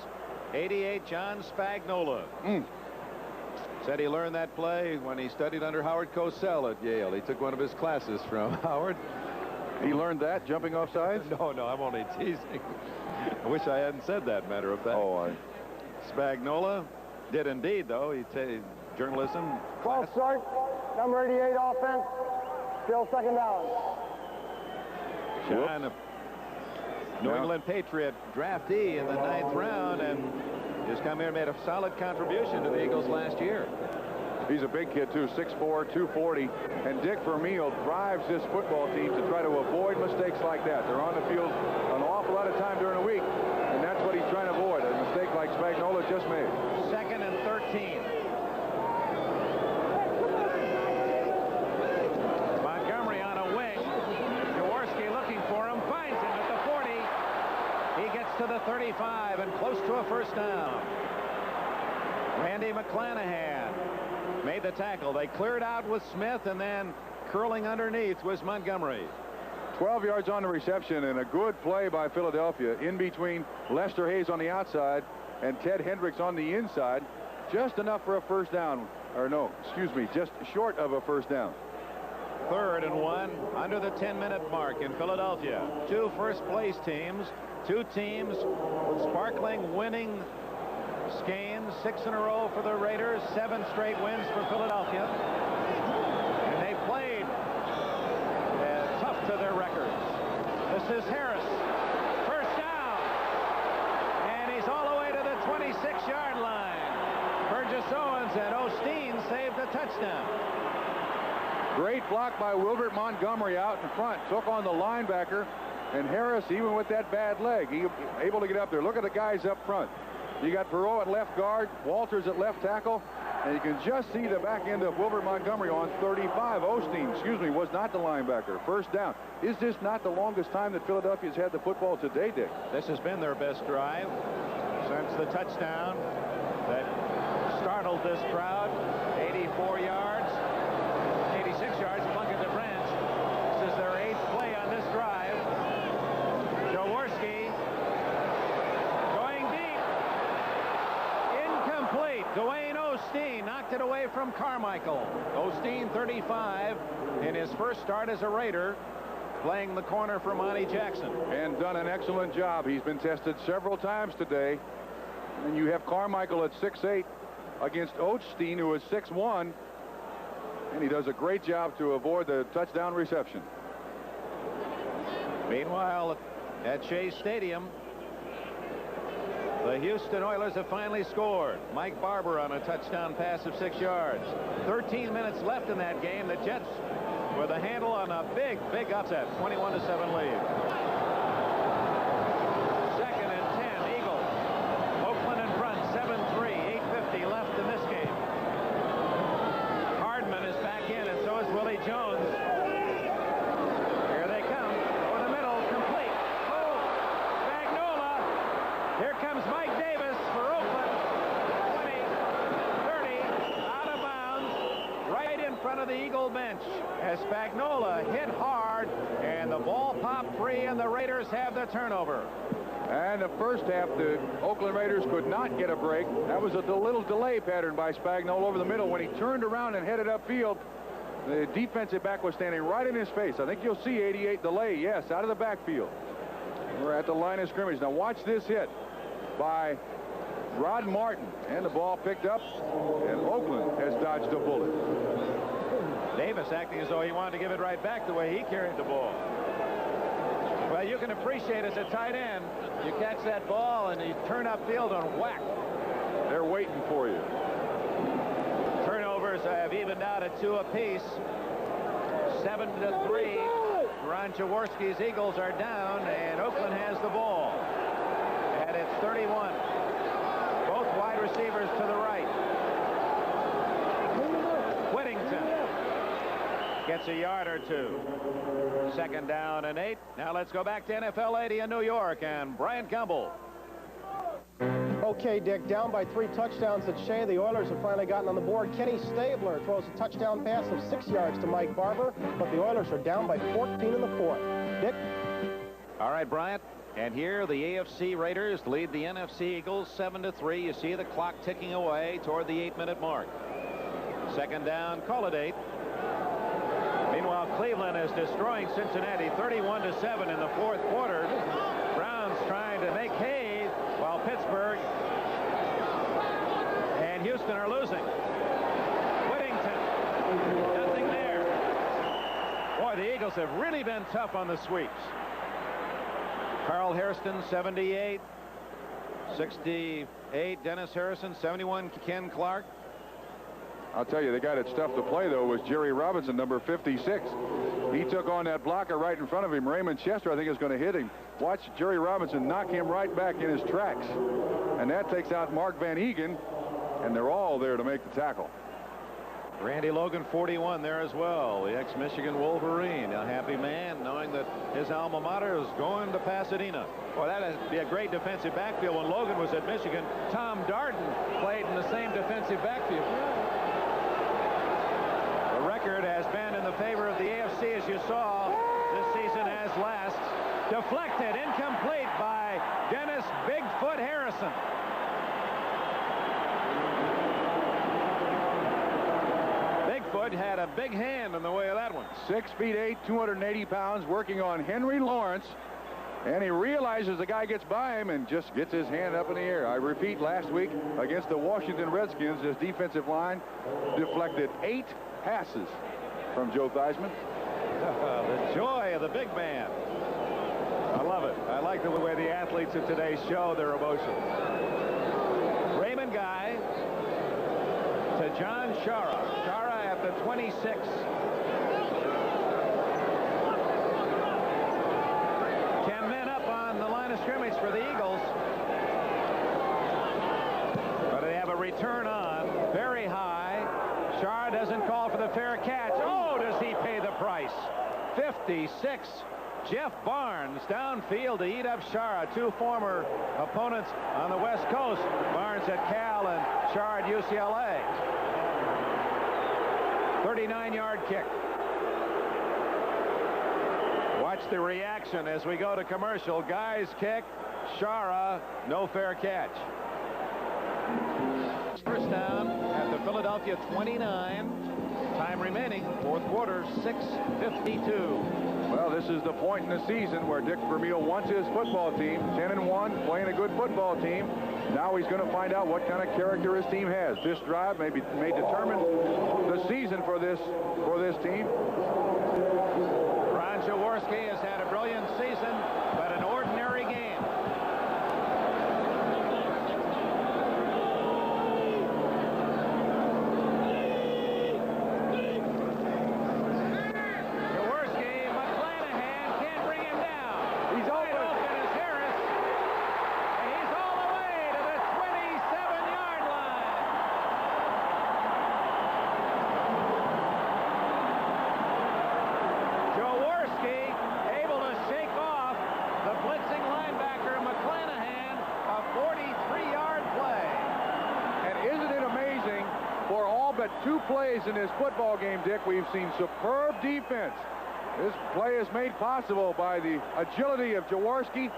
88, John Spagnola. Said he learned that play when he studied under Howard Cosell at Yale. He took one of his classes from Howard. He learned that, jumping off sides? No, I'm only teasing. I wish I hadn't said that, matter of fact. Oh, Spagnola did indeed, though. He said journalism. 12 start, number 88 offense, still 2nd down. John, New England Patriot draftee in the 9th round, and has come here and made a solid contribution to the Eagles last year. He's a big kid, too, 6'4", 240. And Dick Vermeil drives this football team to try to avoid mistakes like that. They're on the field an awful lot of time during the week, and that's what he's trying to avoid, a mistake like Spagnola just made. 2nd and 13. Montgomery on a wing. Jaworski looking for him, finds him at the 40. He gets to the 35 and close to a first down. Randy McClanahan made the tackle. They cleared out with Smith, and then curling underneath was Montgomery. 12 yards on the reception, and a good play by Philadelphia in between Lester Hayes on the outside and Ted Hendricks on the inside. Just enough for a first down. Or no, excuse me, just short of a first down. 3rd and 1 under the 10-minute mark in Philadelphia. 2 first-place teams. 2 teams with sparkling winning games. 6 in a row for the Raiders. 7 straight wins for Philadelphia. And they've is Harris. First down. And he's all the way to the 26-yard line. Burgess Owens and Osteen saved the touchdown. Great block by Wilbert Montgomery out in front. Took on the linebacker. And Harris, even with that bad leg, he able to get up there. Look at the guys up front. You got Perot at left guard, Walters at left tackle, and you can just see the back end of Wilbert Montgomery on 35. Osteen, was not the linebacker. First down. Is this not the longest time that Philadelphia's had the football today, Dick? This has been their best drive since the touchdown that startled this crowd. 84 yards, 86 yards, Plunkett to Branch. This is their 8th play on this drive. Jaworski going deep. Incomplete. Dwayne Osteen knocked it away from Carmichael. Osteen, 35, in his first start as a Raider, playing the corner for Monty Jackson. And done an excellent job. He's been tested several times today. And you have Carmichael at 6'8" against Osteen, who is 6'1". And he does a great job to avoid the touchdown reception. Meanwhile, at Shea Stadium, the Houston Oilers have finally scored. Mike Barber on a touchdown pass of 6 yards. 13 minutes left in that game. The Jets with a handle on a big upset. 21-7 lead. Second and 10, Eagles. Oakland in front, 7-3. 8:50 left in this game. Hardman is back in, and so is Willie Jones. Here they come. Over the middle, complete. Oh, Spagnola. Here comes Mike Davis for Oakland. 20, 30, out of bounds, right in front of the Eagle bench, as Spagnola hit hard, and the ball popped free, and the Raiders have the turnover. And the first half, the Oakland Raiders could not get a break. That was a little delay pattern by Spagnola over the middle. When he turned around and headed upfield, the defensive back was standing right in his face. I think you'll see 88 delay, yes, out of the backfield. We're at the line of scrimmage. Now watch this hit by Rod Martin, and the ball picked up, and Oakland has dodged a bullet. Davis acting as though he wanted to give it right back the way he carried the ball. Well, you can appreciate as a tight end, you catch that ball and you turn upfield and whack. They're waiting for you. Turnovers have evened out at 2 apiece. 7-3. Ron Jaworski's Eagles are down, and Oakland has the ball. And it's 31. Both wide receivers to the right. Whittington gets a yard or two. Second down and 8. Now let's go back to NFL 80 in New York, and Brian Campbell. Okay, Dick, down by 3 touchdowns at Shea. The Oilers have finally gotten on the board. Kenny Stabler throws a touchdown pass of 6 yards to Mike Barber, but the Oilers are down by 14 in the 4th. Dick? All right, Bryant. And here the AFC Raiders lead the NFC Eagles 7-3. You see the clock ticking away toward the 8-minute mark. Second down, call it 8. Meanwhile, Cleveland is destroying Cincinnati 31-7 in the 4th quarter. Browns trying to make hay while Pittsburgh and Houston are losing. Whittington, nothing there. Boy, the Eagles have really been tough on the sweeps. Carl Hairston, 78. 68, Dennis Harrison. 71, Ken Clark. I'll tell you, the guy that stuffed the play, though, was Jerry Robinson, number 56. He took on that blocker right in front of him. Raymond Chester, I think, is going to hit him. Watch Jerry Robinson knock him right back in his tracks. And that takes out Mark Van Eegen, and they're all there to make the tackle. Randy Logan, 41, there as well. The ex-Michigan Wolverine, a happy man knowing that his alma mater is going to Pasadena. Well, that would be a great defensive backfield. When Logan was at Michigan, Tom Darden played in the same defensive backfield. The record has been in the favor of the AFC, as you saw this season as last. Deflected, incomplete by Dennis Bigfoot Harrison. Bigfoot had a big hand in the way of that one. 6'8", 280 pounds, working on Henry Lawrence. And he realizes the guy gets by him and just gets his hand up in the air. I repeat, last week against the Washington Redskins, his defensive line deflected 8 passes from Joe Theismann. The joy of the big man. love it. I like the way the athletes of today show their emotions. Raymond Guy to John Shara. Shara at the 26. 10 men up on the line of scrimmage for the Eagles. But they have a return on. Very high. Shara doesn't call for the fair catch. Oh, does he pay the price? 56. Jeff Barnes downfield to eat up Shara. Two former opponents on the West Coast. Barnes at Cal and Shara at UCLA. 39-yard kick. Watch the reaction as we go to commercial. Guy's kick. Shara, no fair catch. First down at the Philadelphia 29. Time remaining, fourth quarter, 6:52. Well, this is the point in the season where Dick Vermeil wants his football team 10-1, playing a good football team. Now he's going to find out what kind of character his team has. This drive may determine the season for this team. Ron Jaworski has had a brilliant season, but an ordinary game. Two plays in this football game, Dick, we've seen superb defense. This play is made possible by the agility of Jaworski,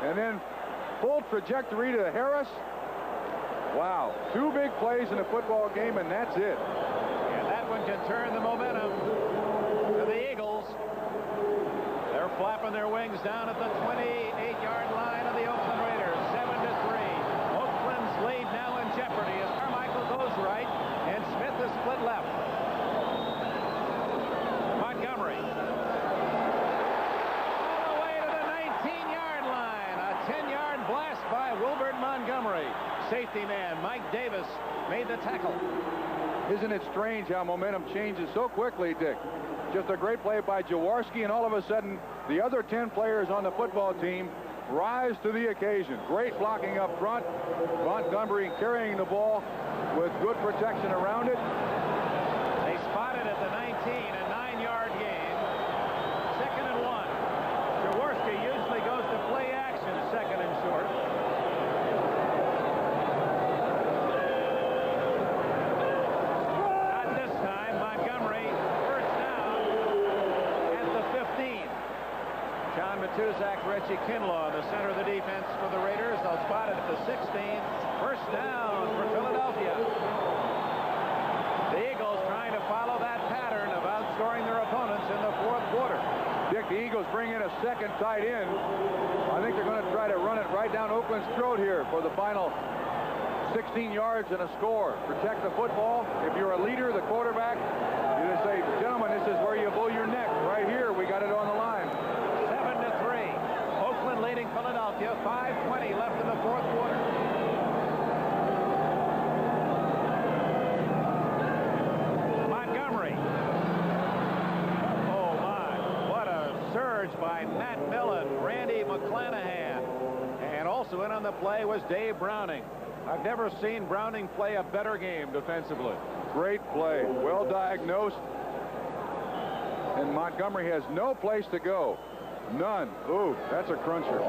and then full trajectory to Harris. Wow, two big plays in a football game, and that's it. And that one can turn the momentum to the Eagles. They're flapping their wings down at the 28-yard line of the Oakland Raiders. 7-3. Oakland's lead now in jeopardy as Carmichael goes right. And Smith is split left. Montgomery. All the way to the 19-yard line. A 10-yard blast by Wilbert Montgomery. Safety man Mike Davis made the tackle. Isn't it strange how momentum changes so quickly, Dick? Just a great play by Jaworski, and all of a sudden, the other 10 players on the football team rise to the occasion. Great blocking up front. Montgomery carrying the ball with good protection around it. They spotted at the 19, a 9-yard gain. 2nd and 1. Jaworski usually goes to play action, 2nd and short. Not this time. Montgomery, first down at the 15. John Matuzak, Reggie Kinlaw in the center of the defense for the Raiders. They'll spot it at the 16. First down for Philadelphia. The Eagles trying to follow that pattern of outscoring their opponents in the fourth quarter. Dick, the Eagles bring in a second tight end. I think they're going to try to run it right down Oakland's throat here for the final 16 yards and a score. Protect the football. If you're a leader, the quarterback, you just say, gentlemen, this is where you blow your neck. Right here, we got it on the line. 7-3. Oakland leading Philadelphia. 5:20 left in the fourth quarter. Montgomery. Oh my, what a surge by Matt Millen, Randy McClanahan. And also in on the play was Dave Browning. I've never seen Browning play a better game defensively. Great play. Well diagnosed. And Montgomery has no place to go. None. Ooh, that's a cruncher.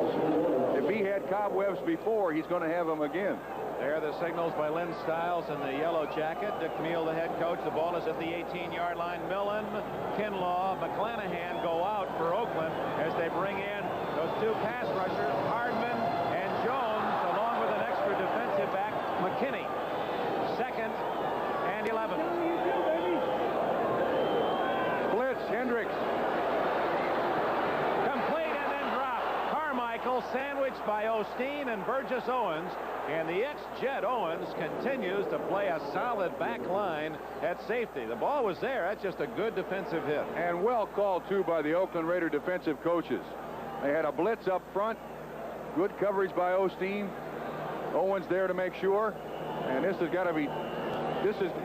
If he had cobwebs before, he's going to have them again. There are the signals by Lynn Stiles in the yellow jacket. Dick Meal, the head coach. The ball is at the 18-yard line. Millen, Kinlaw, McClanahan go out for Oakland as they bring in those two pass rushers, Hardman and Jones, along with an extra defensive back, McKinney. 2nd and 11. Blitz, Hendricks. Complete and then dropped. Carmichael sandwiched by Osteen and Burgess Owens. And the ex-Jet Owens continues to play a solid back line at safety. The ball was there. That's just a good defensive hit. And well called, too, by the Oakland Raider defensive coaches. They had a blitz up front. Good coverage by Osteen. Owens there to make sure. And this has got to be,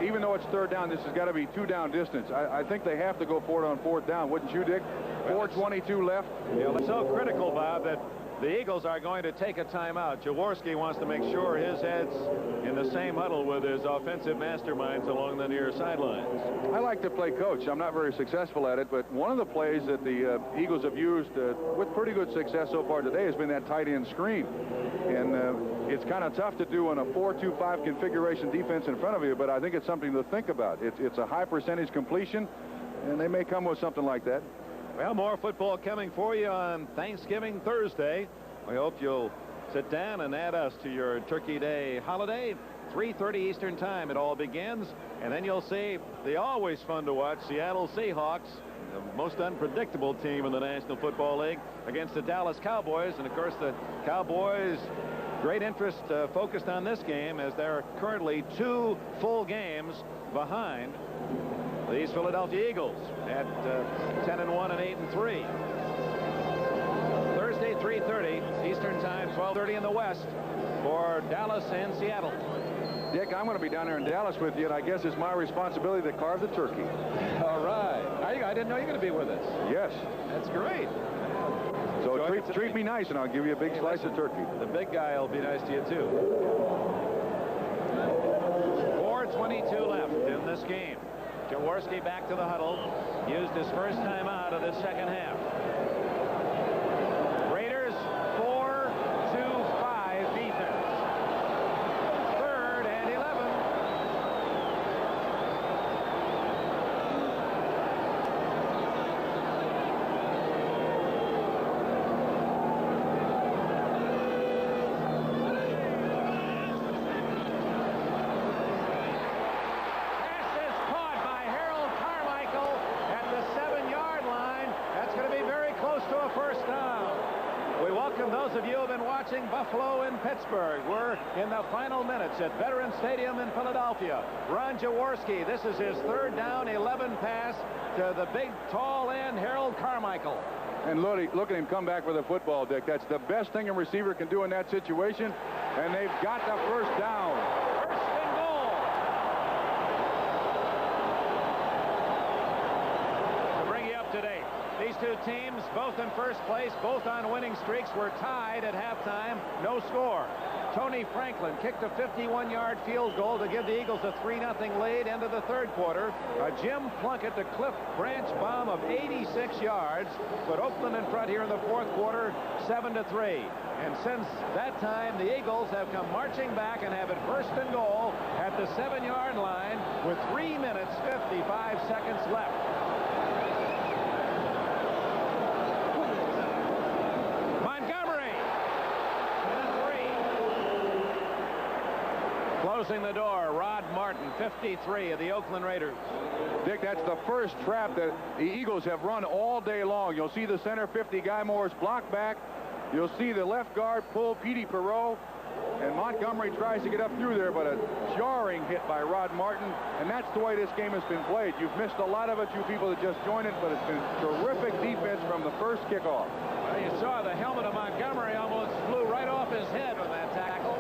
even though it's third down, this has got to be 2-down distance. I think they have to go for it on 4th down, wouldn't you, Dick? 4:22 left. Yeah, it's so critical, Bob, that the Eagles are going to take a timeout. Jaworski wants to make sure his head's in the same huddle with his offensive masterminds along the near sidelines. I like to play coach. I'm not very successful at it, but one of the plays that the Eagles have used with pretty good success so far today has been that tight end screen. And it's kind of tough to do in a 4-2-5 configuration defense in front of you, but I think it's something to think about. It's a high percentage completion, and they may come with something like that. Well, more football coming for you on Thanksgiving Thursday. We hope you'll sit down and add us to your Turkey Day holiday. 3:30 Eastern Time it all begins, and then you'll see the always fun to watch Seattle Seahawks, the most unpredictable team in the National Football League, against the Dallas Cowboys. And of course the Cowboys, great interest focused on this game, as they're currently 2 full games behind these Philadelphia Eagles at 10-1 and 8-3. Thursday, 3:30 Eastern Time, 12:30 in the West for Dallas and Seattle. Dick, I'm going to be down there in Dallas with you, and I guess it's my responsibility to carve the turkey. All right. I didn't know you were going to be with us. Yes. That's great. So treat me nice, and I'll give you a big slice of turkey. The big guy will be nice to you, too. 4:22 left in this game. Jaworski back to the huddle. Used his first time out of the second half. Raiders 4-2-5 defense. 3rd and 11. Those of you who have been watching Buffalo and Pittsburgh, we're in the final minutes at Veterans Stadium in Philadelphia. Ron Jaworski, this is his 3rd down 11 pass to the big tall end Harold Carmichael. And look at him come back with a football, Dick. That's the best thing a receiver can do in that situation. And they've got the 1st down. 1st and goal. To bring you up to date, these two teams, both in first place, both on winning streaks, were tied at halftime. No score. Tony Franklin kicked a 51-yard field goal to give the Eagles a 3-0 lead into the 3rd quarter. A Jim Plunkett to Cliff Branch bomb of 86 yards put Oakland in front here in the 4th quarter, 7-3. And since that time, the Eagles have come marching back and have it 1st and goal at the 7-yard line with 3 minutes 55 seconds left. Closing the door, Rod Martin, 53 of the Oakland Raiders. Dick, that's the first trap that the Eagles have run all day long. You'll see the center 50, Guy Morris, block back. You'll see the left guard pull, Petey Perreault. And Montgomery tries to get up through there, but a jarring hit by Rod Martin. And that's the way this game has been played. You've missed a lot of it, you people that just joined it, but it's been terrific defense from the first kickoff. Well, you saw the helmet of Montgomery almost flew right off his head on that tackle.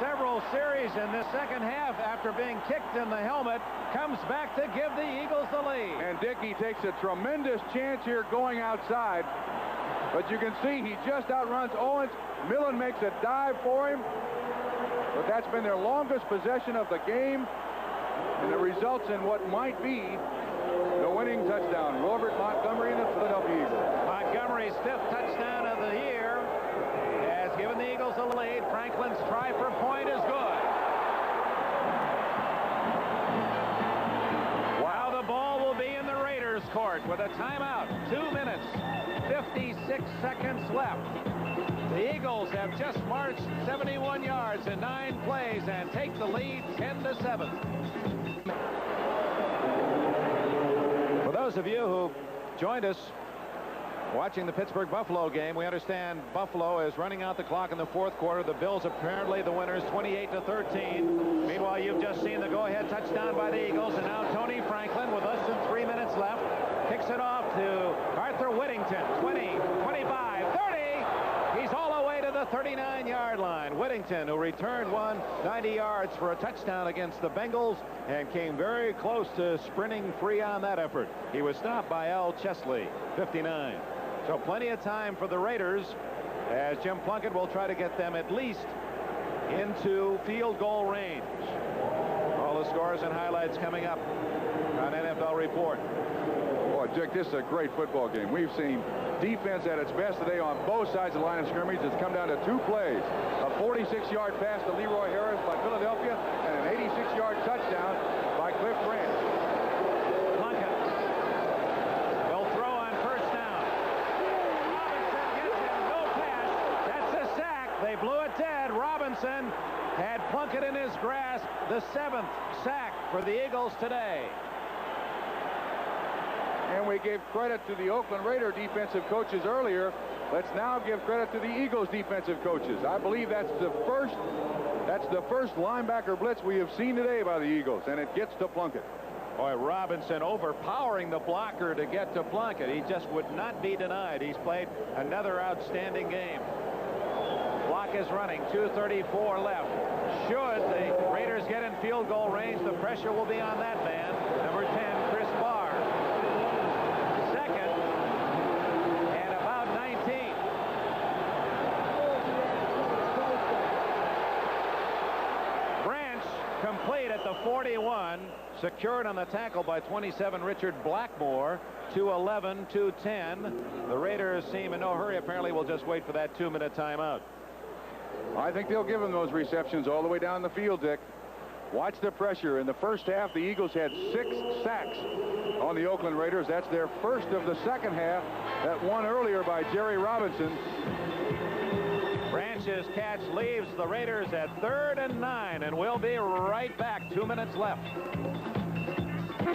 Several series in this second half after being kicked in the helmet, comes back to give the Eagles the lead. And Dickey takes a tremendous chance here going outside, but you can see he just outruns Owens. Millen makes a dive for him, but that's been their longest possession of the game, and it results in what might be the winning touchdown. Robert Montgomery and the Philadelphia Eagles. Montgomery's 5th touchdown of the year has given the Eagles the lead. Franklin's try for point is good. court with a timeout. 2 minutes, 56 seconds left. The Eagles have just marched 71 yards in 9 plays and take the lead 10-7. For those of you who joined us watching the Pittsburgh-Buffalo game, we understand Buffalo is running out the clock in the 4th quarter. The Bills apparently the winners, 28-13. Meanwhile, you've just seen the go-ahead touchdown by the Eagles, and now Tony Franklin, with less than 3 minutes left, kicks it off to Arthur Whittington. 20, 25, 30. He's all the way to the 39-yard line. Whittington, who returned 90 yards for a touchdown against the Bengals and came very close to sprinting free on that effort. He was stopped by Al Chesley, 59. So plenty of time for the Raiders, as Jim Plunkett will try to get them at least into field goal range. All the scores and highlights coming up on NFL Report. Boy, Dick, this is a great football game. We've seen defense at its best today on both sides of the line of scrimmage. It's come down to 2 plays. A 46-yard pass to Leroy Harris by Philadelphia and an 86-yard touchdown by Cliff Branch. Plunkett will throw on first down. Robinson gets him. No pass. That's a sack. They blew it dead. Robinson had Plunkett in his grasp. The 7th sack for the Eagles today. And we gave credit to the Oakland Raider defensive coaches earlier. Let's now give credit to the Eagles defensive coaches. I believe that's the first linebacker blitz we have seen today by the Eagles, and it gets to Plunkett. Boy, Robinson overpowering the blocker to get to Plunkett. He just would not be denied. He's played another outstanding game. Clock is running. 2:34 left. Should the Raiders get in field goal range, the pressure will be on that man, number 10, Chris Barr. Second and about 19. Branch complete at the 41. Secured on the tackle by 27 Richard Blackmore. 2:11, 2:10. The Raiders seem in no hurry. Apparently will just wait for that 2-minute timeout. I think they'll give him those receptions all the way down the field, Dick. Watch the pressure. In the first half, the Eagles had 6 sacks on the Oakland Raiders. That's their first of the second half. That one earlier by Jerry Robinson. Branch's catch leaves the Raiders at 3rd and 9, and we'll be right back. 2 minutes left.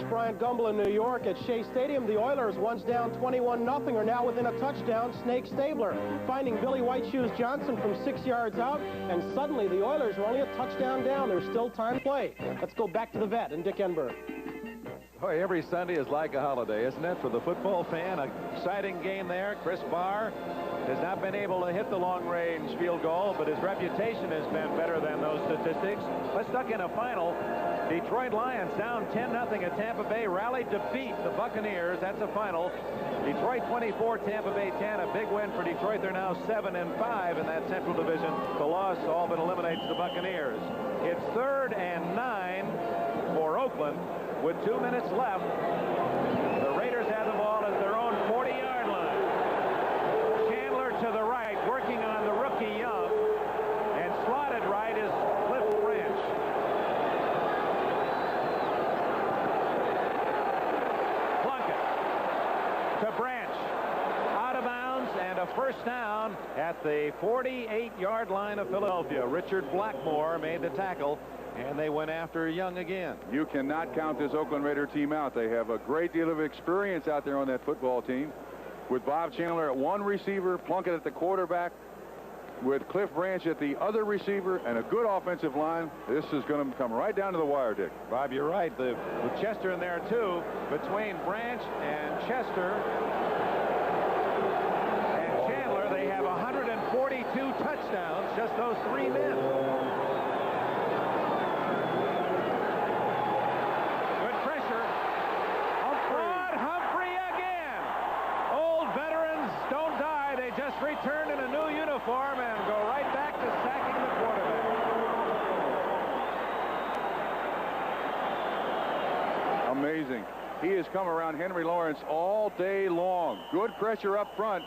Bryant Gumbel in New York at Shea Stadium. The Oilers, once down 21-0, are now within a touchdown. Snake Stabler finding Billy White Shoes Johnson from 6 yards out, and suddenly the Oilers are only a touchdown down. There's still time to play. Let's go back to the vet and Dick Enberg. Boy, every Sunday is like a holiday, isn't it, for the football fan? An exciting game there. Chris Barr has not been able to hit the long-range field goal, but his reputation has been better than those statistics. Let's stuck in a final. Detroit Lions down 10-0 at Tampa Bay, rallied to beat the Buccaneers. That's a final. Detroit 24, Tampa Bay 10. A big win for Detroit. They're now 7-5 in that Central Division. The loss all but eliminates the Buccaneers. It's 3rd and 9 for Oakland with 2 minutes left. The Raiders have the ball at their own 40-yard line. Chandler to the right, working on the rookie Young, and slotted right is Cliff Branch. Plunkett to Branch, out of bounds, and a first down at the 48-yard line of Philadelphia. Richard Blackmore made the tackle, and they went after Young again. You cannot count this Oakland Raider team out. They have a great deal of experience out there on that football team, with Bob Chandler at one receiver, Plunkett at the quarterback, with Cliff Branch at the other receiver, and a good offensive line. This is going to come right down to the wire, Dick. Bob, you're right. With Chester in there, too. Between Branch and Chester and Chandler, they have 142 touchdowns, just those 3 men. Good pressure. Humphrey again. Old veterans don't die. They just return in a new uniform and go right back to sacking the quarterback. Amazing. He has come around Henry Lawrence all day long. Good pressure up front,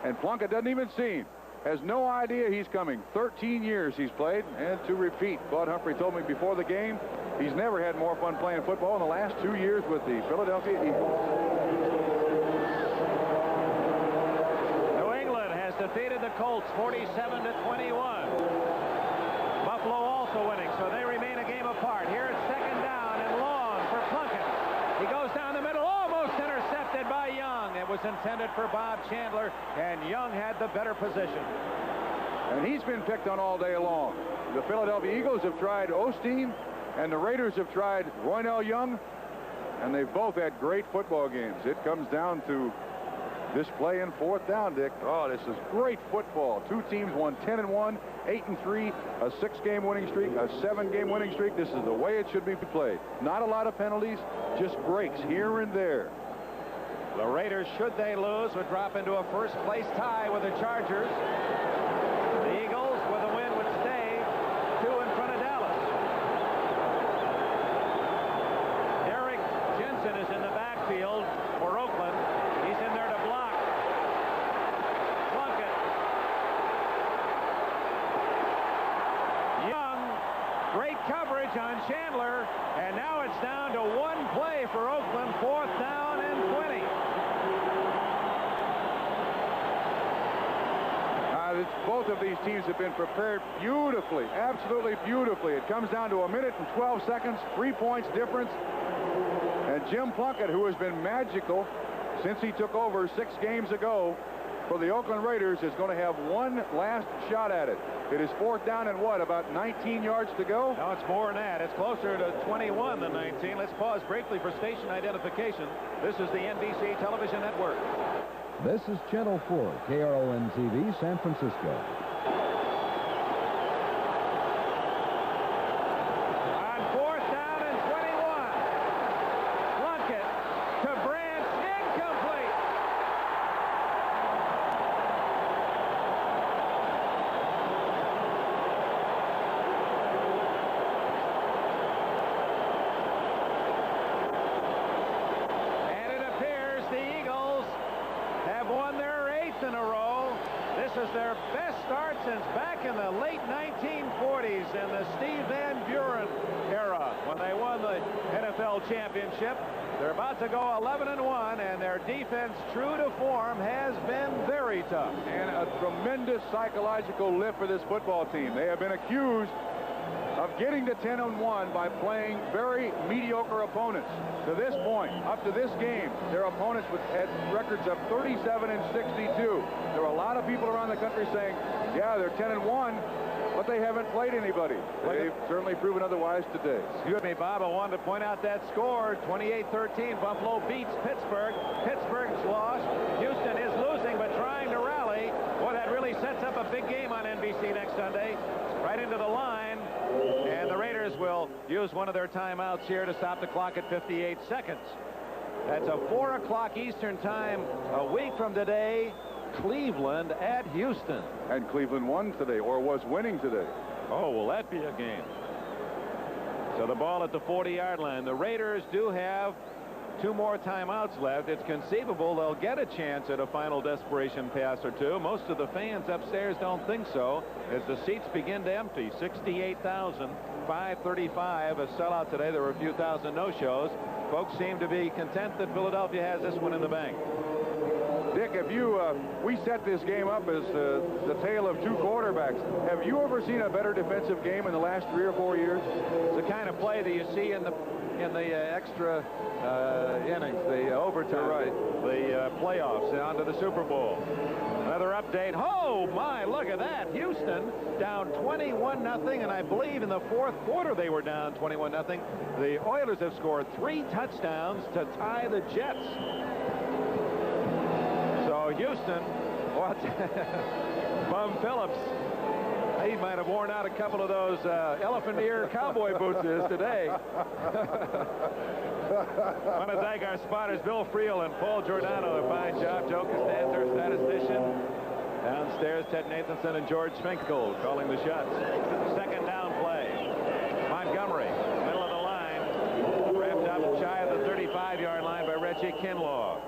and Plunkett doesn't even see him. Has no idea he's coming. 13 years he's played, and to repeat, Bud Humphrey told me before the game, he's never had more fun playing football in the last 2 years with the Philadelphia Eagles. defeated the Colts 47-21. Buffalo also winning, so they remain a game apart. Here it's second down and long for Plunkett. He goes down the middle, almost intercepted by Young. It was intended for Bob Chandler, and Young had the better position. And he's been picked on all day long. The Philadelphia Eagles have tried Osteen, and the Raiders have tried Roynell Young, and they've both had great football games. It comes down to this play in fourth down, Dick. Oh, this is great football. Two teams won 10-1, 8-3, a 6-game winning streak, a 7-game winning streak. This is the way it should be played. Not a lot of penalties, just breaks here and there. The Raiders, should they lose, would drop into a first-place tie with the Chargers. The Eagles, with a win, would stay 2 in front of Dallas. Derek Jensen is in the backfield for Oakland. He's in there to block. Plunkett. Young, great coverage on Chandler, and now it's down to one play for Oakland, fourth down and 20. Both of these teams have been prepared beautifully, absolutely beautifully. It comes down to 1 minute and 12 seconds, 3 points difference. And Jim Plunkett, who has been magical since he took over 6 games ago for the Oakland Raiders, is going to have one last shot at it. It is fourth down and what, about 19 yards to go? No, it's more than that. It's closer to 21 than 19. Let's pause briefly for station identification. This is the NBC Television Network. This is Channel 4, KRON-TV, San Francisco. On fourth down and 21. Plunkett to Branch, incomplete. And it appears the Eagles have won their 8th in a row. This is their best start since back in the late 1940s in the Steve Van Buren era when they won the NFL championship. They're about to go 11-1, and their defense, true to form, has been very tough. And a tremendous psychological lift for this football team. They have been accused of getting to 10-1 by playing very mediocre opponents. To this point, up to this game, their opponents had records of 37-62. There were a lot of people around the country saying, yeah, they're 10-1, but they haven't played anybody. They've certainly proven otherwise today. Excuse me, Bob, I wanted to point out that score, 28-13. Buffalo beats Pittsburgh. Pittsburgh's lost. Houston is losing, but trying to rally. Boy, that really sets up a big game on NBC next Sunday. Right into the line. And the Raiders will use one of their timeouts here to stop the clock at 58 seconds. That's a 4 o'clock Eastern time a week from today. Cleveland at Houston. And Cleveland won today, or was winning today. Oh, will that be a game? So the ball at the 40-yard line. The Raiders do have 2 more timeouts left. It's conceivable they'll get a chance at a final desperation pass or 2. Most of the fans upstairs don't think so, as the seats begin to empty. 68,535, a sellout today. There were a few thousand no-shows. Folks seem to be content that Philadelphia has this one in the bank. Dick, have you, we set this game up as the tale of 2 quarterbacks. Have you ever seen a better defensive game in the last 3 or 4 years? It's the kind of play that you see in the extra innings, the overtime, right, the playoffs, onto the Super Bowl. Another update. Oh, my, look at that. Houston down 21-0, and I believe in the 4th quarter they were down 21-0. The Oilers have scored 3 touchdowns to tie the Jets. So Houston, what? Bum Phillips, he might have worn out a couple of those elephant ear cowboy boots today. I want to thank our spotters, Bill Friel and Paul Giordano. A fine job. Joe Costanza, statistician. Downstairs, Ted Nathanson and George Finkel calling the shots. Second down play. Montgomery, middle of the line, wrapped up shy of the 35-yard line by Reggie Kinlaw.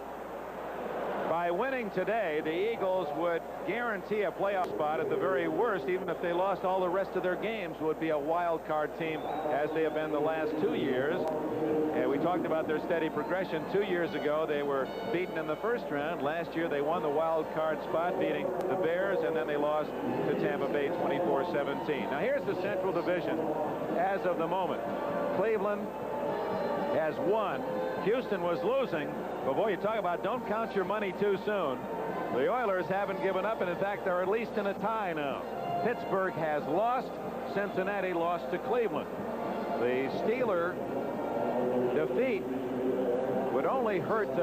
By winning today, the Eagles would guarantee a playoff spot at the very worst. Even if they lost all the rest of their games, would be a wild card team as they have been the last 2 years. And we talked about their steady progression. 2 years ago, they were beaten in the first round. Last year, they won the wild card spot, beating the Bears, and then they lost to Tampa Bay 24-17. Now, here's the Central Division as of the moment. Cleveland has won. Houston was losing. But boy, you talk about don't count your money too soon. The Oilers haven't given up, and in fact, they're at least in a tie now. Pittsburgh has lost. Cincinnati lost to Cleveland. The Steeler defeat would only hurt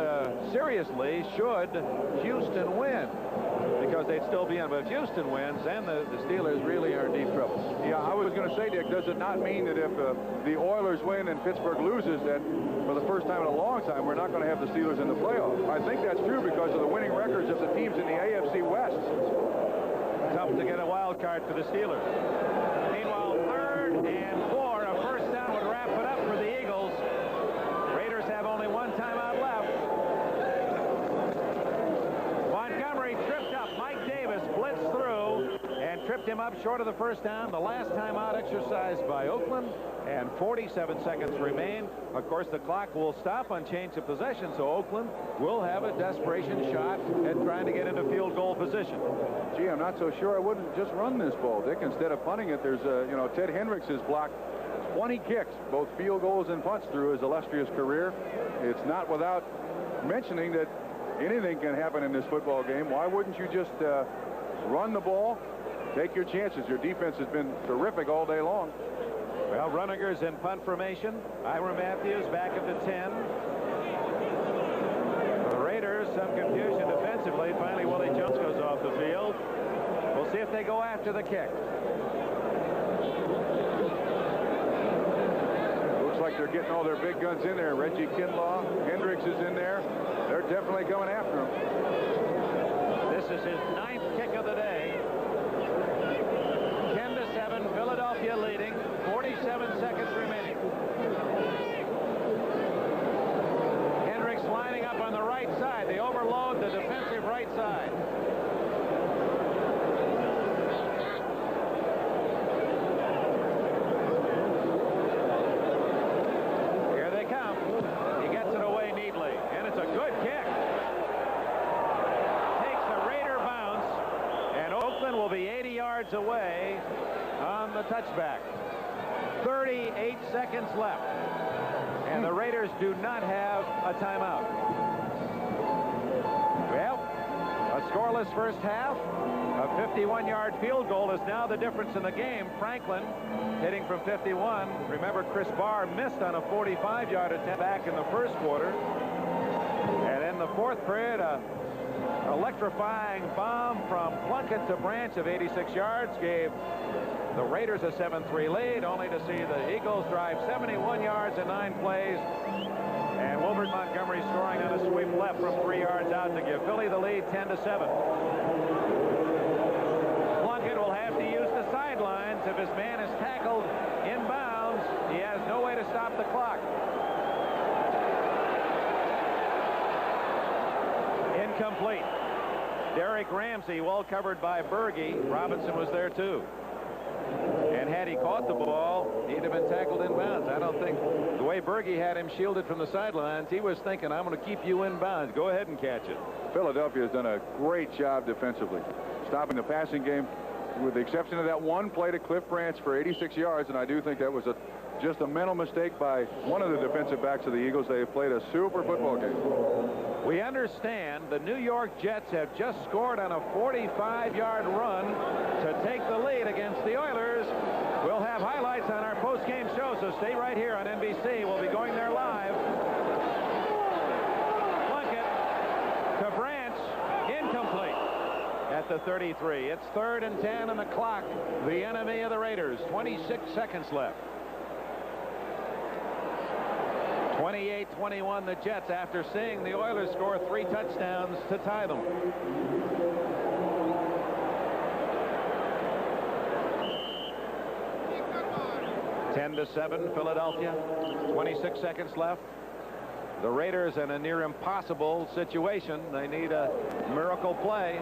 seriously should Houston win, because they'd still be in. But if Houston wins, then the Steelers really are in deep trouble. Yeah, I was going to say, Dick, does it not mean that if the Oilers win and Pittsburgh loses, that for the first time in a long time, we're not going to have the Steelers in the playoffs? I think that's true because of the winning records of the teams in the AFC West. Tough to get a wild card for the Steelers. Meanwhile, 3rd and 4, a first down would wrap it up for the Eagles. Raiders have only one timeout left. Montgomery tripped up. Mike Davis blitzed through and tripped him up short of the first down. The last timeout exercised by Oakland, and 47 seconds remain. Of course, the clock will stop on change of possession, so Oakland will have a desperation shot at trying to get into field goal position. Gee, I'm not so sure I wouldn't just run this ball, Dick. Instead of punting it, there's Ted Hendricks has blocked 20 kicks, both field goals and punts, through his illustrious career. It's not without mentioning that anything can happen in this football game. Why wouldn't you just run the ball, take your chances? Your defense has been terrific all day long. Well, Runninger's in punt formation. Ira Matthews back at the 10. The Raiders, some confusion defensively. Finally, Willie Jones goes off the field. We'll see if they go after the kick. Looks like they're getting all their big guns in there. Reggie Kinlaw, Hendricks is in there. They're definitely going after him. This is his 9th kick of the day. 10-7, Philadelphia leading. 47 seconds remaining. Hendricks lining up on the right side. They overload the defensive right side. Here they come. He gets it away neatly, and it's a good kick. Takes the Raider bounce, and Oakland will be 80 yards away on the touchback. 38 seconds left, and the Raiders do not have a timeout. Well, a scoreless first half. A 51-yard field goal is now the difference in the game. Franklin hitting from 51. Remember, Chris Barr missed on a 45-yard attempt back in the first quarter. And in the fourth period, electrifying bomb from Plunkett to Branch of 86 yards gave the Raiders a 7-3 lead, only to see the Eagles drive 71 yards in 9 plays. And Wilbert Montgomery scoring on a sweep left from 3 yards out to give Philly the lead 10-7. Plunkett will have to use the sidelines. If his man is tackled inbounds, he has no way to stop the clock. Incomplete. Derek Ramsey well covered by Berge. Robinson was there too. And had he caught the ball, he'd have been tackled inbounds. I don't think the way Berge had him shielded from the sidelines, he was thinking, I'm going to keep you inbounds. Go ahead and catch it. Philadelphia has done a great job defensively, stopping the passing game, with the exception of that one play to Cliff Branch for 86 yards. And I do think that was just a mental mistake by one of the defensive backs of the Eagles. They have played a super football game. We understand the New York Jets have just scored on a 45-yard run to take the lead against the Oilers. We'll have highlights on our post-game show, so stay right here on NBC. We'll be going there live. Plunkett to Branch, incomplete at the 33. It's 3rd and 10 on the clock. The enemy of the Raiders. 26 seconds left. 28-21 the Jets after seeing the Oilers score 3 touchdowns to tie them. (10-7) Philadelphia. 26 seconds left. the Raiders in a near impossible situation. They need a miracle play.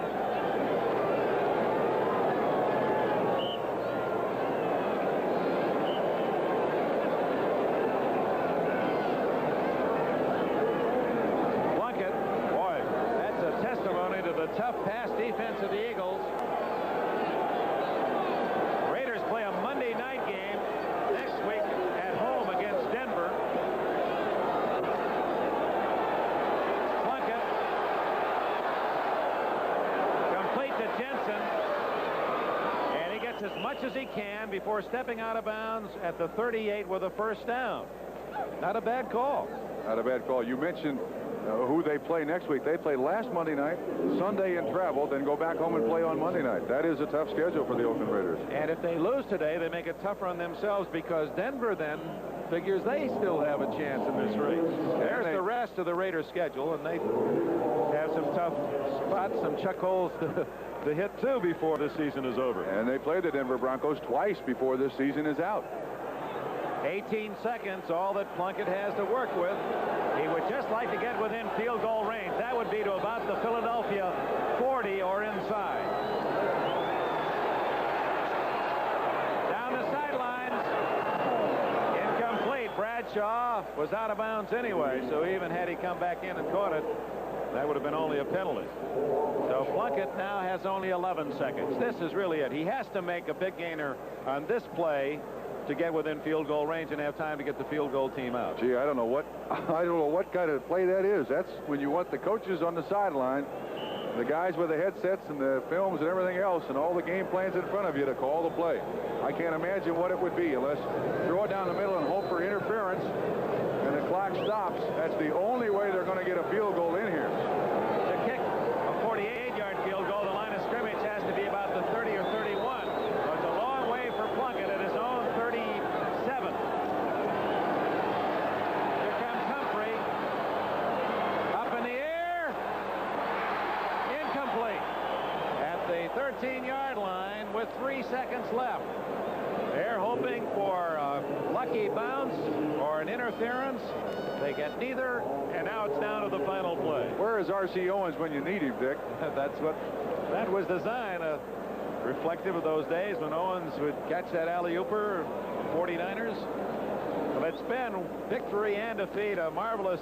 Plunkett, boy, that's a testimony to the tough pass defense of the Eagles. Raiders play a Monday night game next week at home against Denver. Plunkett, complete to Jensen, and he gets as much as he can before stepping out of bounds at the 38 with a first down. Not a bad call. Not a bad call. You mentioned who they play next week. They play last Monday night, Sunday in travel, then go back home and play on Monday night. That is a tough schedule for the Oakland Raiders. And if they lose today, they make it tougher on themselves, because Denver then figures they still have a chance in this race. There's the rest of the Raiders' schedule, and they have some tough spots, some chuck holes to hit too before the season is over. And they play the Denver Broncos twice before this season is out. 18 seconds, all that Plunkett has to work with. He would just like to get within field goal range. That would be to about the Philadelphia 40 or inside. Down the sidelines. Incomplete. Bradshaw was out of bounds anyway, so even had he come back in and caught it, that would have been only a penalty. So Plunkett now has only 11 seconds. This is really it. He has to make a big gainer on this play to get within field goal range and have time to get the field goal team out. Gee, I don't know what kind of play that is. That's when you want the coaches on the sideline, the guys with the headsets and the films and everything else, and all the game plans in front of you to call the play. I can't imagine what it would be unless throw it down the middle and hope for interference, and the clock stops. That's the only way they're going to get a field goal in here. To kick a 48-yard field goal, the line of scrimmage has to be about the 30 or 31. So it's a long way for Plunkett at his own 37. Here comes Humphrey. Up in the air. Incomplete. At the 13-yard line with 3 seconds left. They're hoping for a lucky bounce or an interference. They get neither, and now it's down to the final play. Where is R.C. Owens when you need him, Dick? That was designed, reflective of those days when Owens would catch that alley-ooper, 49ers. Well, it's been victory and defeat, a marvelous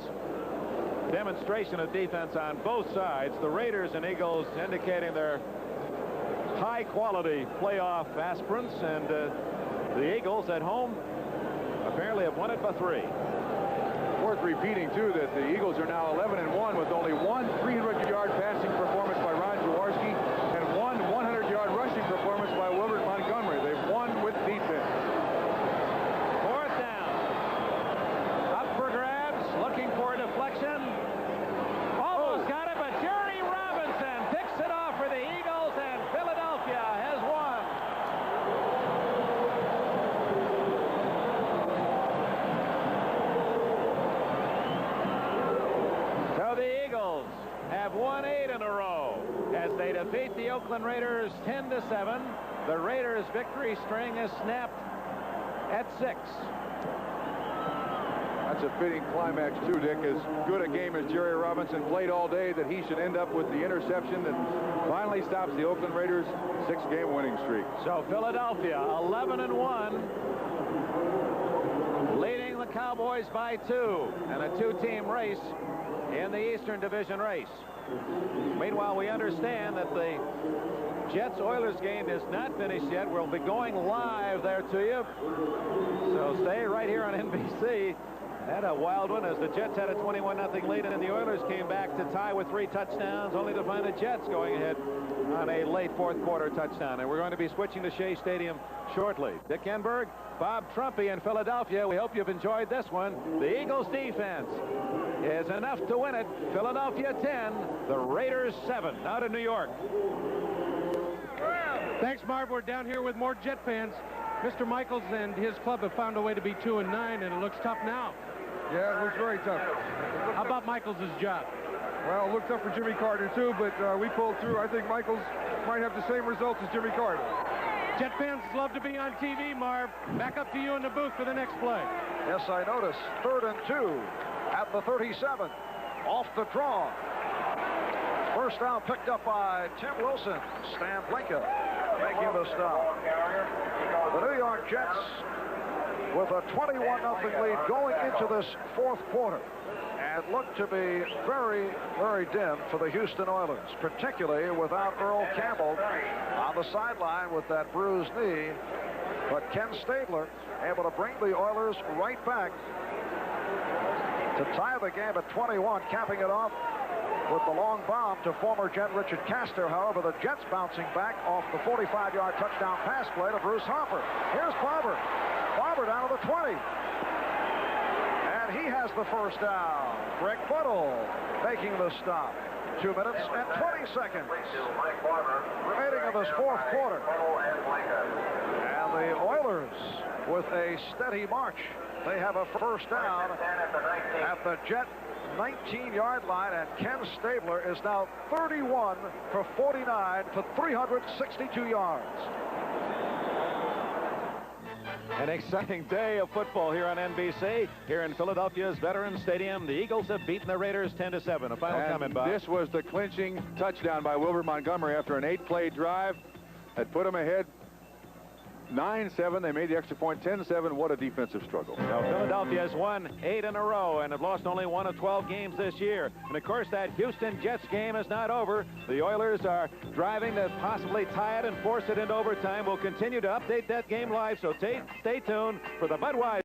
demonstration of defense on both sides. The Raiders and Eagles indicating their high-quality playoff aspirants, and the Eagles at home apparently have won it by 3. Worth repeating, too, that the Eagles are now 11-1 with only one 300-yard passing performance by Ron Jaworski and one 100-yard rushing performance by Wilbert Montgomery. They've won with defense. 4th down. Up for grabs, looking for a deflection. Almost got it, but Jerry Robinson picks it off for the Eagles, and Philadelphia has won. So the Eagles have won 8 in a row as they defeat the Oakland Raiders 10-7. The Raiders' victory string is snapped at 6. That's a fitting climax, too, Dick. As good a game as Jerry Robinson played all day, that he should end up with the interception that finally stops the Oakland Raiders' 6-game winning streak. So Philadelphia 11-1, leading the Cowboys by 2 in a 2-team race in the Eastern Division race. Meanwhile, we understand that the Jets-Oilers game is not finished yet. We'll be going live there to you. So stay right here on NBC. Had a wild one as the Jets had a 21-0 lead, and then the Oilers came back to tie with 3 touchdowns, only to find the Jets going ahead on a late 4th quarter touchdown. And we're going to be switching to Shea Stadium shortly. Dick Enberg, Bob Trumpy in Philadelphia. We hope you've enjoyed this one. The Eagles defense is enough to win it. Philadelphia 10, the Raiders 7. Now to New York. Thanks, Marv. We're down here with more Jet fans. Mr. Michaels and his club have found a way to be 2-9, and it looks tough now. Yeah, it looks very tough. How about Michaels' job? Well, it looked tough for Jimmy Carter, too, but we pulled through. I think Michaels might have the same results as Jimmy Carter. Jet fans love to be on TV, Marv. Back up to you in the booth for the next play. Yes, I notice. 3rd and 2. at the 37. Off the draw. First down picked up by Tim Wilson. Stan Blinka making the stop. The New York Jets with a 21-0 lead going into this fourth quarter. And looked to be very, very dim for the Houston Oilers, particularly without Earl Campbell on the sideline with that bruised knee. But Ken Stabler able to bring the Oilers right back to tie the game at 21, capping it off with the long bomb to former Jet Richard Castor. However, the Jets bouncing back off the 45-yard touchdown pass play to Bruce Harper. Here's Barber. Barber down to the 20. And he has the first down. Greg Buddle making the stop. 2 minutes and 20 seconds remaining in this fourth quarter. And the Oilers with a steady march. They have a first down at the Jet 19-yard line, and Ken Stabler is now 31 for 49 for 362 yards. An exciting day of football here on NBC. Here in Philadelphia's Veterans Stadium, the Eagles have beaten the Raiders 10-7. A final comment, Bob. This was the clinching touchdown by Wilbert Montgomery after an 8-play drive that put them ahead 9-7. They made the extra point 10-7. What a defensive struggle. Now, Philadelphia has won 8 in a row and have lost only 1 of 12 games this year. And of course, that Houston Jets game is not over. The Oilers are driving to possibly tie it and force it into overtime. We'll continue to update that game live, so stay tuned for the Budweiser.